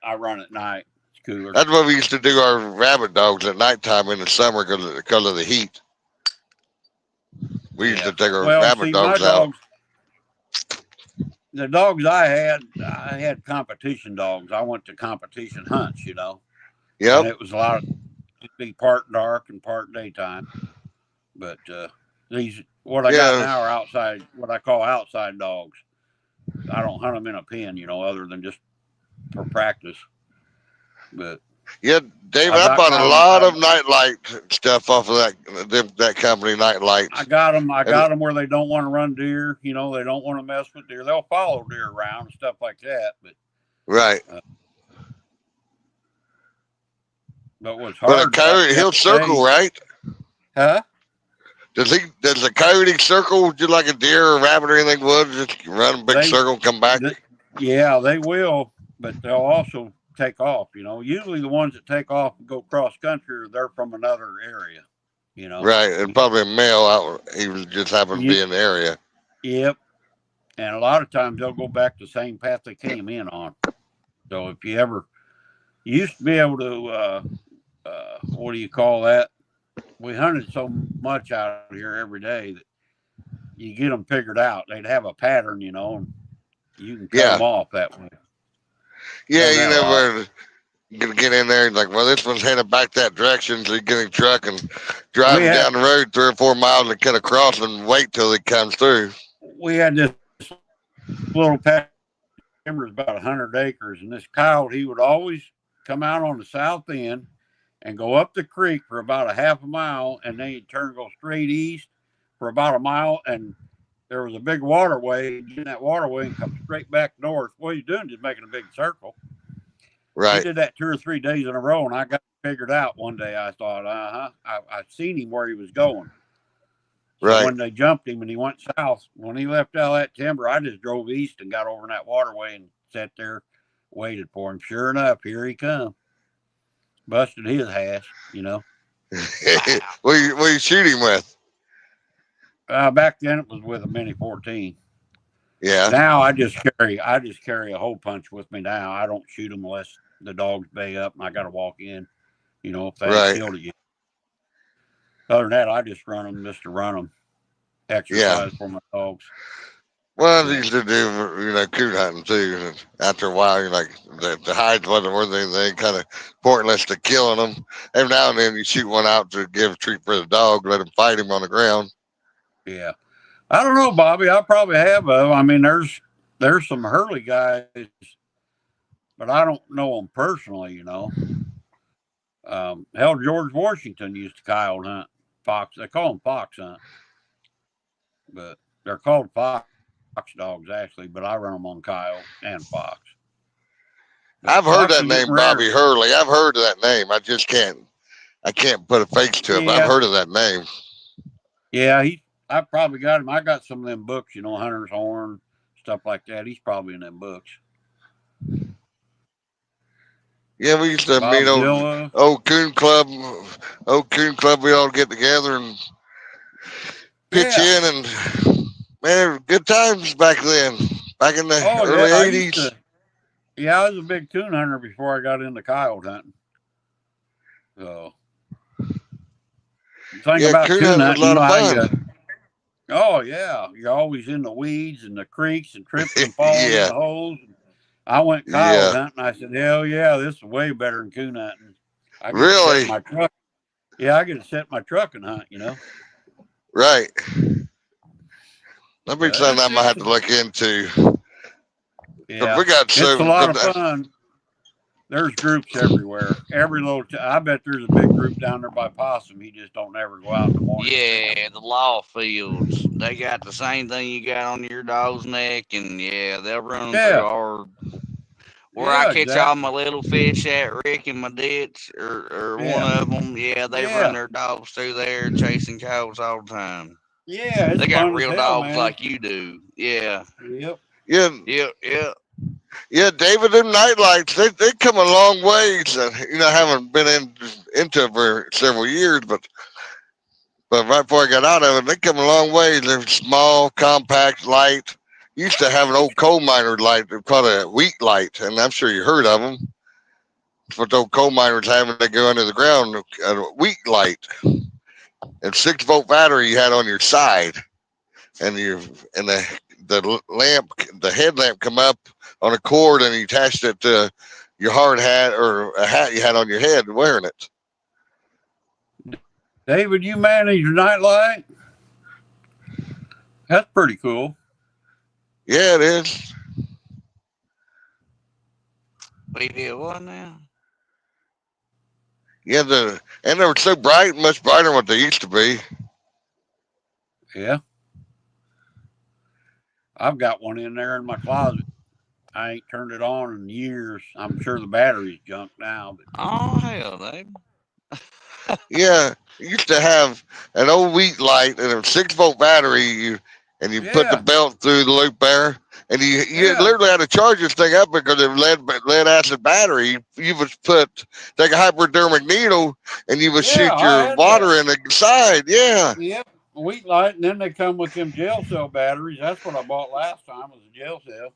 I run at night. It's cooler. That's what we used to do our rabbit dogs at nighttime in the summer because of the heat. We used to take our rabbit dogs out. The dogs I had competition dogs. I went to competition hunts, Yep. And it was it'd be part dark and part daytime. But what I got now are outside, what I call outside dogs. I don't hunt them in a pen, other than just for practice. But yeah, David, I bought a lot of nightlight stuff off of that company, Nightlight. I got them where they don't want to run deer. They don't want to mess with deer. They'll follow deer around and stuff like that. But right. But what's hard? But a coyote, he'll circle, right? Huh? Does a coyote circle just like a deer or a rabbit or anything would? Just run a big circle and come back? Yeah, they will, but they'll also take off. Usually the ones that take off and go cross country, they're from another area. Right, and probably a male out. He was just happened to be in the area. Yep, and a lot of times they'll go back the same path they came in on. So if you used to be able to what do you call that? We hunted so much out here every day that you get them figured out. They'd have a pattern, you know, and you can cut them off that way. Yeah, you know where gonna get in there and like, well, this one's headed back that direction, so you get in a truck and drive down the road 3 or 4 miles and cut across and wait till it comes through. We had this little patch of timber, about 100 acres, and this coyote, he would always come out on the south end and go up the creek for about a half a mile, and then he'd turn and go straight east for about a mile, and there was a big waterway. He'd get in that waterway and come straight back north. What he's doing, just making a big circle. Right. He did that 2 or 3 days in a row, and I got figured out one day. I thought, I seen him where he was going. So right. When they jumped him and he went south, when he left out of that timber, I just drove east and got over in that waterway and sat there, waited for him. Sure enough, here he come. Busted his ass, you know. What you shoot him with? Back then it was with a Mini 14. Yeah. Now I just carry a hole punch with me now. I don't shoot them unless the dogs bay up and I got to walk in, you know, if they ain't killed it yet. Other than that, I just run them just to run them. Exercise for my dogs. Well, I used to do, you know, coon hunting too. And after a while, you're like, the hides wasn't worth anything, kind of pointless to killing them. Every now and then you shoot one out to give a treat for the dog, let him fight him on the ground. Yeah. I don't know, Bobby. I probably have. I mean, there's some Hurley guys, but I don't know them personally, you know. Hell, George Washington used to coyote hunt. Fox. They call them fox hunt. But they're called fox dogs, actually, but I run them on coyote and fox. But I've heard that name, Bobby Hurley. I've heard of that name. I can't put a face to it, but I've heard of that name. Yeah, I probably got him. I got some of them books, you know, Hunter's Horn, stuff like that. He's probably in them books. Yeah, we used to meet old coon club. Old coon club, we all get together and pitch in, and man, good times back then. Back in the early 80s. I was a big coon hunter before I got into coyote hunting. So, the thing about coon hunting, was a lot of fun. Oh yeah, you're always in the weeds and the creeks and tripping and falling in the holes. I went coyote hunting. I said, hell yeah, this is way better than coon hunting. I get to set my truck. Yeah, I get to set my truck and hunt, you know. Right. That'd be something I might have to look into. Yeah, we got it's a lot of fun. There's groups everywhere. Every little, I bet there's a big group down there by Possum. He just don't ever go out in the morning. Yeah, the law fields. They got the same thing you got on your dog's neck, and they'll run through our. Where I catch all my little fish at, Rick and my ditch, or one of them. Yeah, they run their dogs through there chasing coyotes all the time. Yeah, they got real dogs like you do. Yeah. Yep. Yeah. Yeah, David, them nightlights, they come a long ways. You know, I haven't been into it for several years, but right before I got out of it, they come a long ways. They're small, compact, light. Used to have an old coal miner light called a wheat light, and I'm sure you heard of them. It's what the old coal miners have when they go under the ground, a wheat light. And 6-volt battery you had on your side, and the lamp, the headlamp come up on a cord, and you attached it to your hard hat or a hat you had on your head wearing it. David, you manage your nightlight? That's pretty cool. Yeah, it is. We did what now? Yeah, and they were so bright, much brighter than what they used to be. Yeah. I've got one in there in my closet. I ain't turned it on in years. I'm sure the battery's junk now. But... Oh, hell, David. Yeah, you used to have an old wheat light and a 6-volt battery, and you put the belt through the loop there, and you literally had to charge this thing up because of lead acid battery. You would take a hypodermic needle and you would shoot your water in the side. Yeah. Yep. Wheat light, and then they come with them gel cell batteries. That's what I bought last time, was a gel cell.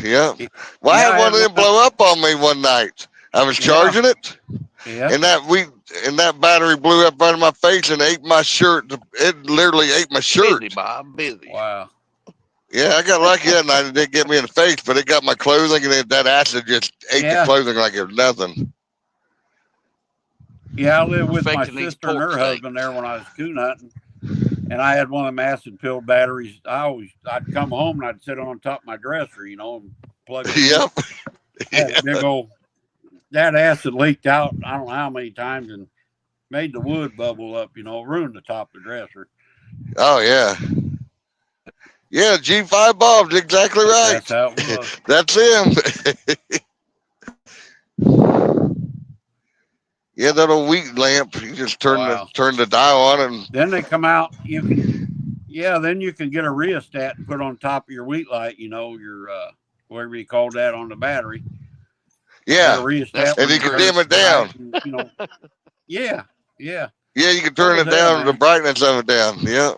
Yeah. Well, I had one of them blow up on me one night. I was charging it, Yeah. And that battery blew up right in my face and ate my shirt. It literally ate my shirt. Busy, Bob. Busy. Wow. Yeah, I got lucky that night. It didn't get me in the face, but it got my clothing, and that acid just ate the clothing like it was nothing. Yeah, I lived with my Perfecting these sister and pork her steaks. husband there when I was coon hunting, and I had one of them acid-filled batteries. I'd come home and I'd sit on top of my dresser, you know, and plug it in. Yep. Had a big old, that acid leaked out, I don't know how many times, and made the wood bubble up, you know, ruined the top of the dresser. Oh, yeah. Yeah, G5 Bob's exactly right. That's how it was. That's him. Yeah, that old wheat lamp. You just turn the dial on it. And then they come out. Then you can get a rheostat and put on top of your wheat light. You know, your whatever you call that on the battery. Yeah, a rheostat and you can dim it down. And, you know, yeah. Yeah, you can turn it down, the brightness of it down. Yeah.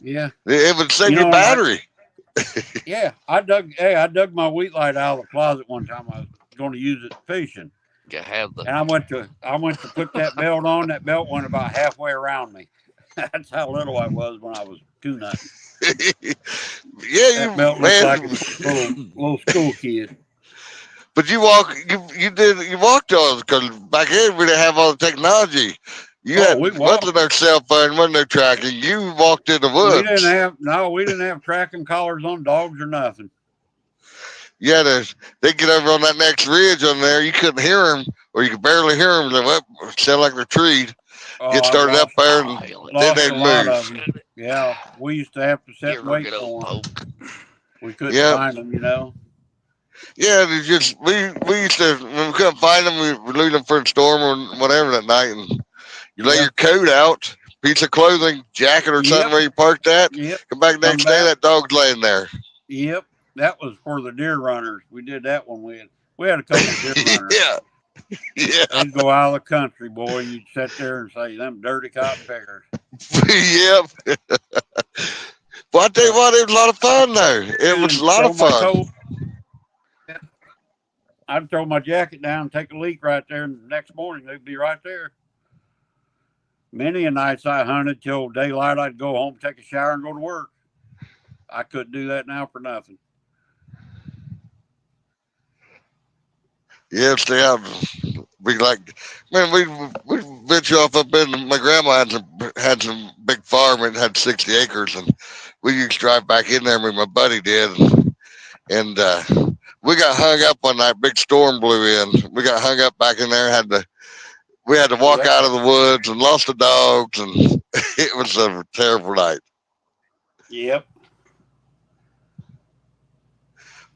Yeah. It would save your battery. Yeah, I dug my wheat light out of the closet one time. I was going to use it fishing. And I went to put that belt on. That belt went about halfway around me. That's how little I was when I was coon hunting. Yeah, that belt looked like a little school kid. But you walked those because back then we didn't have all the technology. Wasn't no cell phone, wasn't no tracking. You walked in the woods. We didn't have tracking collars on dogs or nothing. Yeah, they get over on that next ridge on there. You couldn't hear them, or you could barely hear them. They sound like they're treed. Get started up there, and then they'd move. Yeah, we used to have to set and wait for them. We couldn't find them, you know. Yeah, we used to, when we couldn't find them, we would leave them for a storm or whatever that night, and you lay your coat out, piece of clothing, jacket or something where you parked at. Come back next day, that dog's laying there. Yep, that was for the deer runners. We did that one. We had a couple of deer runners. Yeah. They'd go out of the country, boy. You'd sit there and say, "Them dirty cotton pickers." Yep. Well, I tell you what, it was a lot of fun though. It was a lot of fun. I'd throw my jacket down, take a leak right there, and the next morning they'd be right there. Many a nights I hunted till daylight. I'd go home, take a shower, and go to work. I couldn't do that now for nothing. Yeah, stay out. We like, man, we venture off up in. My grandma had some big farm and had 60 acres, and we used to drive back in there. My buddy did, and we got hung up one night. Big storm blew in. We got hung up back in there. We had to walk out of the woods and lost the dogs, and it was a terrible night. Yep.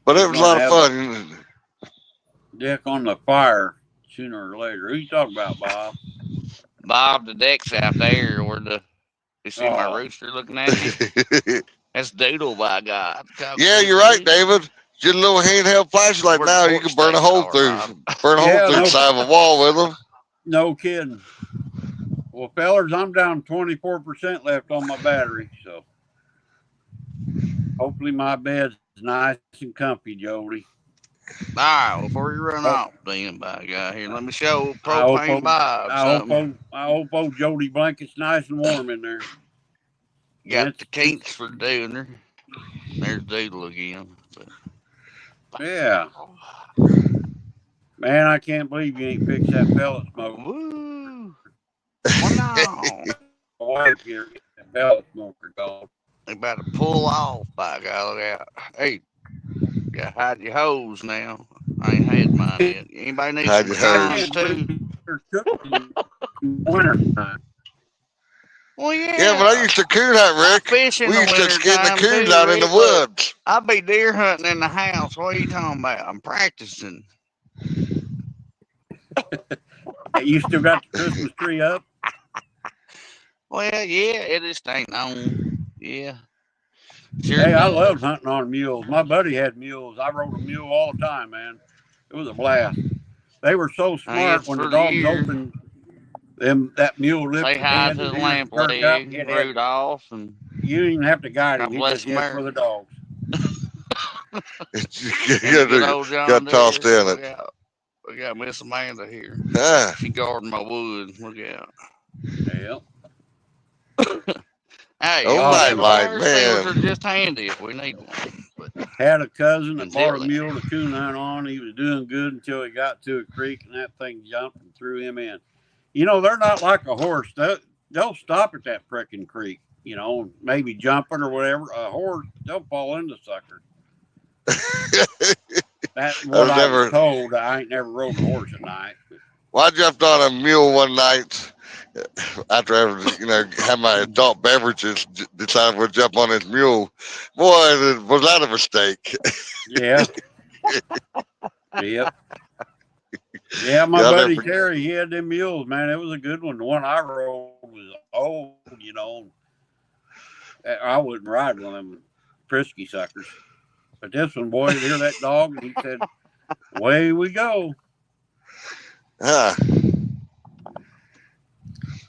But it was a lot of fun. Deck on the fire sooner or later. Who you talking about, Bob? Bob, the deck's out there where you see my rooster looking at you? That's Doodle, by God. Yeah, you're right, David. Just a little handheld flashlight now, you can burn a hole through the side of a wall with them. No kidding. Well, fellers, I'm down 24% left on my battery, so hopefully my bed's nice and comfy, Jody. All right, before you run off, then, by God, here, let me show Propane Bob I hope old Jody blanket's nice and warm in there. Got the kinks for doing her. There's Doodle again. Yeah. Man, I can't believe you ain't fixed that pellet smoker. Woo! Well, no. Wife here, that pellet smoker gone. They about to pull off, by God. Look out. Hey, you gotta hide your hose now. I ain't had mine yet. Anybody need some hose too? Well, yeah. Yeah, but I used to coon hunt, Rick. We used to skin the coons out in the woods. I'll be deer hunting in the house. What are you talking about? I'm practicing. You still got the Christmas tree up? Well, yeah, it just ain't on. Yeah. Sure. Hey, I love hunting on mules. My buddy had mules. I rode a mule all the time, man. It was a blast. They were so smart when the dogs opened them. That mule lifted. Say hi to the lamp leg, Rudolph, and you didn't even have to guide him. He just hit for the dogs. Got tossed in it. We got Miss Amanda here. Ah, She guarding my wood. Look out. Yeah. Hey, oh, y'all night them light, fire stealers man. are just handy if we need one. But Had a cousin that until bought a then, mule to coon hunt on. He was doing good until he got to a creek and that thing jumped and threw him in. You know, they're not like a horse. They'll stop at that frickin' creek, you know, maybe jumping or whatever. A horse, they'll fall into sucker. That's what I've I was never. told. I ain't never rode a horse at night. Well, I jumped on a mule one night after I, had my adult beverages. Decided we'd jump on this mule. Boy, was that a mistake? Yeah. Yep. Yeah, my Yeah, I'll never buddy forget. Terry, he had them mules, man. It was a good one. The one I rode was old, you know. I wouldn't ride one of them frisky suckers. But this one, boy, he'd hear that dog and he said, away we go. Ah,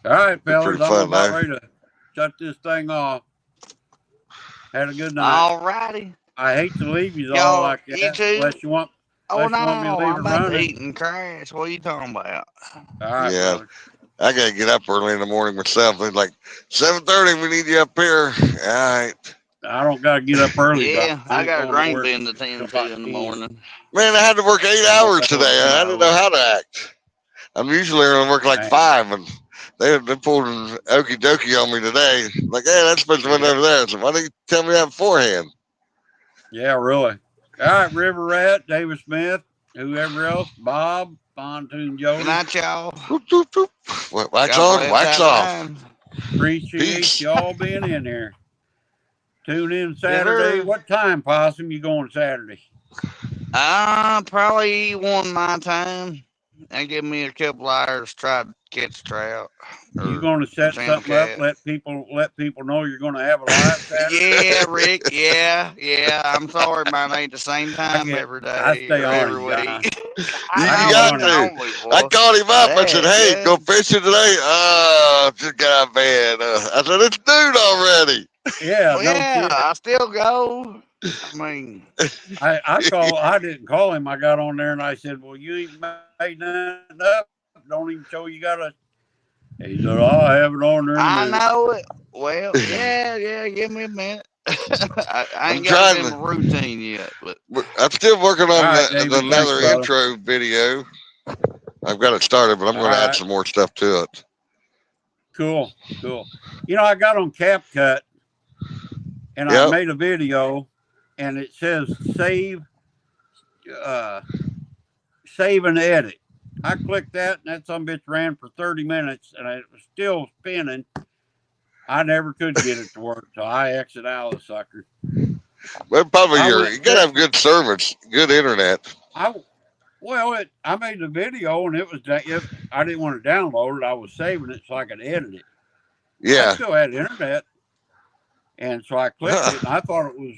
All right, it's fellas, pretty I'm fun about though. ready to shut this thing off. Had a good night. all righty. I hate to leave you all Y'all, like you that, too. Oh unless no, you want me to leave I'm it about to running. eat and crash. What are you talking about? All right, Yeah, brother. I gotta get up early in the morning myself. It's like 7:30. We need you up here. All right, I don't got to get up early, but Yeah, I I ain't got a going to grain work bin to till tend about to in the 10. morning. man. I had to work 8 I'm going hours to lay today. over I my didn't know oats. how to act. I'm usually gonna work like Man, 5, and they pulled an okie dokie on me today. Like, hey, that's supposed to run yeah, over there. So why didn't you tell me that beforehand? yeah, really. All right, River Rat, David Smith, whoever else, Bob, Pontoon Good Jody. night, y'all. Whoop, whoop, whoop. Wax God on, bless wax that off. line. Appreciate Peace. y'all being in here. Tune in Yes, Saturday. sir. What time, Possum, you going Saturday? Probably one my time. And give me a couple hours to try to catch a trout You or going to some set channel something up? cat. Let people know you're going to have a live Saturday. Yeah, Rick. Yeah. I'm sorry, man. Ain't the same time every I day stay or on every him, John. week. You I I get know got you on him. to. know me, I boy. called him up. I said, That hey, go good. fishing today. Just got out of bed. I said, it's noon already. Yeah, Well, no yeah, kid. I still go. I mean, I didn't call him. I got on there and I said, well, you ain't made nothing up. Don't even show you got a. He said, I'll have it on there in a I minute. know it. Well, yeah. Give me a minute. I I'm ain't got it trying in to. my routine yet, but I'm still working All on right, David. Thanks, another brother. intro video. I've got it started, but I'm All going to add right. some more stuff to it. Cool. You know, I got on CapCut and I Yep. made a video and it says save and edit. I clicked that and that some bitch ran for 30 minutes and it was still spinning. I never could get it to work, so I exit out of the sucker. Well, probably I you got to have good service, good internet. I made the video and I didn't want to download it. I was saving it so I could edit it. I Yeah. still had internet, and so I clicked it and I thought it was,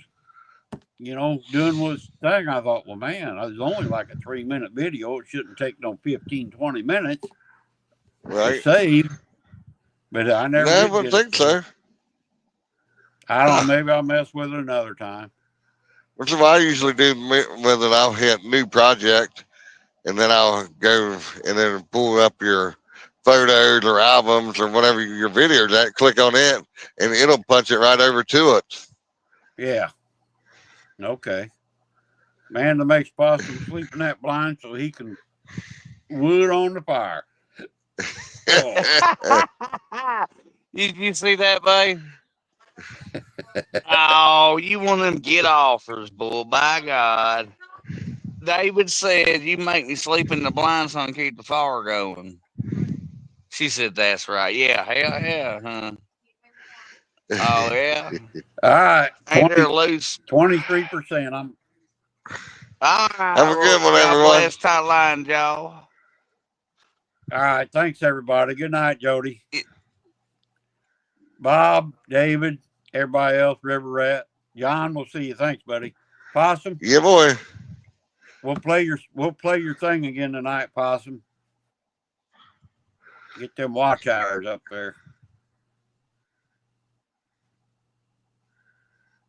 doing this thing. I thought, well, man, it was only like a 3-minute video. It shouldn't take no 15, 20 minutes to Right. save, but I No, never I did wouldn't get it think to work. so. I don't know. Maybe I'll mess with it another time. Which is what I usually do with it. I'll hit new project, and then I'll go and then pull up your photos or albums or whatever your video's at, click on it, and it'll punch it right over to it. Yeah. Okay. Man that makes Possum sleep in that blind so he can wood on the fire. Oh. you see that, babe? Oh, you one of them get offers, bull. By God. David said, you make me sleep in the blinds and keep the fire going. She said, that's right. Yeah, hell yeah, huh? Oh, yeah. All right. Ain't there loose? 23%. I'm All Have right. a good one, God everyone. bless tight line, y'all. all right. Thanks, everybody. Good night, Jody. Bob, David, everybody else, River Rat. John, we'll see you. Thanks, buddy. Possum, Yeah, boy. we'll play your thing again tonight, Possum. Get them watch hours up there.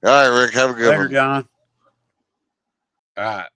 All right, Rick. Have a good Later, one. John. All right.